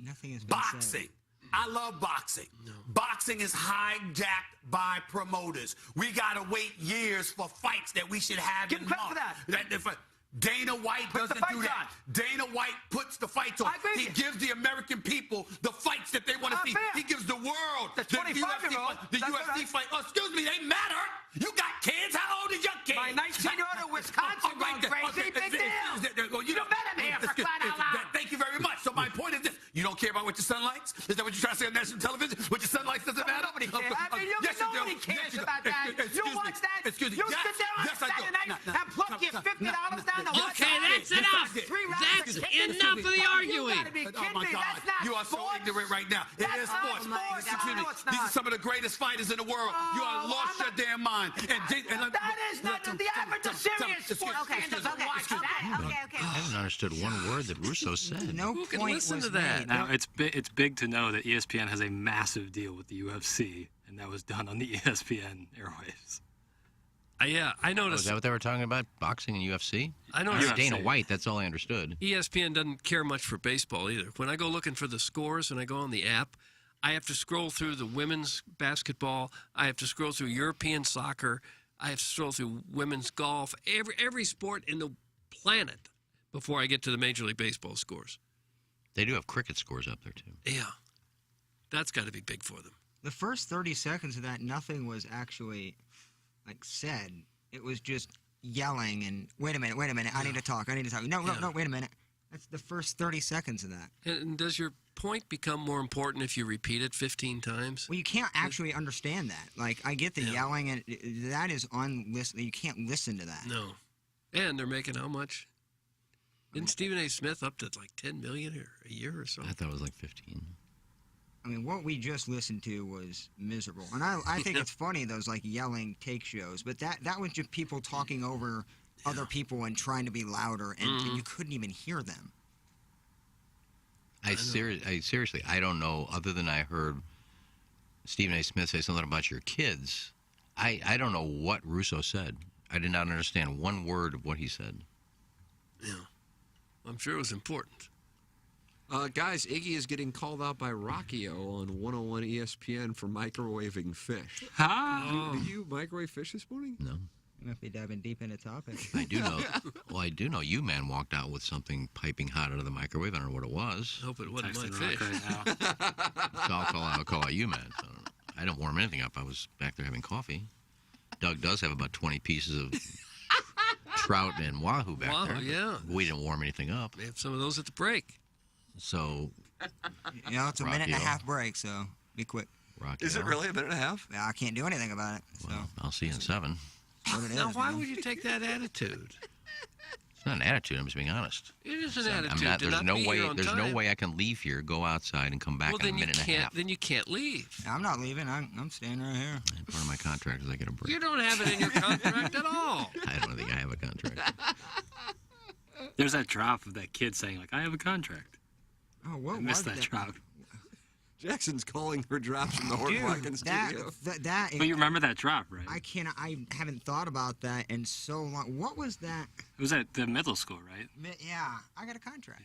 Nothing is boxing. I love boxing. No. Boxing is hijacked by promoters. We gotta wait years for fights that we should have in months. Give credit for that. Dana White doesn't do that. Dana White puts the fights on. He gives the American people the fights that they want to see. He gives the world the UFC fight. Oh, excuse me, they matter. You got kids? How old is your kid? My 19-year-old Wisconsin going crazy. Big deal. You met him here for crying out loud. Thank you very much. So my point is this. You don't care about what your son likes? Is that what you're trying to say on national television? What your son likes doesn't matter? Nobody cares. Nobody cares about that. You watch that? Excuse me. You sit there on Saturday night and plunk your $50 down the watch. Okay, that's enough. That's enough of the arguing. You gotta be kidding me. That's not you are so ignorant right now. It is sports. These are some of the greatest fighters in the world. You are lost your damn mind. That is not the average of serious sports fan doesn't watch that. Okay. I haven't understood one word that Russo said. Who can listen to that? Now, it's big to know that ESPN has a massive deal with the UFC, and that was done on the ESPN airwaves. Yeah, I noticed. Is that what they were talking about? Boxing and UFC? I noticed. Dana White, that's all I understood. ESPN doesn't care much for baseball either. When I go looking for the scores and I go on the app, I have to scroll through the women's basketball. I have to scroll through European soccer. I have to scroll through women's golf. Every sport in the planet before I get to the Major League Baseball scores. They do have cricket scores up there, too. Yeah. That's got to be big for them. The first 30 seconds of that, nothing was actually, said. It was just yelling and, wait a minute, I need to talk. No, wait a minute. That's the first 30 seconds of that. And does your point become more important if you repeat it 15 times? Well, you can't actually understand that. I get the yelling, and that is unlistenable. You can't listen to that. No. And they're making how much? Isn't Stephen A. Smith up to $10 million a year or so? I thought it was 15. I mean, what we just listened to was miserable. And I think it's funny, those yelling take shows. But that was just people talking over other people and trying to be louder, and you couldn't even hear them. I seriously, I don't know, other than I heard Stephen A. Smith say something about your kids. I don't know what Russo said. I did not understand one word of what he said. Yeah. I'm sure it was important. Guys, Iggy is getting called out by Rockio on 101 ESPN for microwaving fish. Did you microwave fish this morning? No. You must be diving deep into topics. I do know. Well, I do know you man walked out with something piping hot out of the microwave. I don't know what it was. I hope it wasn't my Texting fish. Rock right now. So I'll call out you man. So I don't warm anything up. I was back there having coffee. Doug does have about 20 pieces of trout and wahoo back there. Wahoo, yeah. We didn't warm anything up. They have some of those at the break. So, You know, it's a minute and a Rockio. half break, so be quick. Rocky. Is it really a minute and a half? Yeah, I can't do anything about it. So Well, I'll see you in 7. what it Now, is, why man. would you take that attitude? It's not an attitude. I'm just being honest. It is an So, attitude. I'm not, to there's not no be way. here on There's time. no way I can leave here, go outside, and come back Well, in a then you minute and a can't. half. Then you can't leave. I'm not leaving. I'm staying right here. And part of my contract is I get a break. You don't have it in your contract at all. I don't think I have a contract. There's that drop of that kid saying, like, I have a contract. Oh, what I missed was that drop. Jackson's calling her drops from the Horn Dude, Wagon that, studio. that But you remember that drop, right? I haven't thought about that in so long. What was that? It was at the middle school, right? Yeah, I got a contract.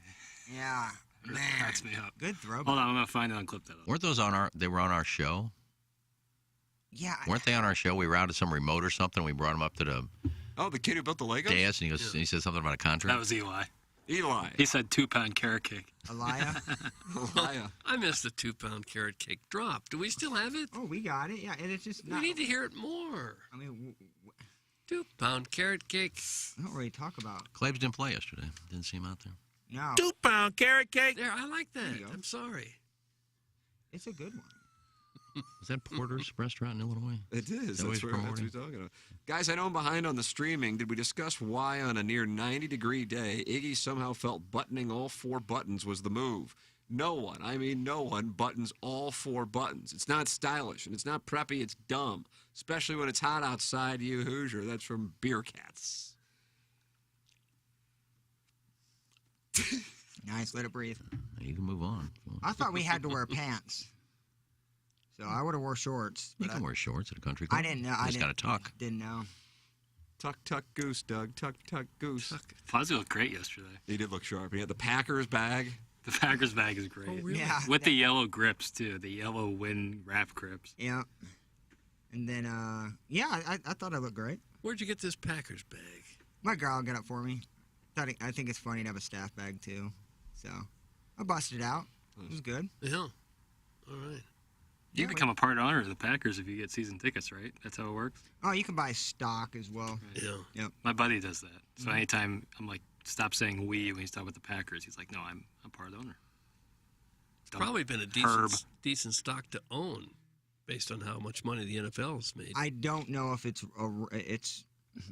Yeah, man. Cracks me up. Good throwback. Hold on, I'm going to find it and clip that up. Weren't those they were on our show? Yeah. Weren't they on our show? We routed some remote or something. We brought him up to the Oh, the kid who built the Legos? dais, and he said something about a contract. That was Eli. Eli. He said 2-pound carrot cake. Elia? Elia. I missed the 2-pound carrot cake drop. Do we still have it? Oh, we got it. Yeah, and it's just We not. need to hear it more. I mean, 2-pound carrot cake. I don't really talk about. Claves didn't play yesterday. Didn't see him out there. No. 2-pound carrot cake. There, I like that. you go. I'm sorry. It's a good one. Is that Porter's restaurant in Illinois? It is. That what That's he's what we're promoting? talking about. Guys, I know I'm behind on the streaming. Did we discuss why on a near 90-degree day, Iggy somehow felt buttoning all 4 buttons was the move? No one, I mean no one, buttons all 4 buttons. It's not stylish, and it's not preppy, it's dumb. Especially when it's hot outside, you Hoosier. That's from Beer Cats. Nice. Let it breathe. You can move on. I thought we had to wear pants. So I would have wore shorts. You but can wear shorts at a country club. I didn't know. You I just got to didn't, tuck. Didn't know. Tuck, tuck, goose, Doug. Tuck, tuck, goose. Fozzie looked great yesterday. He did look sharp. He had the Packers bag. The Packers bag is great. Oh, really? Yeah. With the yellow grips, too. The yellow wind wrap grips. Yeah. And then, yeah, I thought I looked great. Where'd you get this Packers bag? My girl got it for me. I think it's funny to have a staff bag, too. So I busted it out. It was good. Yeah. All right. You become a part owner of the Packers if you get season tickets, right? That's how it works? Oh, you can buy stock as well. Yeah. Yep. My buddy does that. So anytime I'm like, stop saying we when he's talking with the Packers, he's like, no, I'm a part owner. It's probably been a decent stock to own based on how much money the NFL has made. I don't know if it's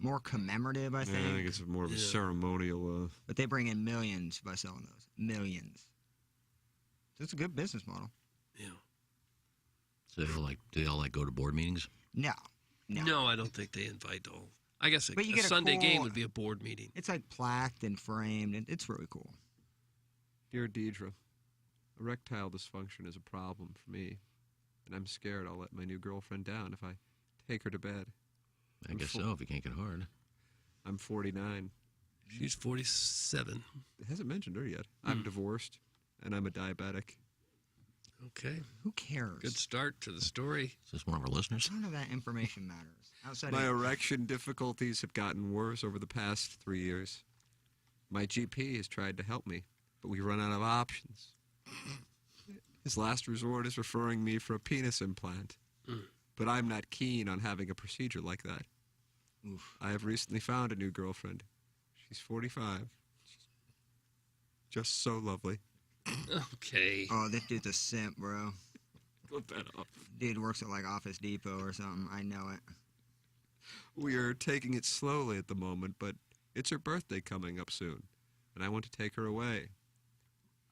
more commemorative, I think. Yeah, I think it's more of a ceremonial. But they bring in millions by selling those. Millions. So it's a good business model. Yeah. So do they all go to board meetings? No. No, I don't think they invite all. I guess But you a get a Sunday game cool- would be a board meeting. It's like plaqued and framed, and it's really cool. Dear Deidre, erectile dysfunction is a problem for me, and I'm scared I'll let my new girlfriend down if I take her to bed. I guess so, if you can't get hard. I'm 49. She's 47. It hasn't mentioned her yet. I'm divorced, and I'm a diabetic. Okay. Who cares? Good start to the story. Is this one of our listeners? None of that information matters. Outside My of erection difficulties have gotten worse over the past 3 years. My GP has tried to help me, but we run out of options. His last resort is referring me for a penis implant. But I'm not keen on having a procedure like that. Oof. I have recently found a new girlfriend. She's 45. Just so lovely. Okay. Oh, this dude's a simp, bro. Flip that up. Dude works at like Office Depot or something. I know it. We are taking it slowly at the moment, but it's her birthday coming up soon, and I want to take her away.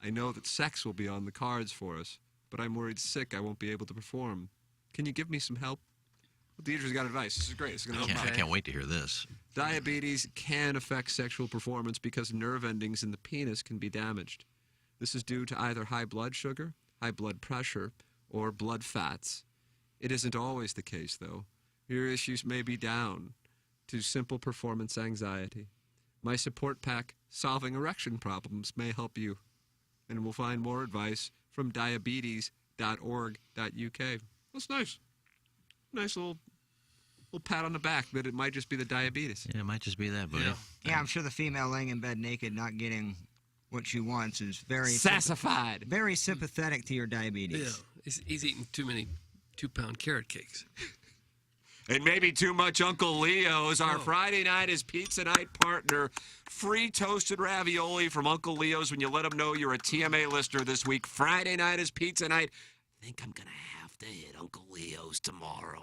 I know that sex will be on the cards for us, but I'm worried sick I won't be able to perform. Can you give me some help? Well, Deidre's got advice. This is great. It's going to help I can't wait to hear this. Diabetes can affect sexual performance because nerve endings in the penis can be damaged. This is due to either high blood sugar, high blood pressure, or blood fats. It isn't always the case, though. Your issues may be down to simple performance anxiety. My support pack, Solving Erection Problems, may help you and we'll find more advice from diabetes.org.uk. That's nice. Nice little pat on the back, but it might just be the diabetes. Yeah, it might just be that, buddy. Yeah, I'm sure the female laying in bed naked, not getting what she wants, is very sassified, very sympathetic to your diabetes. Yeah, he's eating too many 2-pound carrot cakes. And maybe too much Uncle Leo's. Our Friday night is pizza night partner. Free toasted ravioli from Uncle Leo's when you let them know you're a TMA listener this week. Friday night is pizza night. I think I'm going to have to hit Uncle Leo's tomorrow.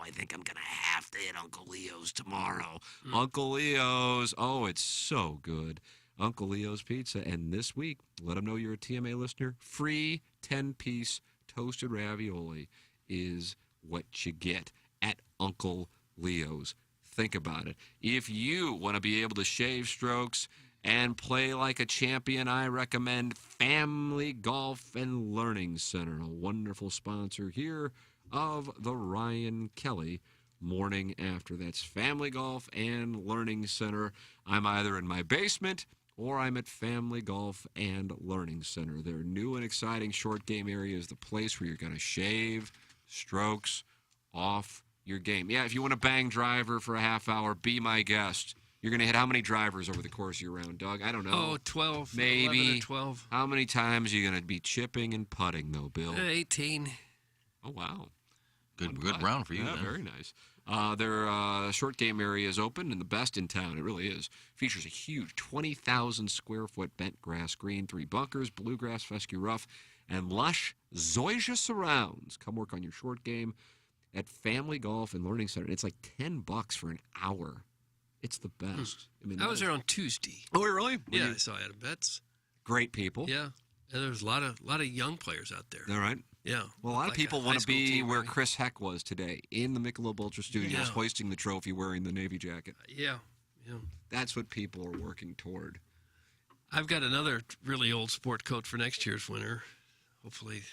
Uncle Leo's. Oh, it's so good. Uncle Leo's Pizza. And this week, let them know you're a TMA listener. Free 10-piece toasted ravioli is what you get at Uncle Leo's. Think about it. If you want to be able to shave strokes and play like a champion, I recommend Family Golf and Learning Center, a wonderful sponsor here of the Ryan Kelly Morning After. That's Family Golf and Learning Center. I'm either in my basement or I'm at Family Golf and Learning Center. Their new and exciting short game area is the place where you're going to shave strokes off your game. Yeah, if you want a bang driver for a half hour, be my guest. You're going to hit how many drivers over the course of your round, Doug? I don't know. Oh, 12. Maybe. 11 or 12. How many times are you going to be chipping and putting, though, Bill? 18. Oh, wow. Good round for you, Yeah, then. very nice. Their short game area is open and the best in town. It really is. Features a huge 20,000 square foot bent grass green, 3 bunkers, bluegrass, fescue rough, and lush zoysia surrounds. Come work on your short game at Family Golf and Learning Center. It's like $10 for an hour. It's the best. I mean, I was there on Tuesday. Oh, really? Yeah, I saw Adam Betts. Great people. Yeah, and there's a lot of young players out there. All right. Yeah. Well, a lot of Like people a want high to school be team, where right? Chris Heck was today, in the Michelob Ultra Studios, Yeah. hoisting the trophy, wearing the Navy jacket. Yeah. That's what people are working toward. I've got another really old sport coat for next year's winter. Hopefully,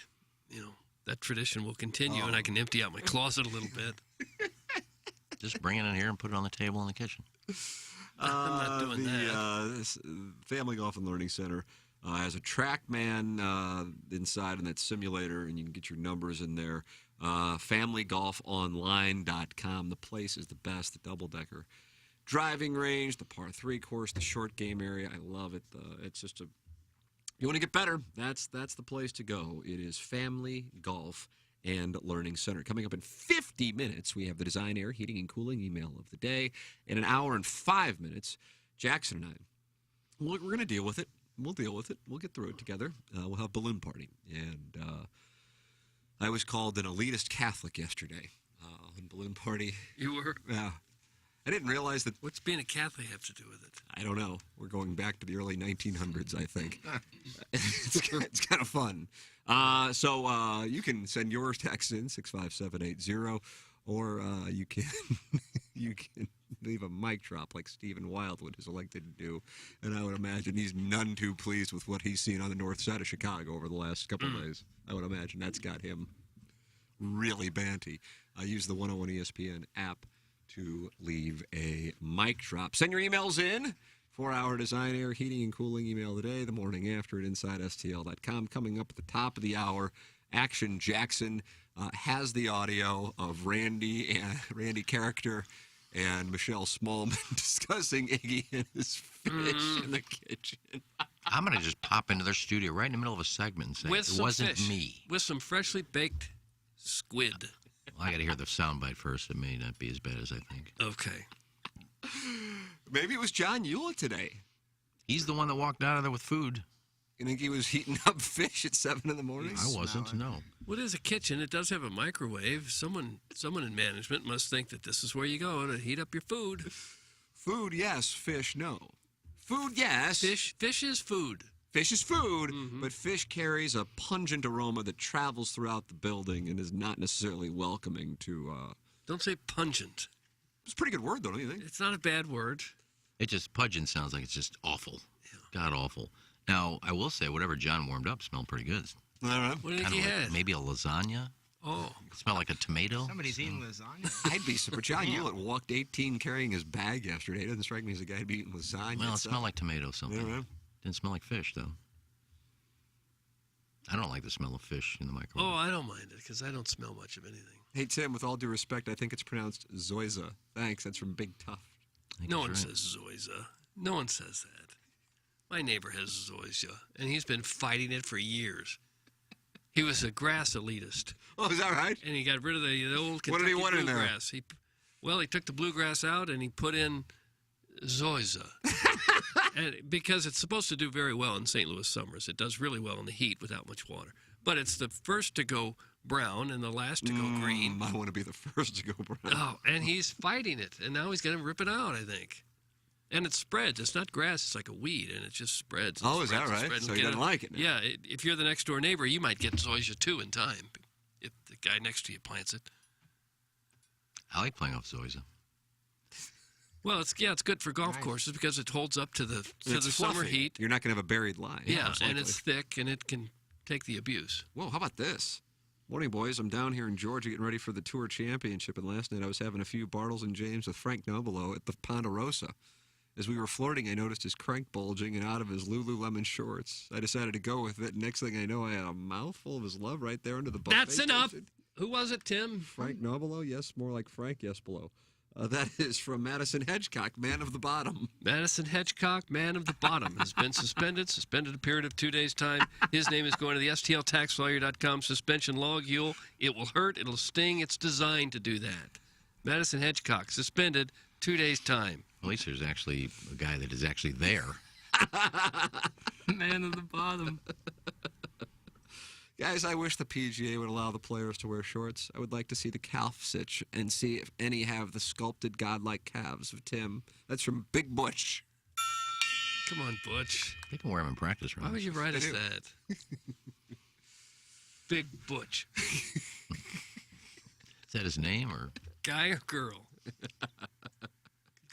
that tradition will continue, and I can empty out my closet a little bit. Just bring it in here and put it on the table in the kitchen. I'm not doing that. This Family Golf and Learning Center has a TrackMan inside in that simulator, and you can get your numbers in there. FamilyGolfOnline.com. The place is the best. The double-decker driving range, the par 3 course, the short game area. I love it. It's just you want to get better, that's the place to go. It is Family Golf and Learning Center. Coming up in 50 minutes, we have the Design Air Heating and Cooling email of the day. In an hour and 5 minutes, Jackson and I, we're going to deal with it. We'll deal with it. We'll get through it together. We'll have balloon party. And I was called an elitist Catholic yesterday on balloon party. You were? Yeah. I didn't realize that. What's being a Catholic have to do with it? I don't know. We're going back to the early 1900s, I think. It's kind of fun. So you can send your text in 65780, or you can leave a mic drop like Stephen Wildwood is elected to do. And I would imagine he's none too pleased with what he's seen on the north side of Chicago over the last couple of days. I would imagine that's got him really banty. I use the 101 ESPN app to leave a mic drop. Send your emails in for our Design Air Heating and Cooling email today, the morning after at InsideSTL.com. Coming up at the top of the hour, Action Jackson has the audio of Randy Character and Michelle Smallman discussing Iggy and his fish in the kitchen. I'm going to just pop into their studio right in the middle of a segment and say, With it some wasn't fish. me. With some freshly baked squid. Well, I got to hear the soundbite first. It may not be as bad as I think. Okay. Maybe it was John Eula today. He's the one that walked out of there with food. You think he was heating up fish at 7 in the morning? I wasn't, no. Well, it is a kitchen. It does have a microwave. Someone in management must think that this is where you go to heat up your food. Food, yes. Fish, no. Food, yes. Fish is food. Fish is food, but fish carries a pungent aroma that travels throughout the building and is not necessarily welcoming to... Don't say pungent. It's a pretty good word, though, don't you think? It's not a bad word. It just, pungent sounds like it's just awful. God awful. Now, I will say, whatever John warmed up smelled pretty good. All right. What do you think Kinda he like had? maybe a lasagna. Oh. It smelled like a tomato. Somebody's eating lasagna. I'd be surprised. John Hewlett walked 18 carrying his bag yesterday. It doesn't strike me as a guy who'd be eating lasagna. Well, it smelled like tomato something. Yeah, right. Didn't smell like fish, though. I don't like the smell of fish in the microwave. Oh, I don't mind it because I don't smell much of anything. Hey, Tim, with all due respect, I think it's pronounced Zoyza. Thanks. That's from Big Tough. No one says Zoyza. No one says that. My neighbor has Zoysia, and he's been fighting it for years. He was a grass elitist. Oh, is that right? And he got rid of the old Kentucky What did he want in there? bluegrass. He took the bluegrass out and he put in Zoysia. And because it's supposed to do very well in St. Louis summers. It does really well in the heat without much water. But it's the first to go brown and the last to go green. I want to be the first to go brown. Oh, and he's fighting it. And now he's going to rip it out, I think. And it spreads. It's not grass. It's like a weed, and it just spreads. Oh, is that right? So he doesn't like it now. Yeah. If you're the next door neighbor, you might get Zoysia too in time. If the guy next to you plants it. I like playing off Zoysia. Well, it's good for golf courses because it holds up to the summer fluffy. heat. You're not going to have a buried lie. Yeah, most and likely. it's thick, and it can take the abuse. Whoa, how about this? Morning, boys. I'm down here in Georgia getting ready for the Tour Championship, and last night I was having a few Bartles and James with Frank Nobilo at the Ponderosa. As we were flirting, I noticed his crank bulging and out of his Lululemon shorts. I decided to go with it. Next thing I know, I had a mouthful of his love right there under the buffet. That's enough. station. Who was it, Tim? Frank Nobilo? Yes, more like Frank Yes below. That is from Madison Hedgecock, man of the bottom. Madison Hedgecock, man of the bottom, has been suspended a period of 2 days' time. His name is going to the STLTaxLawyer.com suspension log. It will hurt. It'll sting. It's designed to do that. Madison Hedgecock, suspended 2 days' time. At least there's actually a guy that is actually there. Man of the bottom. Guys, I wish the PGA would allow the players to wear shorts. I would like to see the calf sitch and see if any have the sculpted godlike calves of Tim. That's from Big Butch. Come on, Butch. They can wear them in practice, right? Why would you write us that? Big Butch. Is that his name or guy or girl?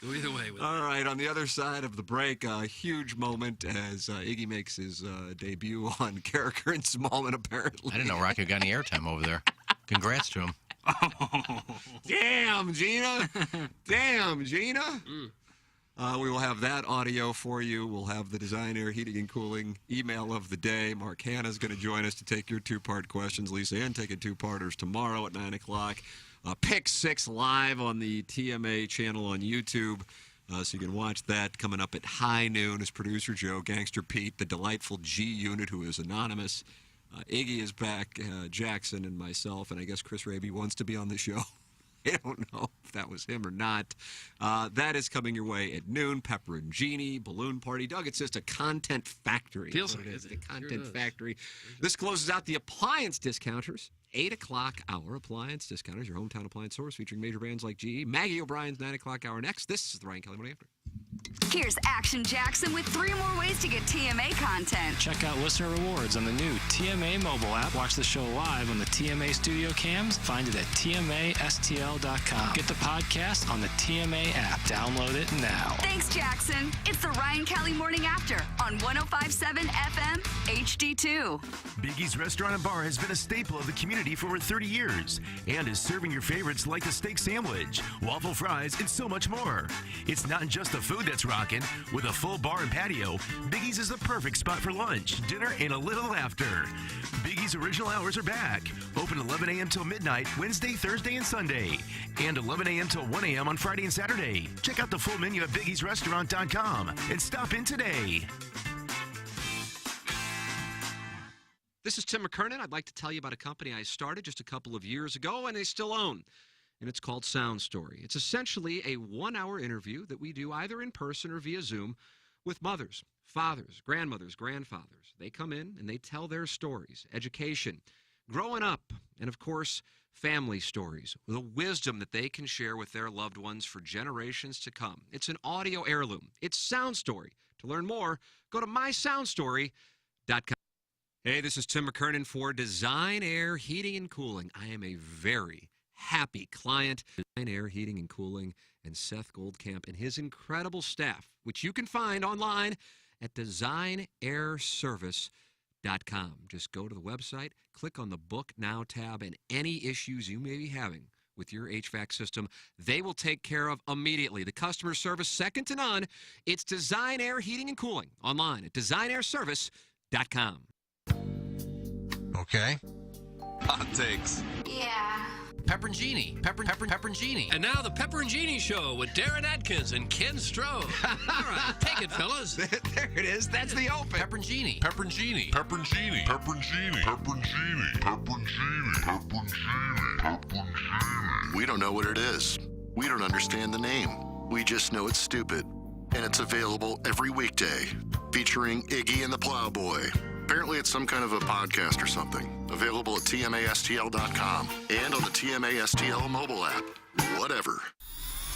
Go either way with it. All right, on the other side of the break, a huge moment as Iggy makes his debut on Carricker and Smallman, apparently. I didn't know Rocky got any airtime over there. Congrats to him. Damn, Gina. Damn, Gina. We will have that audio for you. We'll have the Design Air Heating and Cooling email of the day. Mark Hanna's going to join us to take your two-part questions. Lisa Ann taking two-parters tomorrow at 9 o'clock. Pick 6 live on the TMA channel on YouTube. So you can watch that coming up at high noon as producer Joe, Gangster Pete, the delightful G Unit, who is anonymous. Iggy is back, Jackson and myself, and I guess Chris Raby wants to be on the show. I don't know if that was him or not. That is coming your way at noon. Pepper and Genie, Balloon Party. Doug, it's just a content factory. Feels like like it is. it. The content Sure factory. This closes out the appliance discounters. 8 o'clock hour appliance discounters, your hometown appliance source featuring major brands like GE. Maggie O'Brien's 9 o'clock hour next. This is the Ryan Kelly Morning After. Here's Action Jackson with 3 more ways to get TMA content. Check out listener rewards on the new TMA mobile app. Watch the show live on the TMA studio cams. Find it at TMASTL.com. Get the podcast on the TMA app. Download it now. Thanks, Jackson. It's the Ryan Kelly Morning After on 105.7 FM HD2. Biggie's Restaurant and Bar has been a staple of the community for over 30 years and is serving your favorites like the steak sandwich, waffle fries, and so much more. It's not just the food that's rocking. With a full bar and patio, Biggie's is the perfect spot for lunch, dinner, and a little laughter. Biggie's original hours are back. Open 11 a.m. till midnight, Wednesday, Thursday, and Sunday. And 11 a.m. till 1 a.m. on Friday and Saturday. Check out the full menu at biggiesrestaurant.com and stop in today. This is Tim McKernan. I'd like to tell you about a company I started just a couple of years ago and I still own. And it's called Sound Story. It's essentially a 1-hour interview that we do either in person or via Zoom with mothers, fathers, grandmothers, grandfathers. They come in and they tell their stories, education, growing up, and of course, family stories, the wisdom that they can share with their loved ones for generations to come. It's an audio heirloom. It's Sound Story. To learn more, go to mysoundstory.com. Hey, this is Tim McKernan for Design Air Heating and Cooling. I am a very happy client. Design Air Heating and Cooling and Seth Goldcamp and his incredible staff, which you can find online at designairservice.com. Just go to the website, click on the Book Now tab, and any issues you may be having with your HVAC system, they will take care of immediately. The customer service, second to none. It's Design Air Heating and Cooling online at designairservice.com. Okay. Hot takes. Yeah. Pepperoncini. Pepperoncini. And now the Pepperoncini Show with Darren Atkins and Ken Stroh. All right, take it, fellas. There it is. That's the open. Pepperoncini. Pepperoncini. Pepperoncini. Pepperoncini. Pepperoncini. Pepperoncini. Pepperoncini. Pepperoncini. We don't know what it is. We don't understand the name. We just know it's stupid. And it's available every weekday, featuring Iggy and the Plowboy. Apparently it's some kind of a podcast or something. Available at TMASTL.com and on the TMASTL mobile app. Whatever.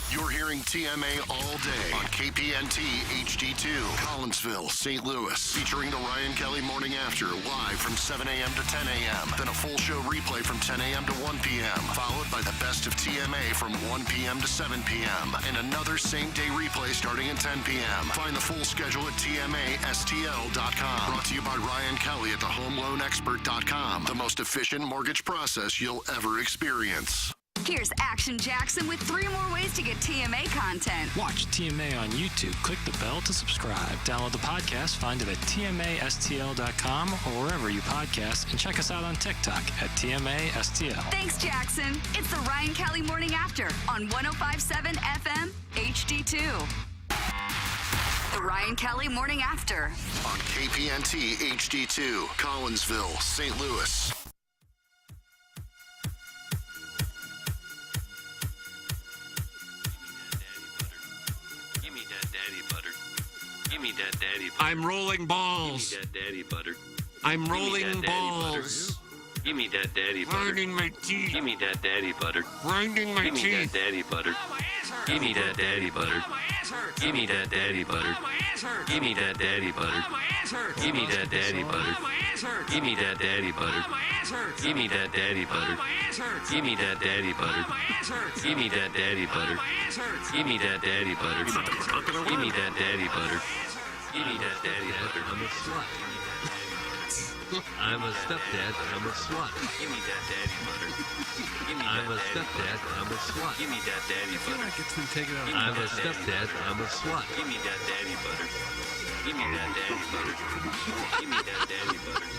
You're hearing TMA all day on KPNT HD2, Collinsville, St. Louis, featuring the Ryan Kelly Morning After, live from 7 a.m. to 10 a.m. Then a full show replay from 10 a.m. to 1 p.m., followed by the best of TMA from 1 p.m. to 7 p.m., and another same-day replay starting at 10 p.m. Find the full schedule at TMASTL.com. Brought to you by Ryan Kelly at thehomeloanexpert.com, the most efficient mortgage process you'll ever experience. Here's Action Jackson with 3 more ways to get TMA content. Watch TMA on YouTube. Click the bell to subscribe. Download the podcast. Find it at TMASTL.com or wherever you podcast. And check us out on TikTok at TMASTL. Thanks, Jackson. It's the Ryan Kelly Morning After on 105.7 FM HD2. The Ryan Kelly Morning After. On KPNT HD2, Collinsville, St. Louis. I'm rolling balls. Give me that daddy butter. I'm Give me rolling that daddy balls. butter. Give me that daddy butter. Grinding my teeth. Give me that daddy butter. Grinding my Give me teeth. that daddy butter. Give me that daddy butter. Give me that daddy butter. Give me that daddy butter. Give me that daddy butter. Give me that daddy butter. Give me that daddy butter. Give me that daddy butter. Give me that daddy butter. Give me that daddy butter. Give me that daddy butter. Give me that daddy butter. I'm a slut. I'm a stepdad. I'm a slut. Give me that daddy butter. I'm a stepdad. I'm a slut. Give me that daddy butter. I'm a stepdad. I'm a slut. Give me that daddy butter. Give me that daddy butter. Give me that daddy butter.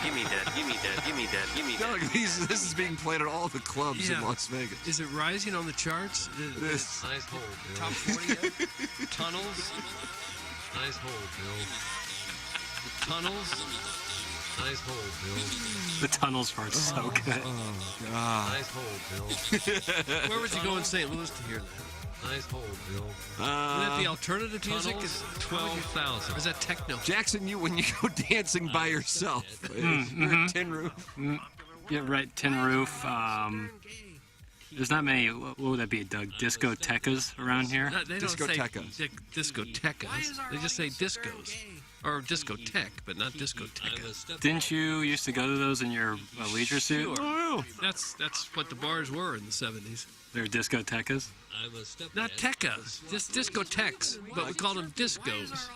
Give me that. Give me that. Give me that. Give me that. Doug, this is being played at all the clubs in Las Vegas. Is it rising on the charts? This. Nice hole, Bill. Top 40 yet? Tunnels? Nice hole, Bill. Tunnels? Nice hole, Bill. The tunnels part's so good. Oh, God. Nice hole, Bill. Where would you go in St. Louis to hear that? Nice hole, Bill. Would that be alternative music? Tunnels, 12,000. Or is that techno? Jackson, when you go dancing by yourself, you're at Tin Roof. Yeah, right. Tin Roof. There's not many. What would that be, Doug? Discotecas around here? No, they don't Discoteca. say discotecas. They just say discos. Or discotheque, but not discoteca. Didn't you used to go to those in your leisure suit? Sure. That's what the bars were in the 70s. They're discotecas? Not tecas, just discotheques, but we call them discos.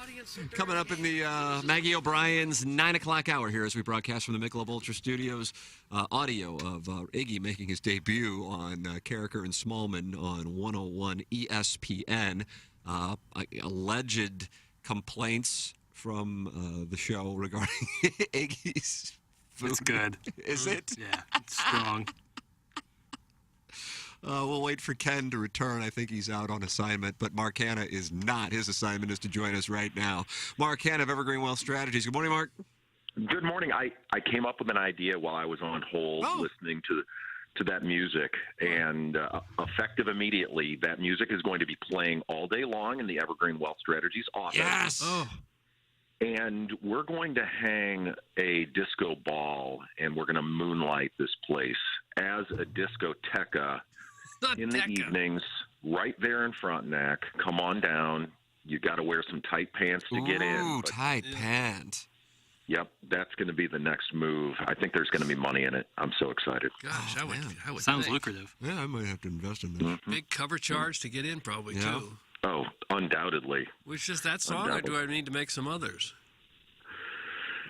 Coming up in the Maggie O'Brien's 9 o'clock hour here as we broadcast from the Michelob Ultra Studios, audio of Iggy making his debut on Carricker and Smallman on 101 ESPN. Alleged complaints from the show regarding Iggy's food. It's good. Is it? Yeah, it's strong. We'll wait for Ken to return. I think he's out on assignment, but Mark Hanna is not. His assignment is to join us right now. Mark Hanna of Evergreen Wealth Strategies. Good morning, Mark. Good morning. I came up with an idea while I was on hold listening to that music, and effective immediately, that music is going to be playing all day long in the Evergreen Wealth Strategies office. Yes. Oh. And we're going to hang a disco ball, and we're going to moonlight this place as a discoteca in the evenings, right there in Frontenac. Come on down. You got to wear some tight pants to get in. Ooh, tight pants. Yep, that's going to be the next move. I think there's going to be money in it. I'm so excited. Gosh, I would Sounds think. lucrative. Yeah, I might have to invest in that. Big cover charge to get in, probably, too. Oh, undoubtedly. Which just that song, or do I need to make some others?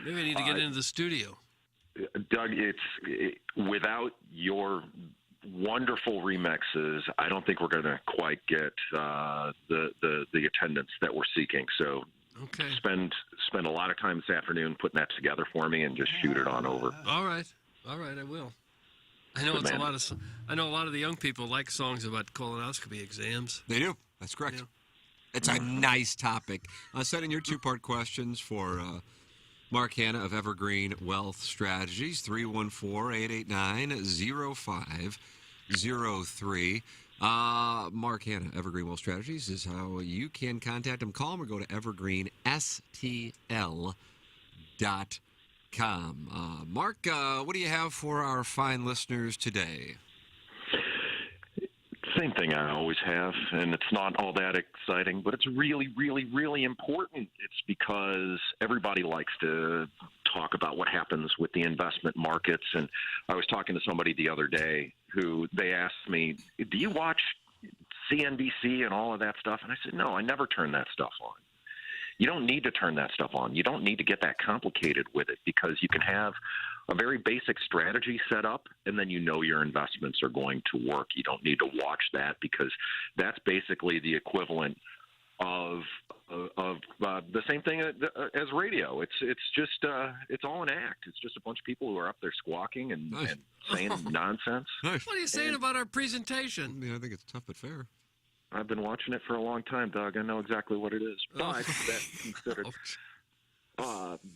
Maybe I need to get into the studio. Doug, without your wonderful remixes, I don't think we're going to quite get the attendance that we're seeking. So Okay. spend a lot of time this afternoon putting that together for me and just shoot it on over. All right, I will. I know Good it's man. I know a lot of the young people like songs about colonoscopy exams. They do. That's correct. It's a nice topic. Send in your two-part questions for Mark Hanna of Evergreen Wealth Strategies, 314-889-0503. Mark Hanna, Evergreen Wealth Strategies, is how you can contact him. Call him or go to evergreenstl.com. Mark, what do you have for our fine listeners today? Same thing I always have, and it's not all that exciting, but it's really, really, really important. It's because everybody likes to talk about what happens with the investment markets, and I was talking to somebody the other day who they asked me, do you watch CNBC and all of that stuff? And I said, no, I never turn that stuff on. You don't need to turn that stuff on. You don't need to get that complicated with it because you can have a very basic strategy set up, and then you know your investments are going to work. You don't need to watch that because that's basically the equivalent of the same thing as radio. It's just it's all an act. It's just a bunch of people who are up there squawking and saying nonsense. What are you saying about our presentation? I think it's tough but fair. I've been watching it for a long time, Doug. I know exactly what it is. But that considered,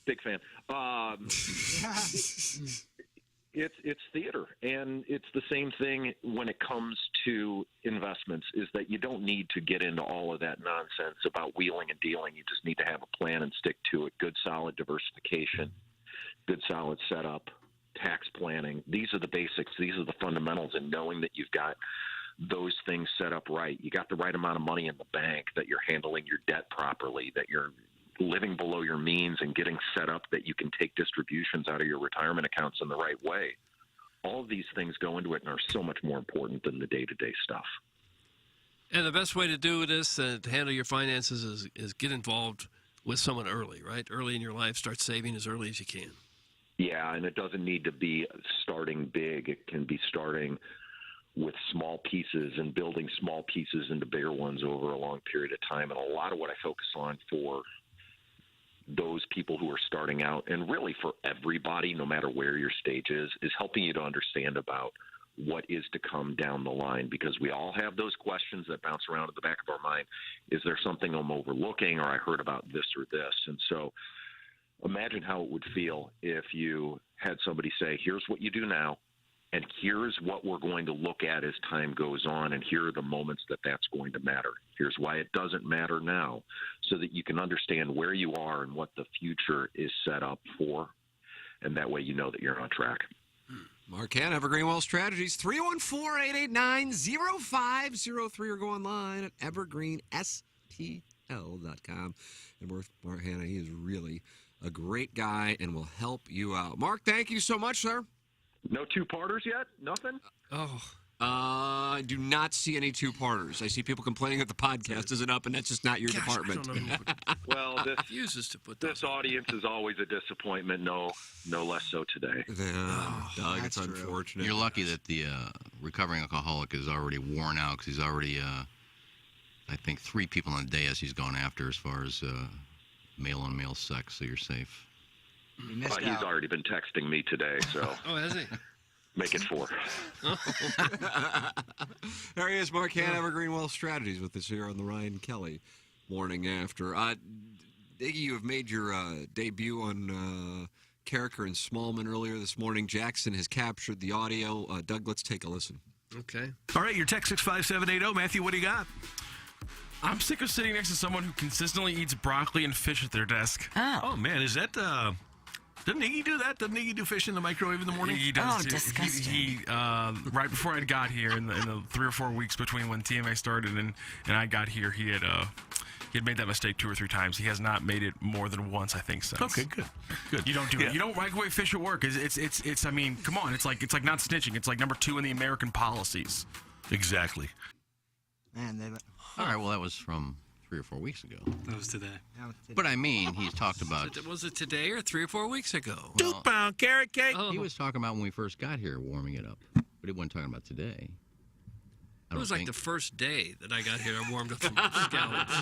big fan. It's theater, and it's the same thing when it comes to investments. Is that you don't need to get into all of that nonsense about wheeling and dealing. You just need to have a plan and stick to it. Good, solid diversification, good, solid setup, tax planning. These are the basics. These are the fundamentals, and knowing that you've got those things set up right. You got the right amount of money in the bank, that you're handling your debt properly, that you're living below your means and getting set up that you can take distributions out of your retirement accounts in the right way. All of these things go into it and are so much more important than the day-to-day stuff. And the best way to do this, to handle your finances, is get involved with someone early, right? Early in your life, start saving as early as you can. Yeah, and it doesn't need to be starting big. It can be starting with small pieces and building small pieces into bigger ones over a long period of time. And a lot of what I focus on for those people who are starting out, and really for everybody, no matter where your stage is helping you to understand about what is to come down the line, because we all have those questions that bounce around at the back of our mind. Is there something I'm overlooking, or I heard about this or this? And so imagine how it would feel if you had somebody say, here's what you do now, and here's what we're going to look at as time goes on, and here are the moments that that's going to matter. Here's why it doesn't matter now, so that you can understand where you are and what the future is set up for, and that way you know that you're on track. Mark Hanna, Evergreen Wealth Strategies, 314-889-0503, or go online at evergreenstl.com. And Mark Hanna, he is really a great guy and will help you out. Mark, thank you so much, sir. No two-parters yet? Nothing? I do not see any two-parters. I see people complaining that the podcast isn't up, and that's just not your department. Well, this audience is always a disappointment. No less so today. Doug, it's unfortunate. You're lucky that the recovering alcoholic is already worn out, because he's already, I think, 3 people on the dais he's gone after as far as male-on-male sex, so you're safe. He's already been texting me today, so. Oh, has he? Make it 4. There he is, Mark Hanna, Evergreen Wealth Strategies, with us here on the Ryan Kelly Morning After. Iggy, you have made your debut on Carricker and Smallman earlier this morning. Jackson has captured the audio. Doug, let's take a listen. Okay. All right, your text 65780. Matthew, what do you got? I'm sick of sitting next to someone who consistently eats broccoli and fish at their desk. Oh man, is that doesn't Iggy do that? Doesn't Iggy do fish in the microwave in the morning? He does. Disgusting. He right before I got here, in the 3 or 4 weeks between when TMA started and I got here, he had made that mistake 2 or 3 times. He has not made it more than once, I think, since. Okay, good. You don't do it. You don't microwave fish at work. It's. I mean, come on. It's like not snitching. It's like number 2 in the American policies. Exactly. Man, All right, well, that was from 3 or 4 weeks ago. That was today. But I mean, he's talked about... Was it today or 3 or 4 weeks ago? Well, 2-pound carrot cake. He was talking about when we first got here, warming it up. But he wasn't talking about today. It was like the first day that I got here. I warmed up some scallops.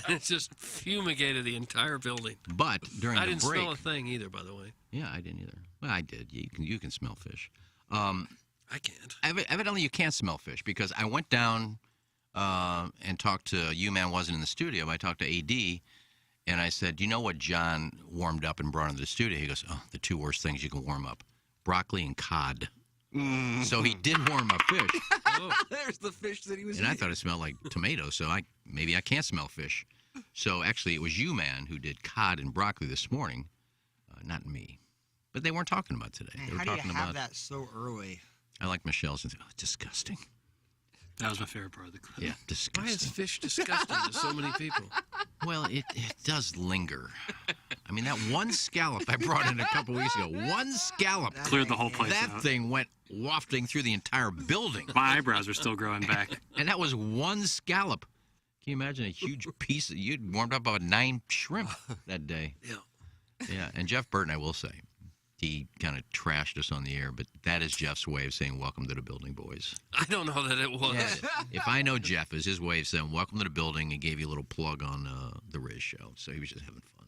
And it just fumigated the entire building. But during I the didn't break, smell a thing either, by the way. Yeah, I didn't either. Well, I did. You can smell fish. I can't. Evidently, you can't smell fish because I went down and talked to U-Man. Wasn't in the studio. But I talked to AD, and I said, "Do you know what John warmed up and brought into the studio?" He goes, "Oh, the two worst things you can warm up: broccoli and cod." So he did warm up fish. There's the fish that he was And I eating. thought it smelled like tomato, so maybe I can't smell fish. So actually, it was you, man, who did cod and broccoli this morning, not me. But they weren't talking about today. Man, They were how do you talking have about. that so early? I like Michelle's and oh, disgusting. That was my favorite part of the clip. Yeah, disgusting. Why is fish disgusting to so many people? Well, it does linger. I mean, that one scallop I brought in a couple weeks ago, one scallop Cleared the whole place That out. thing went wafting through the entire building. My eyebrows are still growing back. And that was one scallop. Can you imagine a huge piece? You'd warmed up about 9 shrimp that day. Yeah. Yeah, and Jeff Burton, I will say, he kind of trashed us on the air, but that is Jeff's way of saying welcome to the building, boys. I don't know that it was. Yeah. If I know Jeff, is his way of saying welcome to the building and gave you a little plug on the Riz show. So he was just having fun.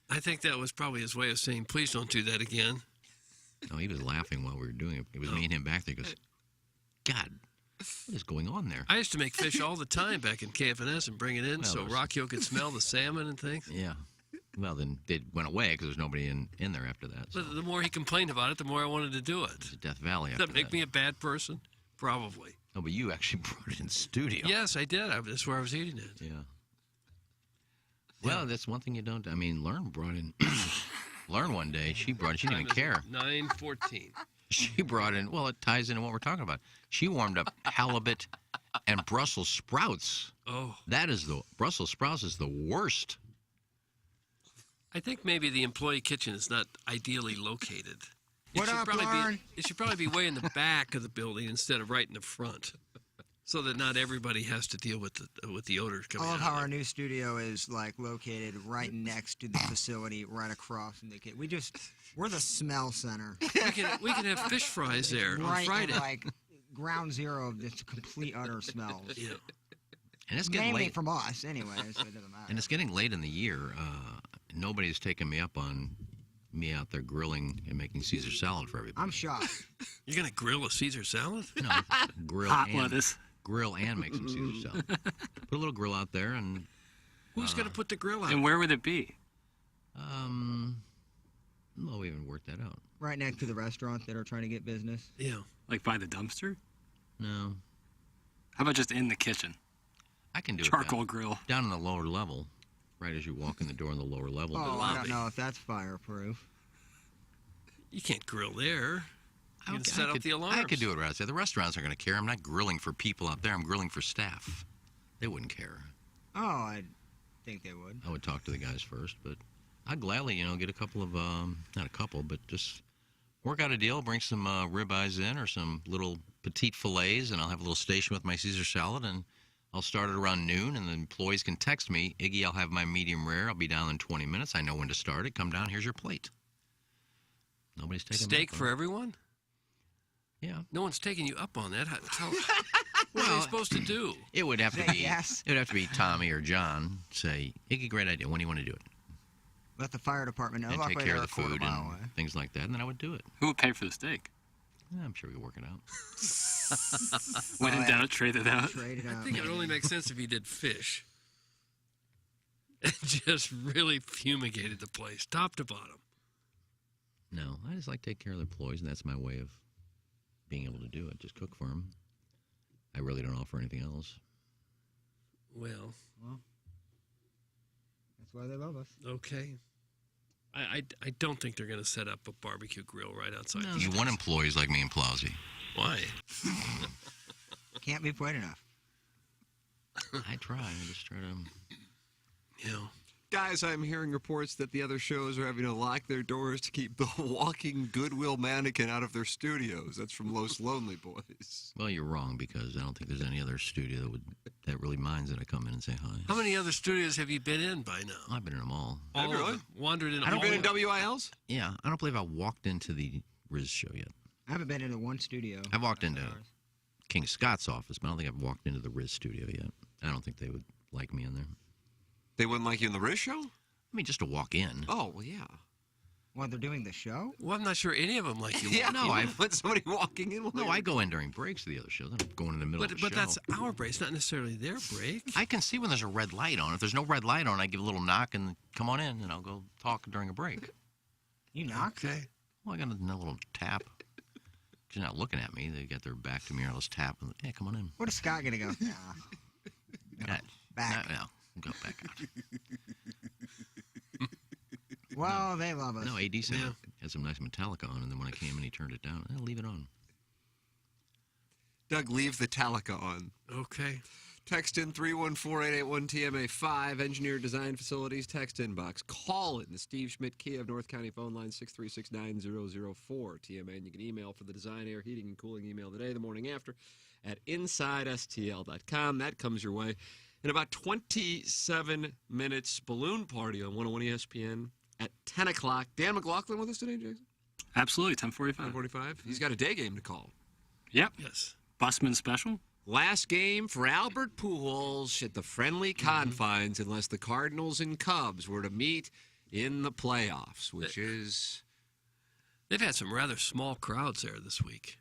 I think that was probably his way of saying, please don't do that again. No, he was laughing while we were doing it. It was me and him back there. He goes, God, what is going on there? I used to make fish all the time back in KFNS and bring it in Well, so there's- Rockio could smell the salmon and things. Yeah. Well, then it went away because there's nobody in there after that. So But the more he complained about it, the more I wanted to do it. it's Death Valley Does after that make that. me a bad person? Probably. No, but you actually brought it in studio. Yes, I did. That's where I was eating it. Yeah. Well, that's one thing you don't. I mean, Learn brought in. Learn one day. She brought. She didn't even care. 9:14. She brought in. Well, it ties into what we're talking about. She warmed up halibut and Brussels sprouts. Oh. That is the Brussels sprouts is the worst. I think maybe the employee kitchen is not ideally located. What up, Lauren? It should probably be way in the back of the building instead of right in the front, so that not everybody has to deal with the odor I coming love out. how our new studio is like located right next to the facility, right across from the kid. We're the smell center. We can have fish fries there on Right Friday. at like ground zero of this complete utter smells. Yeah. And it's getting Mainly late. from us, anyway. So it doesn't matter. And it's getting late in the year. Nobody's taken me up on me out there grilling and making Caesar salad for everybody. I'm shocked. You're gonna grill a Caesar salad? No, grill Hot and lettuce. grill and make some Caesar salad. Put a little grill out there and Who's gonna put the grill out? And where would it be? well, we haven't worked that out. Right next to the restaurant that are trying to get business. Yeah. Like by the dumpster? No, How about just in the kitchen? I can do Charcoal it grill. down in the lower level, right as you walk in the door in the lower level. Oh, I lobby. don't know if that's fireproof. You can't grill there. You can set up could, the alarms. I could do it right outside. The restaurants aren't going to care. I'm not grilling for people out there. I'm grilling for staff. They wouldn't care. Oh, I think they would. I would talk to the guys first, but I'd gladly, get a couple of, not a couple, but just work out a deal, bring some ribeyes in or some little petite fillets, and I'll have a little station with my Caesar salad, and I'll start it around noon, and the employees can text me, Iggy, I'll have my medium rare. I'll be down in 20 minutes. I know when to start it. Come down. Here's your plate. Nobody's taking me Steak up on for it. everyone? Yeah. No one's taking you up on that. What are they supposed to do? It would have to Say be. yes. It would have to be Tommy or John. Say, Iggy, great idea. When do you want to do it? Let the fire department know. And take Luckily, care they're of the a quarter food mile and away. things like that, and then I would do it. Who would pay for the steak? Yeah, I'm sure we could work it out. When in doubt, trade it out. Trade it I out. think it would only make sense if you did fish. And just really fumigated the place, top to bottom. No, I just like to take care of the employees, and that's my way of being able to do it. Just cook for them. I really don't offer anything else. Well, That's why they love us. okay. I don't think they're going to set up a barbecue grill right outside. You want employees like me and Plowsy. Why? Can't be played enough. I try. I just try to. You know. Guys, I'm hearing reports that the other shows are having to lock their doors to keep the walking Goodwill mannequin out of their studios. That's from Los Lonely Boys. Well, you're wrong because I don't think there's any other studio that really minds that I come in and say hi. How many other studios have you been in by now? I've been in them all. All Have you of really? them. Wandered in Have you all been of in them. WILs? Yeah, I don't believe I walked into the Riz show yet. I haven't been into one studio. I've walked into King Scott's office, but I don't think I've walked into the Riz studio yet. I don't think they would like me in there. They wouldn't like you in the Riz show? I mean, just to walk in. Oh, well, yeah. While they're doing the show? Well, I'm not sure any of them like you. Yeah, walk no, in. I put somebody walking in. No, I go in during breaks to the other shows. I'm going in the middle of the show. But that's our break. It's not necessarily their break. I can see when there's a red light on. If there's no red light on, I give a little knock and come on in, and I'll go talk during a break. You knock? Okay. Well, I got a little tap. She's not looking at me. They got their back to me. Or let's tap. And, hey, come on in. Where does Scott gonna go? Back. No, go back out. Well, they love us. No, AD said had some nice Metallica on, and then when I came in, he turned it down. Leave it on. Doug, leave the Metallica on. Okay. Text in 314-881-TMA5. Engineer Design Facilities text inbox. Call in the Steve Schmidt Kia of North County phone line 636-9004 TMA. And you can email for the Design, Air, Heating, and Cooling email today, the morning after, at InsideSTL.com. That comes your way in about 27 minutes. Balloon Party on 101 ESPN at 10 o'clock. Dan McLaughlin with us today, Jason? Absolutely, 10:45. 10:45. He's got a day game to call. Yep. Yes. Busman special. Last game for Albert Pujols at the friendly confines, unless the Cardinals and Cubs were to meet in the playoffs, which is... They've had some rather small crowds there this week.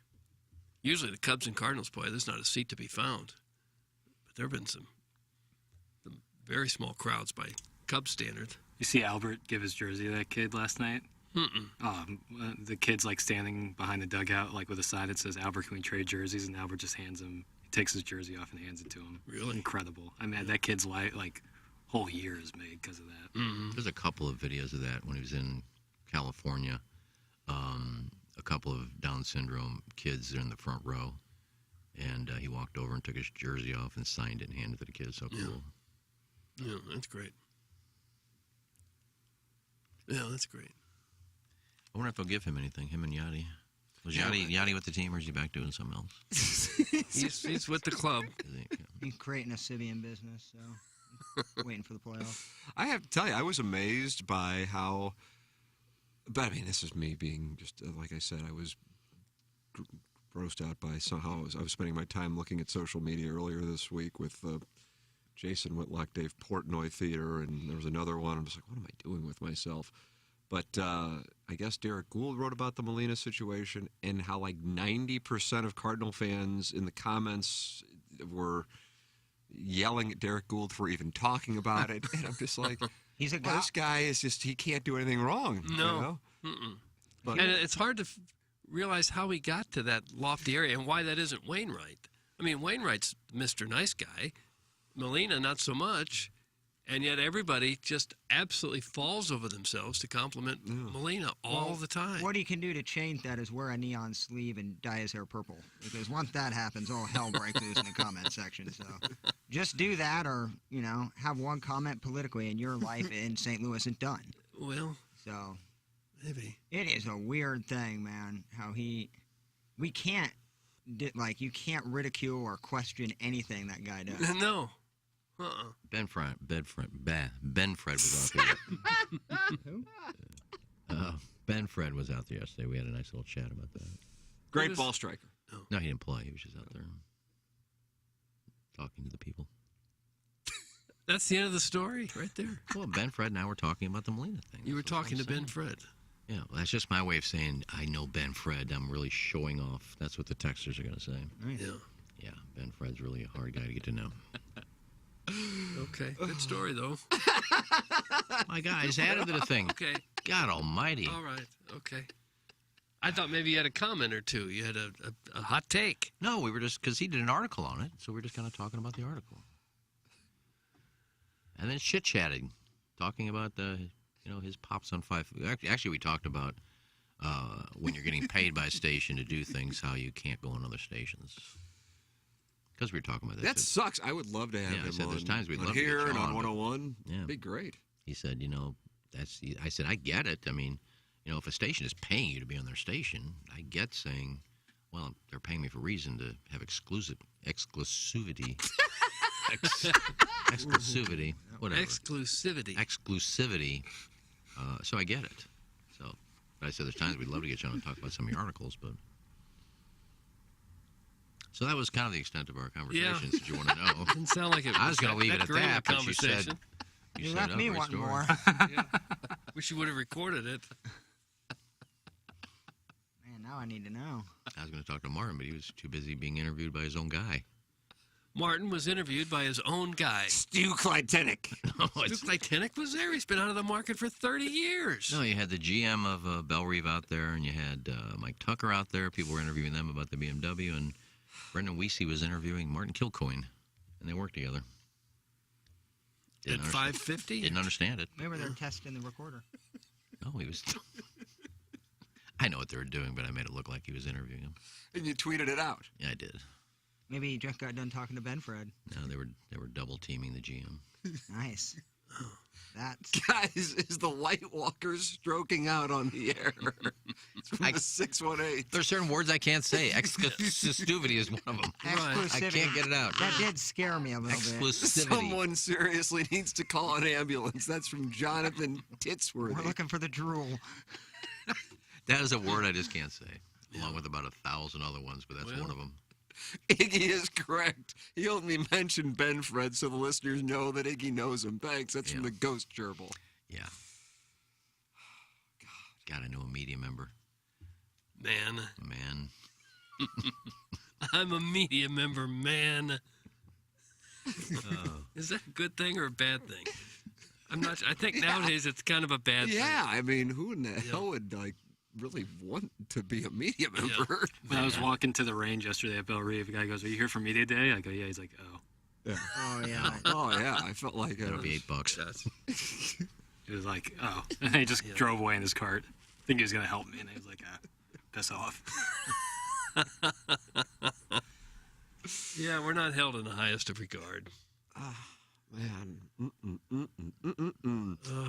Usually the Cubs and Cardinals play, there's not a seat to be found. But there have been some very small crowds by Cubs standards. You see Albert give his jersey to that kid last night? The kid's like standing behind the dugout, like with a sign that says, "Albert, can we trade jerseys?" And Albert just takes his jersey off and hands it to him. Really? Incredible. I mean, that kid's life, whole year is made because of that. There's a couple of videos of that when he was in California. A couple of Down syndrome kids are in the front row, and he walked over and took his jersey off and signed it and handed it to the kid. So cool. Yeah, that's great. Yeah, that's great. I wonder if they'll give him anything, him and Yachty. Was Yachty with the team, or is he back doing something else? He's with the club. He's creating a Sibian business, so waiting for the playoffs. I have to tell you, I was amazed by how... But, I mean, this is me being just, like I said, I was grossed out by somehow. I was spending my time looking at social media earlier this week with Jason Whitlock, Dave Portnoy Theater, and there was another one. I'm just like, what am I doing with myself? But I guess Derek Gould wrote about the Molina situation and how like 90% of Cardinal fans in the comments were yelling at Derek Gould for even talking about it. And I'm just like, he's a guy. This guy is just, he can't do anything wrong. No. You know? But, and it's hard to realize how he got to that lofty area and why that isn't Wainwright. I mean, Wainwright's Mr. Nice Guy. Molina, not so much. And yet everybody just absolutely falls over themselves to compliment Molina all the time. What he can do to change that is wear a neon sleeve and dye his hair purple. Because once that happens, all hell breaks loose in the comment section. So just do that, or, have one comment politically and your life in St. Louis is done. Well, so maybe. It is a weird thing, man, how we can't, you can't ridicule or question anything that guy does. No. Ben Fred was out there. Who? Ben Fred was out there yesterday. We had a nice little chat about that. Great ball striker. No, he didn't play. He was just out there talking to the people. That's the end of the story right there. Well, Ben Fred and I were talking about the Molina thing. You were talking to Ben Fred. Yeah, well, that's just my way of saying I know Ben Fred. I'm really showing off. That's what the texters are going to say. Yeah. Yeah, Ben Fred's really a hard guy to get to know. Okay, good story, though. My God, I just added to the thing. Okay. God almighty. All right, okay. I thought maybe you had a comment or two. You had a hot take. No, we were just, because he did an article on it, so we were just kind of talking about the article. And then chit-chatting, talking about his Pops on 5. Actually, we talked about when you're getting paid by a station to do things, how you can't go on other stations. Because we were talking about this. That sucks. I would love to have him said on, there's times we'd on love here to get and you on on, 101. Yeah. It'd be great. He said, I said, I get it. I mean, if a station is paying you to be on their station, I get saying, well, they're paying me for a reason to have exclusivity. Exclusivity. Whatever. Exclusivity. So I get it. So, but I said there's times we'd love to get you on and talk about some of your articles, but So that was kind of the extent of our conversation. Did you want to know? Didn't sound like it. I was going to leave it at great that, a but you said conversation. you You said, left "Oh, me great wanting story." more. Wish you would have recorded it. Man, now I need to know. I was going to talk to Martin, but he was too busy being interviewed by his own guy. Martin was interviewed by his own guy. Stu Kleitenick. Stu Kleitenick was there. He's been out of the market for 30 years. No, you had the GM of Bell Reeve out there, and you had Mike Tucker out there. People were interviewing them about the BMW, and Brendan Weesey was interviewing Martin Kilcoyne, and they worked together. At 550? Didn't understand it. Maybe they're testing the recorder. No, he was. I know what they were doing, but I made it look like he was interviewing him. And you tweeted it out. Yeah, I did. Maybe he just got done talking to Ben Fred. No, they were double teaming the GM. Nice. That's Guys, is the White Walkers stroking out on the air? It's from the 618. There's certain words I can't say. Exclusivity is one of them. I can't get it out. That did scare me a little Exclusivity. Someone seriously needs to call an ambulance. That's from Jonathan Titsworthy. We're looking for the drool. That is a word I just can't say, along with about 1,000 other ones, but that's one of them. Iggy is correct. He only mentioned Ben Fred so the listeners know that Iggy knows him. Thanks. That's from the Ghost Gerbil. Yeah. God, I know a media member. Man. Man. I'm a media member, man. Is that a good thing or a bad thing? I'm not. I think nowadays it's kind of a bad thing. Yeah, I mean, who in the hell would really want to be a media member? When I was walking to the range yesterday at Bell Reeve, the guy goes, "Are you here for media day?" I go, "Yeah." He's like, "Oh." Yeah. Oh yeah. Oh yeah. I felt like That'll be $8. It was like, "Oh," and he just drove away in his cart. I think he was gonna help me, and he was like, "Piss off." Yeah, we're not held in the highest of regard. Man.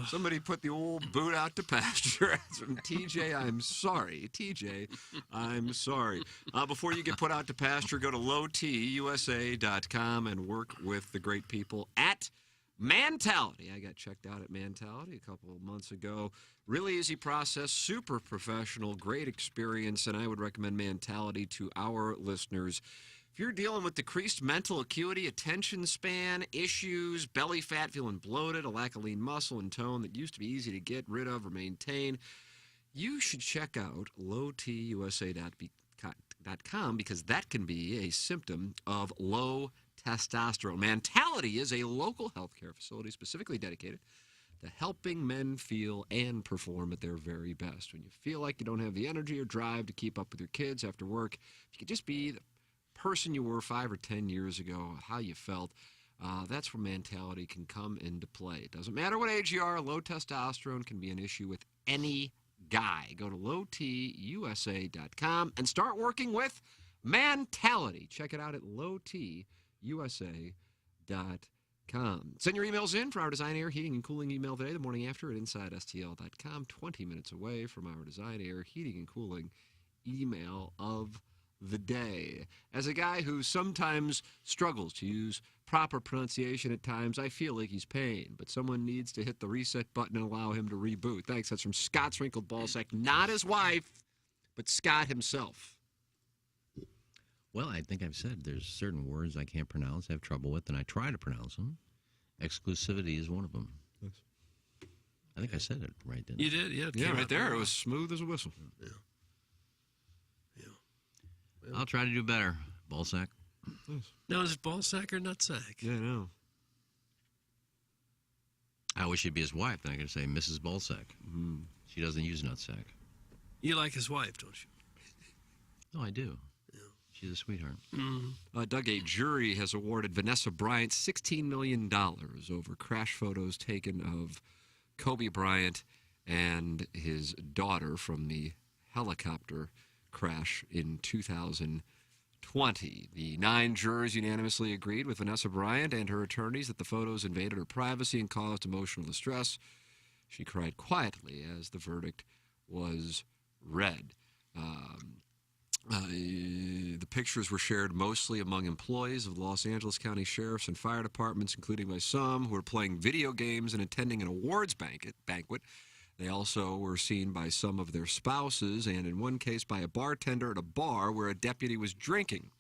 Somebody put the old boot out to pasture. That's from TJ. I'm sorry. TJ, I'm sorry. Before you get put out to pasture, go to lowtusa.com and work with the great people at Mantality. I got checked out at Mantality a couple of months ago. Really easy process, super professional, great experience, and I would recommend Mantality to our listeners. If you're dealing with decreased mental acuity, attention span, issues, belly fat, feeling bloated, a lack of lean muscle and tone that used to be easy to get rid of or maintain, you should check out lowtusa.com because that can be a symptom of low testosterone. Mantality is a local healthcare facility specifically dedicated to helping men feel and perform at their very best. When you feel like you don't have the energy or drive to keep up with your kids after work, you could just be the person you were 5 or 10 years ago, how you felt, that's where Mantality can come into play. It doesn't matter what age you are, low testosterone can be an issue with any guy. Go to lowtusa.com and start working with Mantality. Check it out at lowtusa.com. Send your emails in for our Design Air Heating and Cooling email today, the morning after at InsideSTL.com, 20 minutes away from our Design Air Heating and Cooling email of the day. As a guy who sometimes struggles to use proper pronunciation at times, I feel like he's paying, but someone needs to hit the reset button and allow him to reboot. Thanks. That's from Scott's Wrinkled Ballsack. Not his wife, but Scott himself. Well, I think I've said there's certain words I can't pronounce, have trouble with, and I try to pronounce them. Exclusivity is one of them. I think I said it right, didn't I? You did, yeah. Yeah, right there. It was smooth as a whistle. Yeah. I'll try to do better, Ballsack. Now, is it Ballsack or Nutsack? Yeah, I know. I wish she'd be his wife. Then I could say Mrs. Ballsack. She doesn't use Nutsack. You like his wife, don't you? No, I do. Yeah. She's a sweetheart. Doug, a jury has awarded Vanessa Bryant $16 million over crash photos taken of Kobe Bryant and his daughter from the helicopter crash in 2020. The 9 jurors unanimously agreed with Vanessa Bryant and her attorneys that the photos invaded her privacy and caused emotional distress. She cried quietly as the verdict was read. The pictures were shared mostly among employees of the Los Angeles County Sheriff's and Fire Departments, including by some who were playing video games and attending an awards banquet. They also were seen by some of their spouses and in one case by a bartender at a bar where a deputy was drinking.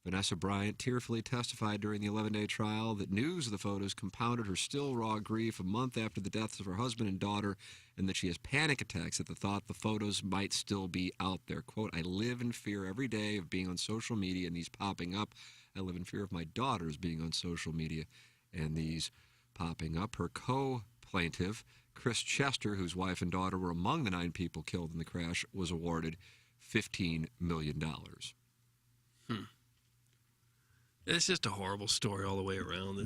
Vanessa Bryant tearfully testified during the 11-day trial that news of the photos compounded her still raw grief a month after the deaths of her husband and daughter, and that she has panic attacks at the thought the photos might still be out there. Quote, I live in fear every day of being on social media and these popping up. I live in fear of my daughters being on social media and these popping up. Her co-plaintiff, Chris Chester, whose wife and daughter were among the 9 people killed in the crash, was awarded $15 million. It's just a horrible story all the way around.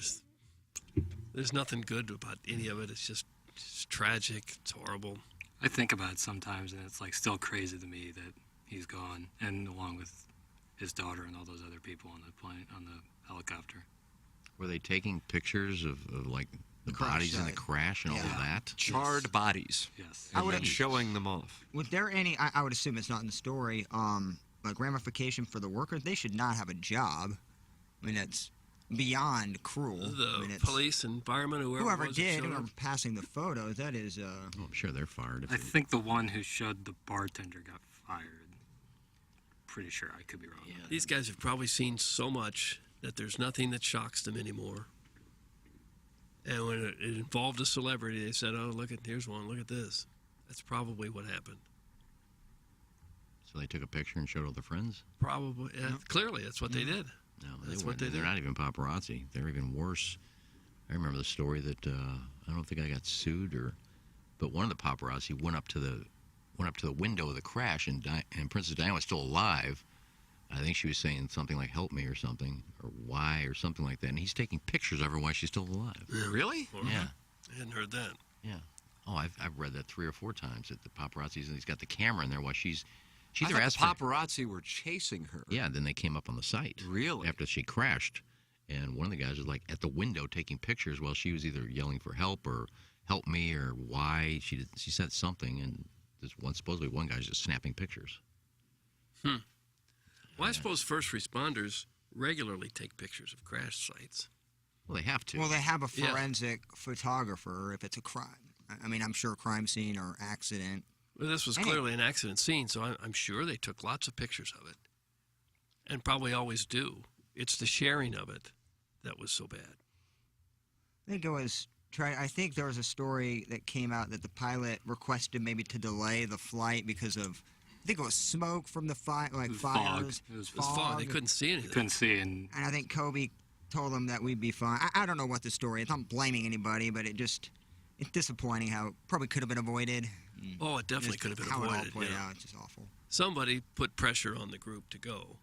There's nothing good about any of it. It's just tragic. It's horrible. I think about it sometimes, and it's like still crazy to me that he's gone, and along with his daughter and all those other people on the plane, on the helicopter. Were they taking pictures of like the crash bodies in the site. crash and all of that? Charred bodies. Yes. And then showing them off. Was there any? I would assume it's not in the story. Like ramification for the workers, they should not have a job. I mean, it's beyond cruel. The police and firemen, whoever was that did, showed whoever up. passing the photos, that is. Oh, I'm sure they're fired. I think the one who showed the bartender got fired. Pretty sure. I could be wrong. These guys have probably seen so much that there's nothing that shocks them anymore. And when it involved a celebrity, they said, "Oh, here's one. Look at this." That's probably what happened. So they took a picture and showed all their friends? Probably. Yeah, clearly, that's what they did. No, That's they what weren't. they They're did. not even paparazzi. They're even worse. I remember the story that I don't think I got sued, but one of the paparazzi went up to the window of the crash, and Princess Diana was still alive. I think she was saying something like "Help me" or something, or "Why" or something like that. And he's taking pictures of her while she's still alive. Really? Yeah. I hadn't heard that. Yeah. Oh, I've read that 3 or 4 times. That the paparazzi's and he's got the camera in there while she's I either thought asked the for. paparazzi were chasing her. Yeah, then they came up on the site. Really? After she crashed. And one of the guys was like at the window taking pictures while she was either yelling for help or help me or why. She said something, and supposedly one guy's just snapping pictures. Well, I suppose first responders regularly take pictures of crash sites. Well, they have to. Well, they have a forensic photographer if it's a crime. I mean, I'm sure crime scene or accident. Well, this was clearly an accident scene, so I'm sure they took lots of pictures of it, and probably always do. It's the sharing of it that was so bad. I think it was. I think there was a story that came out that the pilot requested maybe to delay the flight because of. I think it was smoke from the fires. Fog. It was fog. They couldn't see anything. Couldn't see, and I think Kobe told them that we'd be fine. I don't know what the story is. I'm not blaming anybody, but it's disappointing how it probably could have been avoided. Oh, it definitely could have been how avoided. it all played yeah. out. It's just awful. Somebody put pressure on the group to go.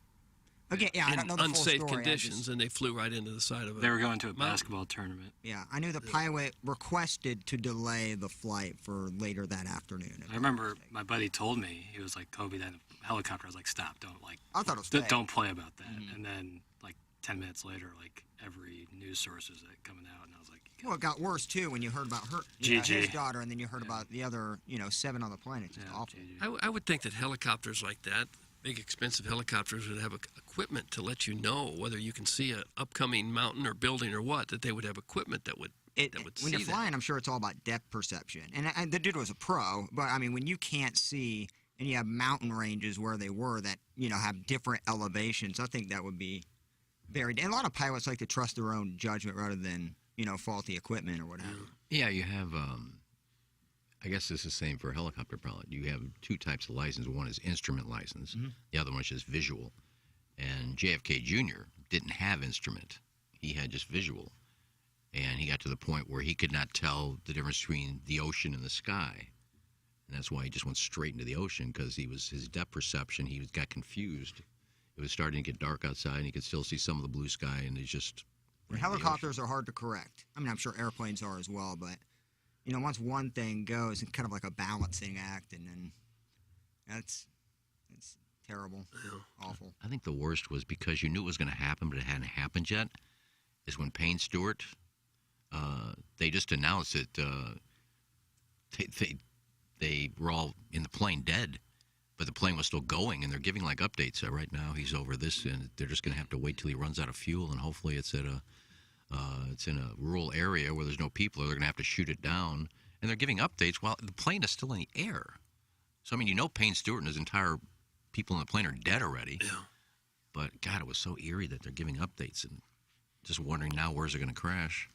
Okay, yeah, I in don't know the full unsafe story. conditions, and they flew right into the side of it. they were going to a basketball tournament. Yeah, I knew the pilot requested to delay the flight for later that afternoon. I remember my buddy told me, he was like, Kobe, that helicopter. I was like, stop, don't I thought it was fake. don't play about that. And then like 10 minutes later, like every news source was coming out, and I was like, Well, it got worse too when you heard about her, his daughter, and then you heard about the other, 7 on the plane. It's just awful. I would think that helicopters like that, big expensive helicopters, would have equipment to let you know whether you can see an upcoming mountain or building or what. That they would have equipment that would When see you're that. flying, I'm sure it's all about depth perception. And the dude was a pro, but I mean, when you can't see and you have mountain ranges where they were that have different elevations, I think that would be very. And a lot of pilots like to trust their own judgment rather than faulty equipment or whatever. Yeah, you have. I guess this is the same for a helicopter pilot. You have 2 types of license. One is instrument license. The other one is just visual. And JFK Jr. didn't have instrument. He had just visual. And he got to the point where he could not tell the difference between the ocean and the sky. And that's why he just went straight into the ocean, because his depth perception, he got confused. It was starting to get dark outside, and he could still see some of the blue sky, and he just... Helicopters are hard to correct. I mean, I'm sure airplanes are as well, but once one thing goes, it's kind of like a balancing act, and then it's terrible, awful. I think the worst was because you knew it was going to happen, but it hadn't happened yet, is when Payne Stewart, they just announced that they were all in the plane dead, but the plane was still going, and they're giving like updates. So right now he's over this, and they're just going to have to wait till he runs out of fuel, and hopefully it's in a rural area where there's no people, or they're going to have to shoot it down. And they're giving updates while the plane is still in the air. So I mean, Payne Stewart and his entire people in the plane are dead already. Yeah. But God, it was so eerie that they're giving updates and just wondering now where's it going to crash.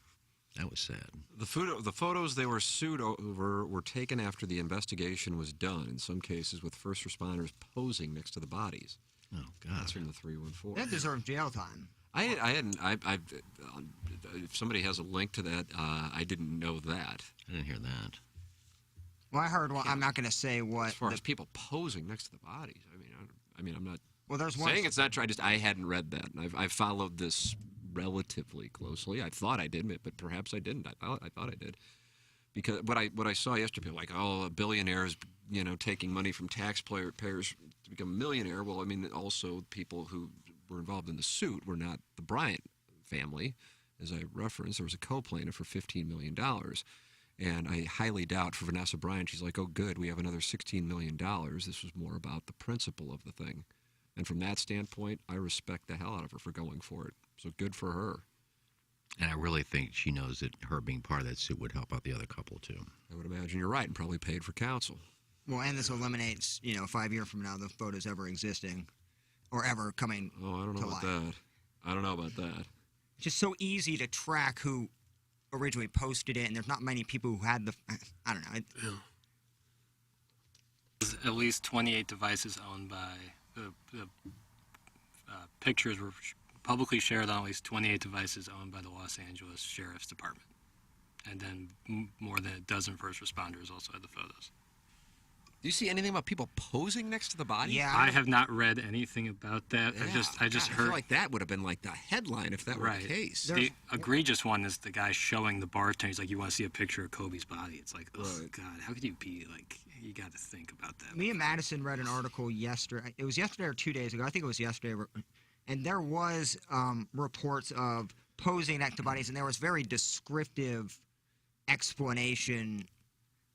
That was sad. The photos they were sued over were taken after the investigation was done, in some cases with first responders posing next to the bodies. Oh, God. That's from the 314. That deserves jail time. If somebody has a link to that, I didn't know that. I didn't hear that. Well, I heard. Well, I'm not going to say what. As far as people posing next to the bodies, I'm not. Well, there's one saying it's not true. I hadn't read that, and I've followed this relatively closely. I thought I did, but perhaps I didn't. I thought I did, because what I saw yesterday, people like, oh, a billionaire is taking money from taxpayers to become a millionaire. Well, I mean, also people who were involved in the suit were not the Bryant family. As I referenced, there was a co-plaintiff for $15 million. And I highly doubt for Vanessa Bryant, she's like, oh, good, we have another $16 million. This was more about the principle of the thing. And from that standpoint, I respect the hell out of her for going for it. So good for her. And I really think she knows that her being part of that suit would help out the other couple, too. I would imagine you're right, and probably paid for counsel. Well, and this eliminates, 5 years from now, the photos ever existing or ever coming to light. Oh, I don't know about that. I don't know about that. It's just so easy to track who originally posted it, and there's not many people who had I don't know. There's at least 28 devices owned by the pictures were publicly shared on at least 28 devices owned by the Los Angeles Sheriff's Department. And then more than a dozen first responders also had the photos. Do you see anything about people posing next to the body? Yeah, I have not read anything about that. Yeah. I just God, heard. I feel like that would have been like the headline if that were the case. The egregious one is the guy showing the bartender. He's like, "You want to see a picture of Kobe's body?" It's like, oh God, how could you be like? You got to think about that. Me and Madison read an article yesterday. It was yesterday or 2 days ago. I think it was yesterday. And there was reports of posing next to bodies, and there was very descriptive explanation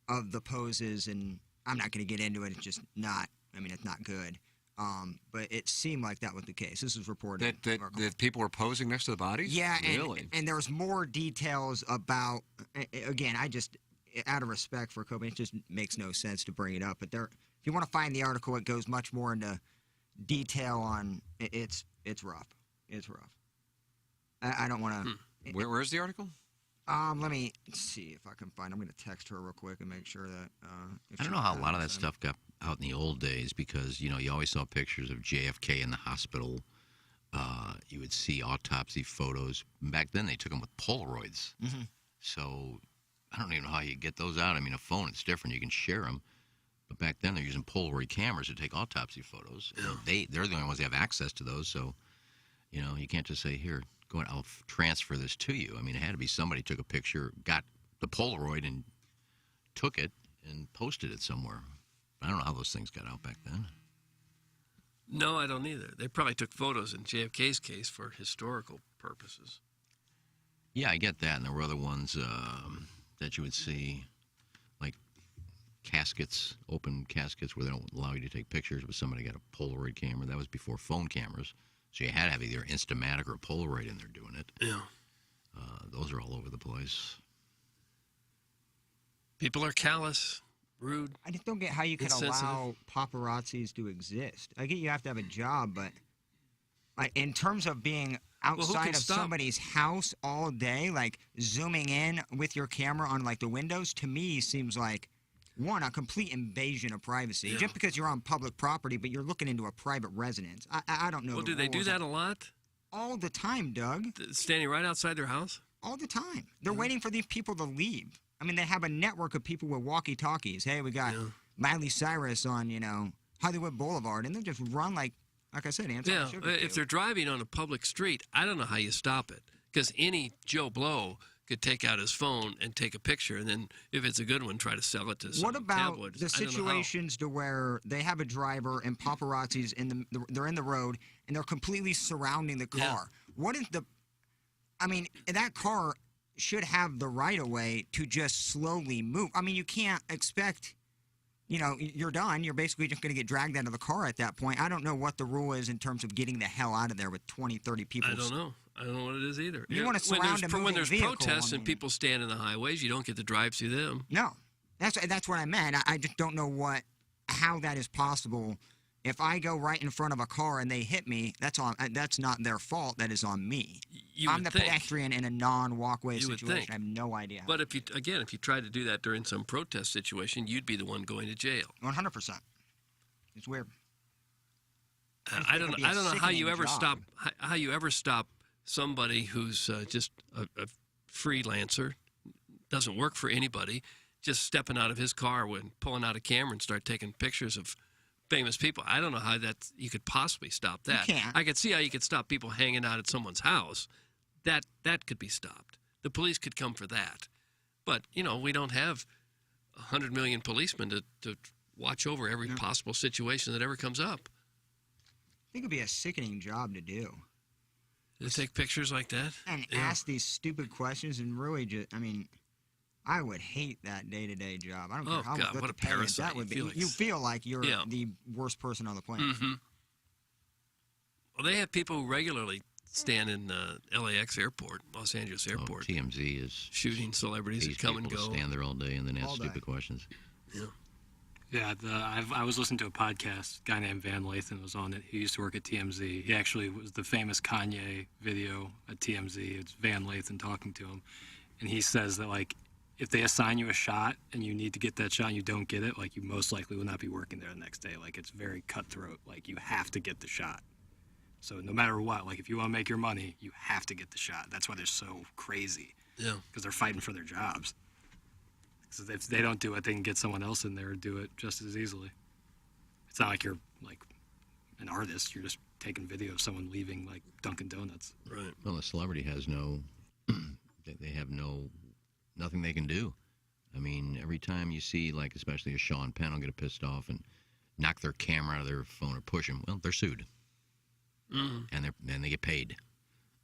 of the poses. And I'm not going to get into it. It's just not. I mean, it's not good. But it seemed like that was the case. This was reported. That people were posing next to the bodies? Yeah, Really? and there was more details about. Again, I just, out of respect for Kobe, it just makes no sense to bring it up. But there, if you want to find the article, it goes much more into detail on. It's rough. It's rough. I don't want to. Where's the article? Let me see if I can find. I'm going to text her real quick and make sure that. I don't know how a lot of that stuff got out in the old days because, you always saw pictures of JFK in the hospital. You would see autopsy photos. Back then, they took them with Polaroids. Mm-hmm. So I don't even know how you get those out. I mean, a phone, it's different. You can share them. But back then, they're using Polaroid cameras to take autopsy photos. Yeah. They're the only ones that have access to those. So, you can't just say, here, go ahead, I'll transfer this to you. I mean, it had to be somebody took a picture, got the Polaroid and took it and posted it somewhere. I don't know how those things got out back then. No, I don't either. They probably took photos in JFK's case for historical purposes. Yeah, I get that. And there were other ones that you would see, like caskets, open caskets where they don't allow you to take pictures, but somebody got a Polaroid camera. That was before phone cameras. So you had to have either Instamatic or Polaroid in there doing it. Yeah. Those are all over the place. People are callous, rude. I just don't get how you can allow paparazzis to exist. I get you have to have a job, but like in terms of being outside of somebody's house all day, like zooming in with your camera on like the windows, to me seems like one, a complete invasion of privacy. Yeah. Just because you're on public property, but you're looking into a private residence. I don't know. Well, do they do that a lot? All the time, Doug. Standing right outside their house? All the time. They're waiting for these people to leave. I mean, they have a network of people with walkie-talkies. Hey, we got Miley Cyrus on, Hollywood Boulevard, and they just run like I said, answer. Yeah, if they're driving on a public street, I don't know how you stop it because any Joe Blow could take out his phone and take a picture, and then if it's a good one, try to sell it to some What about tabloids. the situations to where they have a driver and paparazzis they're in the road and they're completely surrounding the car? Yeah. What is that car should have the right of way to just slowly move. I mean, you can't expect, you're done. You're basically just going to get dragged out of the car at that point. I don't know what the rule is in terms of getting the hell out of there with 20, 30 people. I don't know. I don't know what it is either. You want to surround a moving when there's vehicle, protests and people stand in the highways, you don't get to drive through them. No, that's what I meant. I just don't know how that is possible If I go right in front of a car and they hit me, that's not their fault. That is on me. I'm the pedestrian in a non-walkway You would situation. think. I have no idea. But if you tried to do that during some protest situation, you'd be the one going to jail. 100%. It's weird. I don't know how you ever job. stop somebody who's just a freelancer, doesn't work for anybody, just stepping out of his car when pulling out a camera and start taking pictures of famous people. I don't know how you could possibly stop that. You can't. I could see how you could stop people hanging out at someone's house. That could be stopped. The police could come for that. But, we don't have 100 million policemen to watch over every possible situation that ever comes up. I think it'd be a sickening job to do. To take pictures like that? And ask these stupid questions and really just, I would hate that day-to-day job. I don't care how God, good what the a pay is. parasite. That would be. You feel like You feel like you're the worst person on the planet. Mm-hmm. Well, they have people who regularly stand in LAX airport, Los Angeles airport. TMZ is shooting celebrities that come and people go. to stand there all day and then ask All day. stupid questions. Yeah. Yeah, I was listening to a podcast. A guy named Van Lathan was on it. He used to work at TMZ. He actually was the famous Kanye video at TMZ. It's Van Lathan talking to him. And he says that, if they assign you a shot and you need to get that shot and you don't get it, you most likely will not be working there the next day. It's very cutthroat. You have to get the shot. So no matter what, if you want to make your money, you have to get the shot. That's why they're so crazy. Yeah. Because they're fighting for their jobs. Because if they don't do it, they can get someone else in there and do it just as easily. It's not like you're, an artist. You're just taking video of someone leaving, Dunkin' Donuts. Right. Well, a celebrity has they have nothing they can do. Every time you see, especially a Sean Penn will get pissed off and knock their camera out of their phone or push them, well, they're sued. Mm-hmm. And they get paid.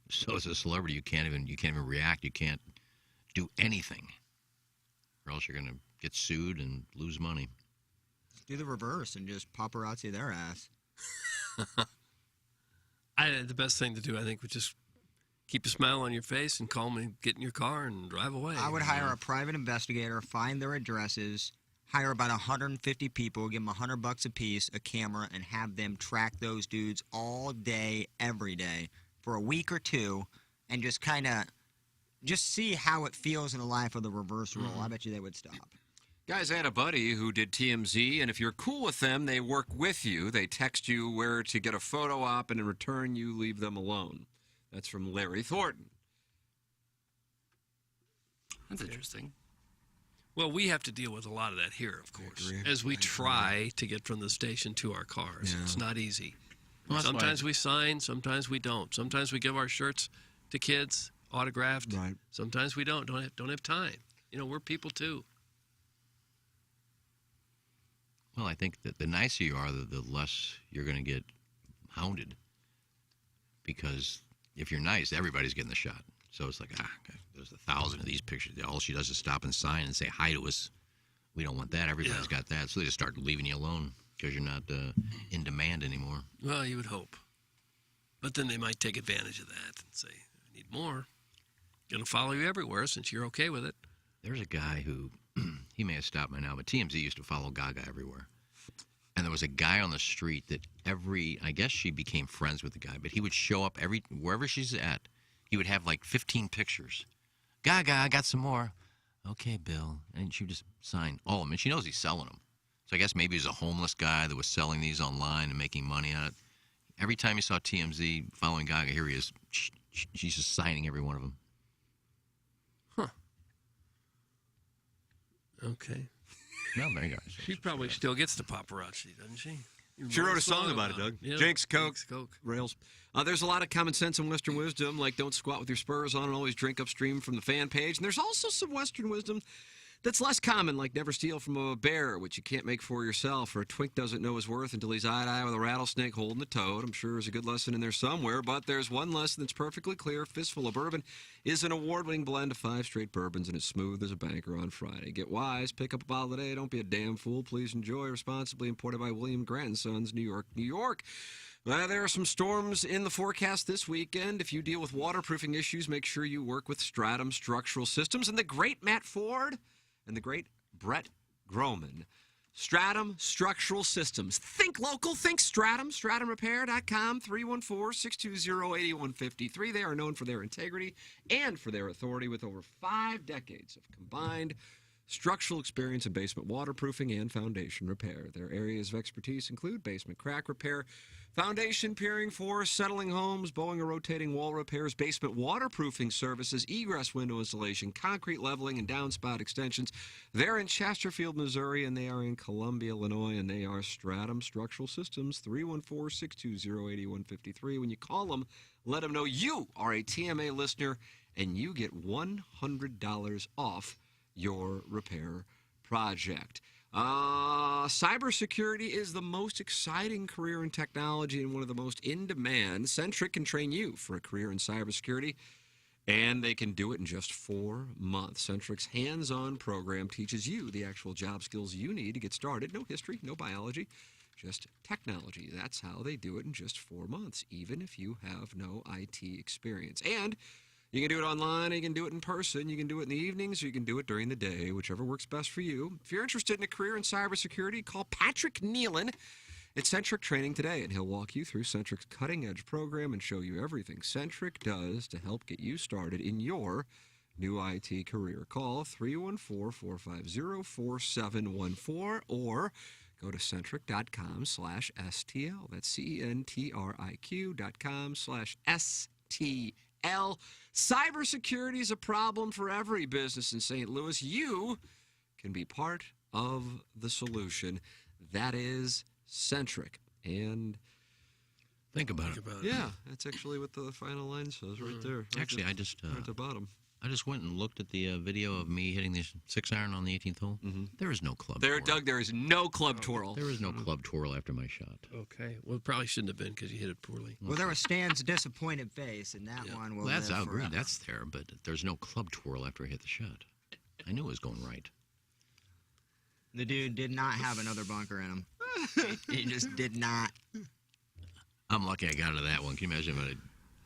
So as a celebrity, you can't even react. You can't do anything, or else you're going to get sued and lose money. Do the reverse and just paparazzi their ass. The best thing to do, I think, would just keep a smile on your face and call me, get in your car, and drive away. I would hire a private investigator, find their addresses, hire about 150 people, give them $100 a piece, a camera, and have them track those dudes all day, every day, for a week or two, and just see how it feels in the life of the reverse role. I bet you they would stop. Guys, I had a buddy who did TMZ, and if you're cool with them, they work with you. They text you where to get a photo op, and in return, you leave them alone. That's from Larry Thornton. That's interesting. Well, we have to deal with a lot of that here, of course, as we try to get from the station to our cars. It's not easy. Well, that's Sometimes we sign, sometimes we don't. Sometimes we give our shirts to kids, autographed. Right. Sometimes we don't have time. We're people too. Well, I think that the nicer you are, the less you're going to get hounded. Because if you're nice, everybody's getting the shot. So it's okay, there's 1,000 of these pictures. All she does is stop and sign and say hi to us. We don't want that. Everybody's got that. So they just start leaving you alone because you're not in demand anymore. Well, you would hope. But then they might take advantage of that and say, I need more. Going to follow you everywhere since you're okay with it. There's a guy who, he may have stopped by now, but TMZ used to follow Gaga everywhere. And there was a guy on the street that I guess she became friends with the guy, but he would show up wherever she's at. He would have 15 pictures. Gaga, I got some more. Okay, Bill. And she would just sign all of them. And she knows he's selling them. So I guess maybe he's a homeless guy that was selling these online and making money on it. Every time you saw TMZ following Gaga, here he is. She's just signing every one of them. Okay. No, there you go. She probably still gets the paparazzi, doesn't she? She wrote a song about it, Doug. Yeah. Jinx, Coke, Coke. Rails. There's a lot of common sense and Western wisdom, like don't squat with your spurs on and always drink upstream from the fan page. And there's also some Western wisdom that's less common, like never steal from a bear, which you can't make for yourself, or a twink doesn't know his worth until he's eye-to-eye with a rattlesnake holding a toad. I'm sure there's a good lesson in there somewhere, but there's one lesson that's perfectly clear. Fistful of Bourbon is an award-winning blend of 5 straight bourbons, and it's smooth as a banker on Friday. Get wise, pick up a bottle today, don't be a damn fool. Please enjoy responsibly. Imported by William Grant & Sons, New York, New York. There are some storms in the forecast this weekend. If you deal with waterproofing issues, make sure you work with Stratum Structural Systems and the great Matt Ford and the great Brett Groman. Stratum Structural Systems. Think local, think Stratum. StratumRepair.com, 314-620-8153. They are known for their integrity and for their authority with over 5 decades of combined structural experience in basement waterproofing and foundation repair. Their areas of expertise include basement crack repair, foundation peering for settling homes, bowing or rotating wall repairs, basement waterproofing services, egress window installation, concrete leveling, and downspout extensions. They're in Chesterfield, Missouri, and they are in Columbia, Illinois, and they are Stratum Structural Systems, 314-620-8153. When you call them, let them know you are a TMA listener, and you get $100 off your repair project. Cybersecurity is the most exciting career in technology and one of the most in demand. Centric can train you for a career in cybersecurity, and they can do it in just 4 months. Centric's hands-on program teaches you the actual job skills you need to get started. No history, no biology, just technology. That's how they do it in just 4 months, even if you have no IT experience. And you can do it online, you can do it in person, you can do it in the evenings, or you can do it during the day, whichever works best for you. If you're interested in a career in cybersecurity, call Patrick Nealon at Centric Training today, and he'll walk you through Centric's cutting-edge program and show you everything Centric does to help get you started in your new IT career. Call 314-450-4714 or go to centric.com/STL. That's CENTRIQ.com/STL. Cybersecurity is a problem for every business in St. Louis. You can be part of the solution. That is Centric. And think about it. Yeah, that's actually what the final line says right there. Actually, I just right at the bottom. I just went and looked at the video of me hitting the 6-iron on the 18th hole. There is no club There, twirl. Doug, there is no club twirl. There is no club twirl after my shot. Okay. Well, it probably shouldn't have been because you hit it poorly. Well, there was Stan's disappointed face, and that one will Well, that's, live I agree. forever. That's there, but there's no club twirl after I hit the shot. I knew it was going right. The dude did not have another bunker in him. He just did not. I'm lucky I got into that one. Can you imagine if I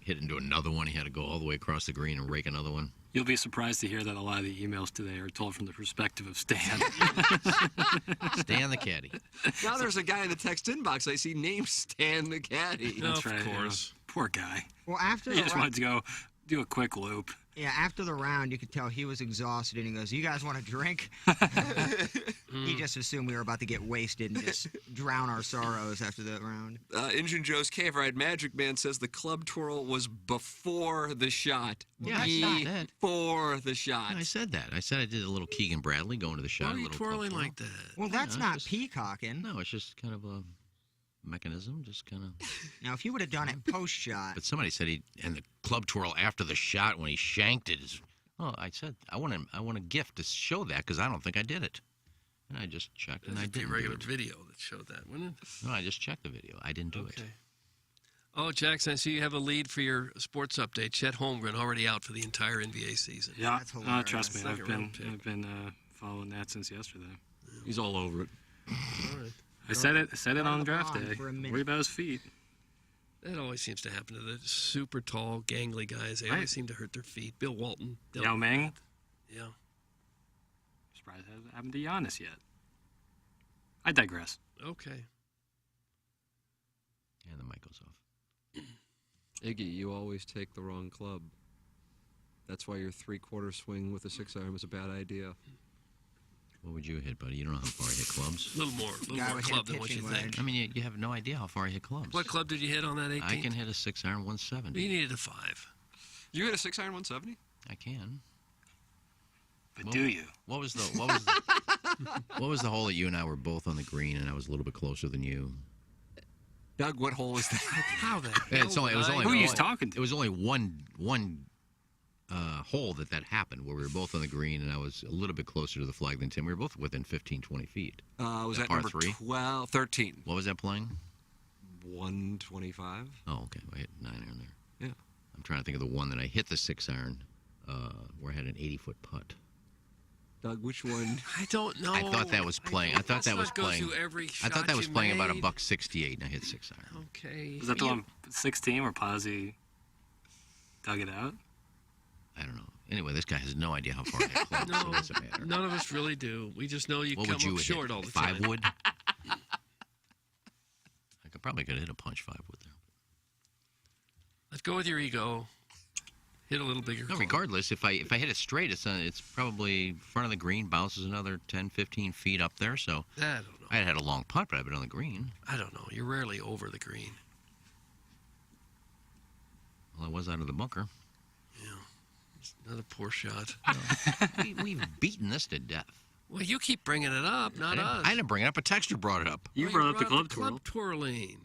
hit into another one? He had to go all the way across the green and rake another one. You'll be surprised to hear that a lot of the emails today are told from the perspective of Stan. Stan the caddy. Now there's a guy in the text inbox I see named Stan the caddy. That's right. Of course. Poor guy. Well, after He the just round, wanted to go do a quick loop. yeah, after the round, you could tell he was exhausted, and he goes, "You guys want a drink?" He just assumed we were about to get wasted and just drown our sorrows after that round. Engine Joe's Cave Ride Magic Man says the club twirl was before the shot. Yeah, I said that. Before the shot. I said that. I said I did a little Keegan Bradley going to the shot. Why are a you little club twirling twirl. like that? Well, that's Yeah, not just- peacocking. No, it's just kind of a mechanism, just kind of. Now, if you would have done it post-shot, But somebody said and the club twirl after the shot when he shanked it is. Oh, I said I want a gift to show that because I don't think I did it. And I just checked and I That'd be a didn't. regular do it. video that showed that, wouldn't it? No, I just checked the video. I didn't do it. Okay. Oh, Jackson, I see you have a lead for your sports update. Chet Holmgren already out for the entire NBA season. Yeah, That's hilarious. trust me, Second round pick. I've been following that since yesterday. He's all over it. All right. I said it on the draft pond day. for a minute. Worry about his feet. That always seems to happen to the super tall, gangly guys. They Right. always seem to hurt their feet. Bill Walton. Yao Ming. Yeah. Surprised it hasn't happened to Giannis yet. I digress. Okay. And the mic goes off. Iggy, you always take the wrong club. That's why your 3/4 swing with a 6-iron was a bad idea. What would you hit, buddy? You don't know how far I hit clubs. A little more Guy would hit club than what you pitching think. wedge. I mean, you have no idea how far I hit clubs. What club did you hit on that 18th? I can hit a 6-iron 170. You needed a 5. You hit a 6-iron 170? I can. But do you? What was the what was the hole that you and I were both on the green and I was a little bit closer than you? Doug, what hole is that? How the It was only Who are you talking to? It was only one hole that happened where we were both on the green and I was a little bit closer to the flag than Tim. We were both within 15, 20 feet. Was that par number 3? 13? What was that playing? 125. Oh, okay. I hit 9-iron there. Yeah. I'm trying to think of the one that I hit the 6-iron where I had an 80-foot putt. Doug, which one? I don't know. I thought that was playing. I thought that was Go playing. through every I shot thought that was you playing about made. $1.68 and I hit 6-iron. Okay. Was that the one 16 where Posey dug it out? I don't know. Anyway, this guy has no idea how far I hit clubs, so it doesn't matter. None of us really do. We just know you What come would you up hit? short all the time. 5 wood? I probably could hit a punch 5 wood there. Let's go with your ego. Hit a little bigger. No, club. regardless, if I hit it straight, it's probably front of the green, bounces another 10, 15 feet up there. So I don't know. I had a long putt, but I've been on the green. I don't know. You're rarely over the green. Well, I was out of the bunker. It's another poor shot. We've beaten this to death. Well, you keep bringing it up, not us. I didn't bring it up. A texter brought it up. You brought up the club twirl. Club twirling.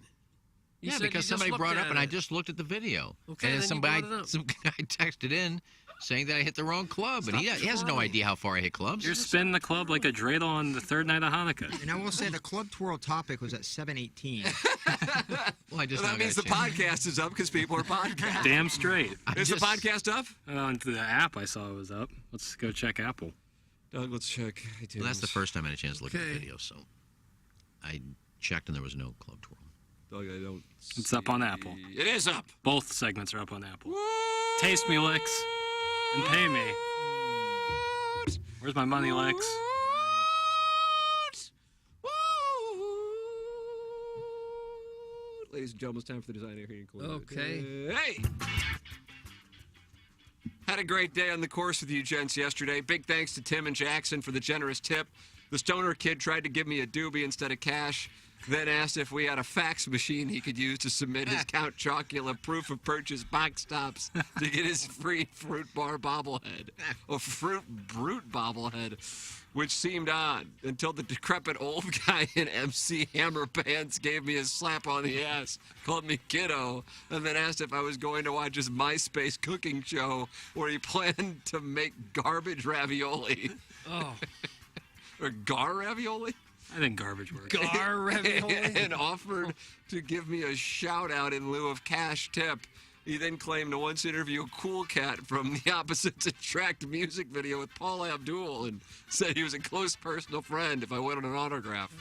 You Yeah, said because you just somebody brought it looked up, at and I it. just looked at the video. Okay, and then you some brought it up. guy texted in saying that I hit the wrong club, and he has no idea how far I hit clubs. You're spinning the club like a dreidel on the third night of Hanukkah. And I will say the club twirl topic was at 7:18. Well, I just Well, that now means the got a chance. podcast is up because people are podcasting. Damn straight. Is the podcast up? On the app I saw it was up. Let's go check Apple. Doug, let's check. Well, that's the first time I had a chance to look at the Okay. video, so I checked, and there was no club twirl. Doug, I don't. It's up on Apple. It is up. Both segments are up on Apple. Taste me, Lex, and pay me. Where's my money, Lex? Ladies and gentlemen, it's time for the Design Air Heating Cool. Okay. Hey! Had a great day on the course with you gents yesterday. Big thanks to Tim and Jackson for the generous tip. The stoner kid tried to give me a doobie instead of cash, then asked if we had a fax machine he could use to submit his Count Chocula proof of purchase box tops to get his free fruit bar bobblehead. Or fruit brute bobblehead, which seemed odd until the decrepit old guy in MC Hammer pants gave me a slap on the ass, called me kiddo, and then asked if I was going to watch his MySpace cooking show where he planned to make garbage ravioli. Oh. Or gar ravioli? I think garbage works. Gar ravioli? And offered to give me a shout out in lieu of cash tip. He then claimed to once interview Cool Cat from the Opposites Attract music video with Paul Abdul and said he was a close personal friend if I went on an autograph.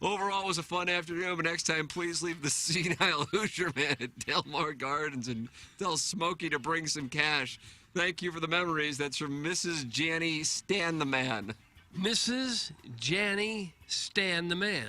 Overall, it was a fun afternoon, but next time, please leave the senile Hoosier man at Delmar Gardens and tell Smokey to bring some cash. Thank you for the memories. That's from Mrs. Janny Stan the Man. Mrs. Janny Stan the Man.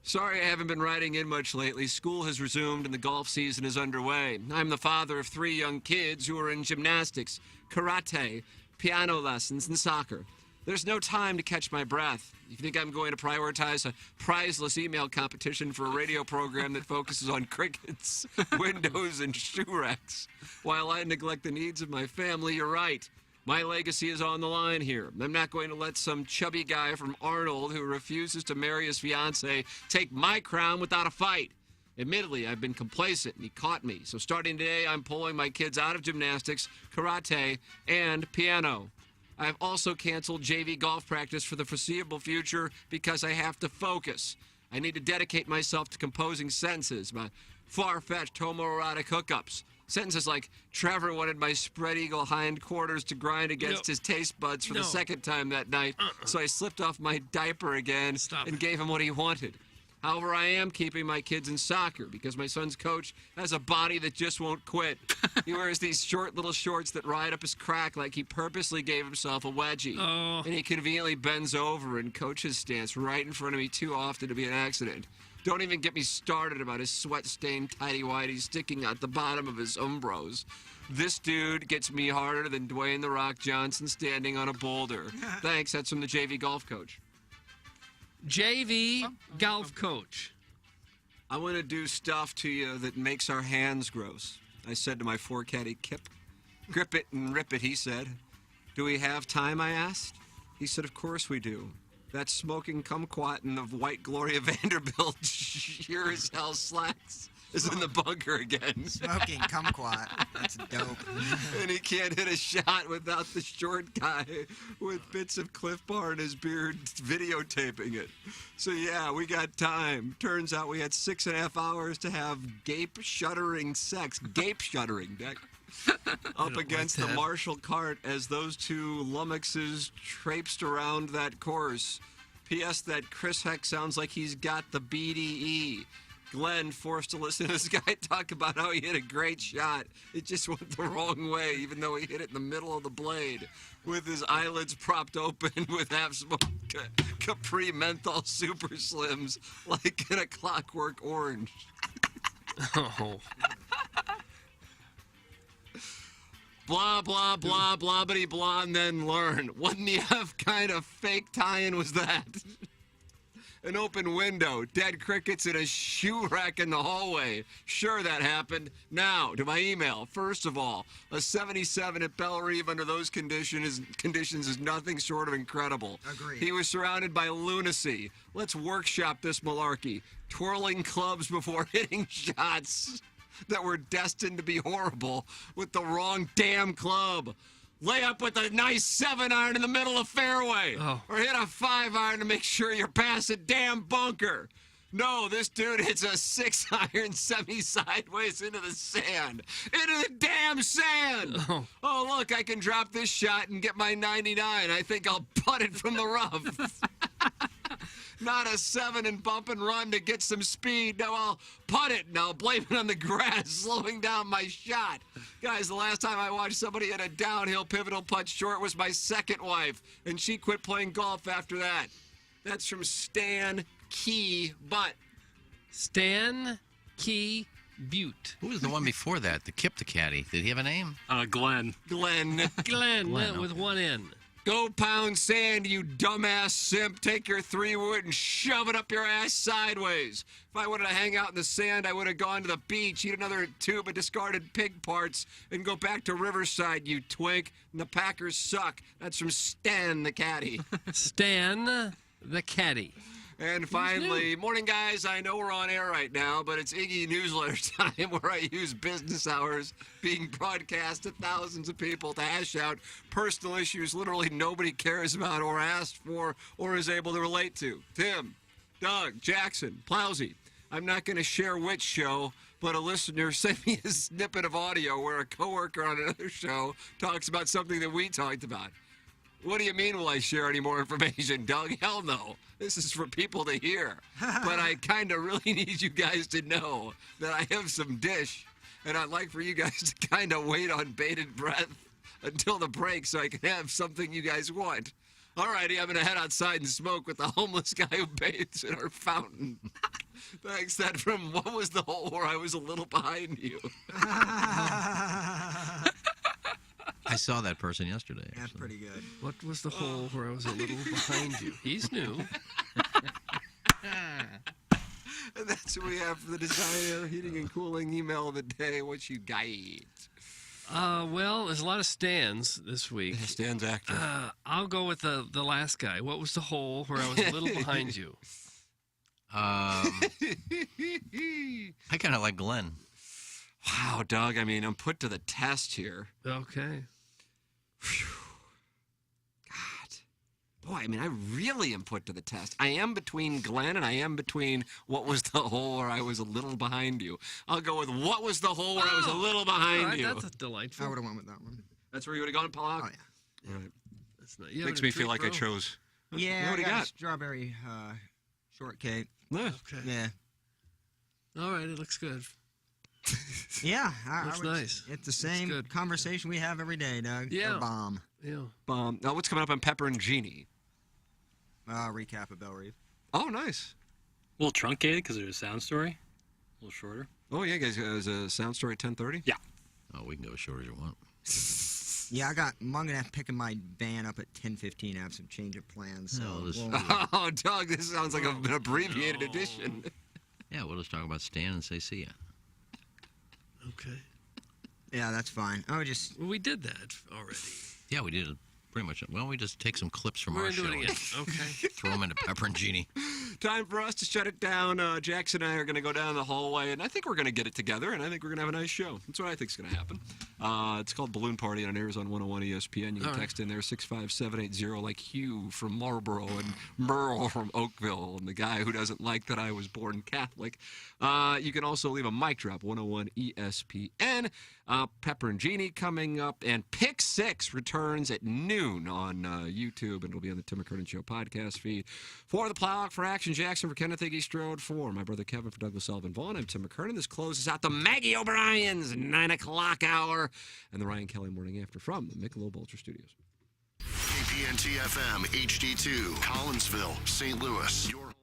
Sorry I haven't been writing in much lately. School has resumed and the golf season is underway. I'm the father of 3 young kids who are in gymnastics, karate, piano lessons, and soccer. There's no time to catch my breath. You think I'm going to prioritize a prizeless email competition for a radio program that focuses on crickets, windows, and shoe racks, while I neglect the needs of my family? You're right. My legacy is on the line here. I'm not going to let some chubby guy from Arnold who refuses to marry his fiancée take my crown without a fight. Admittedly, I've been complacent, and he caught me. So starting today, I'm pulling my kids out of gymnastics, karate, and piano. I've also canceled JV golf practice for the foreseeable future because I have to focus. I need to dedicate myself to composing sentences, my far-fetched homoerotic hookups. Sentences like, Trevor wanted my spread eagle hindquarters to grind against his taste buds for the second time that night, so I slipped off my diaper again and gave him what he wanted. However, I am keeping my kids in soccer because my son's coach has a body that just won't quit. He wears these short little shorts that ride up his crack like he purposely gave himself a wedgie. Oh. And he conveniently bends over and coach's stance right in front of me too often to be an accident. Don't even get me started about his sweat-stained tighty-whities sticking out the bottom of his umbros. This dude gets me harder than Dwayne "The Rock" Johnson standing on a boulder. Thanks, that's from the JV golf coach. JV golf coach. I want to do stuff to you that makes our hands gross, I said to my 4-caddy Kip. Grip it and rip it, he said. Do we have time, I asked. He said, of course we do. That smoking kumquat of white Gloria Vanderbilt sure as hell slacks is in the bunker again. Smoking kumquat. That's dope. And he can't hit a shot without the short guy with bits of Cliff Bar in his beard videotaping it. So yeah, we got time. Turns out we had 6.5 hours to have gape-shuddering sex. Gape-shuddering. Up against the Marshall cart as those two lummoxes traipsed around that course. P.S. that Chris Heck sounds like he's got the BDE. Glenn forced to listen to this guy talk about how he hit a great shot. It just went the wrong way, even though he hit it in the middle of the blade with his eyelids propped open with half-smoked Capri Menthol Super Slims like in a Clockwork Orange. Oh. Blah, blah, blah, blah-bitty blah, and then learn. What in the F kind of fake tie-in was that? An open window, dead crickets, and a shoe rack in the hallway. Sure, that happened. Now, to my email. First of all, a 77 at Bellerive under those conditions is nothing short of incredible. Agreed. He was surrounded by lunacy. Let's workshop this malarkey. Twirling clubs before hitting shots that were destined to be horrible with the wrong damn club. Lay up with a nice 7-iron in the middle of fairway. Oh. Or hit a 5-iron to make sure you're past a damn bunker. No, this dude hits a 6-iron semi-sideways into the sand. Into the damn sand! Oh, look, I can drop this shot and get my 99. I think I'll putt it from the rough. Not a 7 and bump and run to get some speed. No, I'll putt it and I'll blame it on the grass slowing down my shot. Guys, the last time I watched somebody hit a downhill pivotal putt short was my second wife, and she quit playing golf after that. That's from Stan Key Butt. Stan Key Butte. Who was the one before that? The Kip the Caddy. Did he have a name? Glenn. Glenn. Glenn Glenn, with one N. Go pound sand, you dumbass simp. Take your 3-wood and shove it up your ass sideways. If I wanted to hang out in the sand, I would have gone to the beach, eat another tube of discarded pig parts, and go back to Riverside, you twink. And the Packers suck. That's from Stan the Caddy. Stan the Caddy. And finally, morning, guys. I know we're on air right now, but it's Iggy newsletter time where I use business hours being broadcast to thousands of people to hash out personal issues literally nobody cares about or asked for or is able to relate to. Tim, Doug, Jackson, Plowsy. I'm not going to share which show, but a listener sent me a snippet of audio where a coworker on another show talks about something that we talked about. What do you mean, will I share any more information, Doug? Hell no. This is for people to hear. But I kind of really need you guys to know that I have some dish, and I'd like for you guys to kind of wait on bated breath until the break so I can have something you guys want. All righty, I'm going to head outside and smoke with the homeless guy who bathes in our fountain. Thanks, that from What Was the Hole Where I Was a Little Behind You? I saw that person yesterday. That's pretty good. What was the hole where I was a little behind you? He's new. And that's what we have for the Designer Heating and Cooling email of the day. What you got? Well, there's a lot of Stans this week. Stan's active. I'll go with the last guy. What was the hole where I was a little behind you? I kind of like Glenn. Wow, Doug. I mean, I'm put to the test here. Okay. God. Boy, I mean, I really am put to the test. I am between Glenn and I am between What Was the Hole Where I Was a Little Behind You. I'll go with What Was the Hole Where I Was a Little Behind You. That's delightful. I would have went with that one. That's where you would have gone, Paul? Oh, yeah. All right. That's not, Makes me feel like I chose. Yeah, What do I you got got? a strawberry shortcake. Yeah. Okay. Yeah. All right, it looks good. Yeah. Looks nice. It's the same conversation we have every day, Doug. Yeah. Or bomb. Yeah. Now, what's coming up on Pepper and Genie? Recap of Bellerive. Oh, nice. A little truncated because there's a sound story. A little shorter. Oh, yeah, guys. There's a sound story at 10:30? Yeah. Oh, we can go as short as you want. Yeah, I'm going to have to pick my van up at 10:15. I have some change of plans. So Oh, Doug, this sounds like an abbreviated edition. Yeah, we'll just talk about Stan and say see ya. Okay. Yeah, that's fine. Well, we did that already. Yeah, we did it pretty much. Well, we just take some clips from We're our gonna do show it again. Okay. throw them into Pepper and Genie. Time for us to shut it down. Jackson and I are going to go down the hallway, and I think we're going to get it together, and I think we're going to have a nice show. That's what I think is going to happen. It's called Balloon Party on Arizona 101 ESPN. You can text in there 65780 like Hugh from Marlboro and Merle from Oakville and the guy who doesn't like that I was born Catholic. You can also leave a mic drop, 101 ESPN. Pepper and Genie coming up, and Pick 6 returns at noon on YouTube, and it'll be on the Tim McKernan Show podcast feed. For the Plowhawk for Action Jackson for Kenneth Iggy Strode. For my brother Kevin for Douglas Sullivan Vaughn, I'm Tim McKernan. This closes out the Maggie O'Brien's 9 o'clock hour and the Ryan Kelly Morning After from the Michelob Ultra Studios. KPNT FM HD2, Collinsville, St. Louis. Your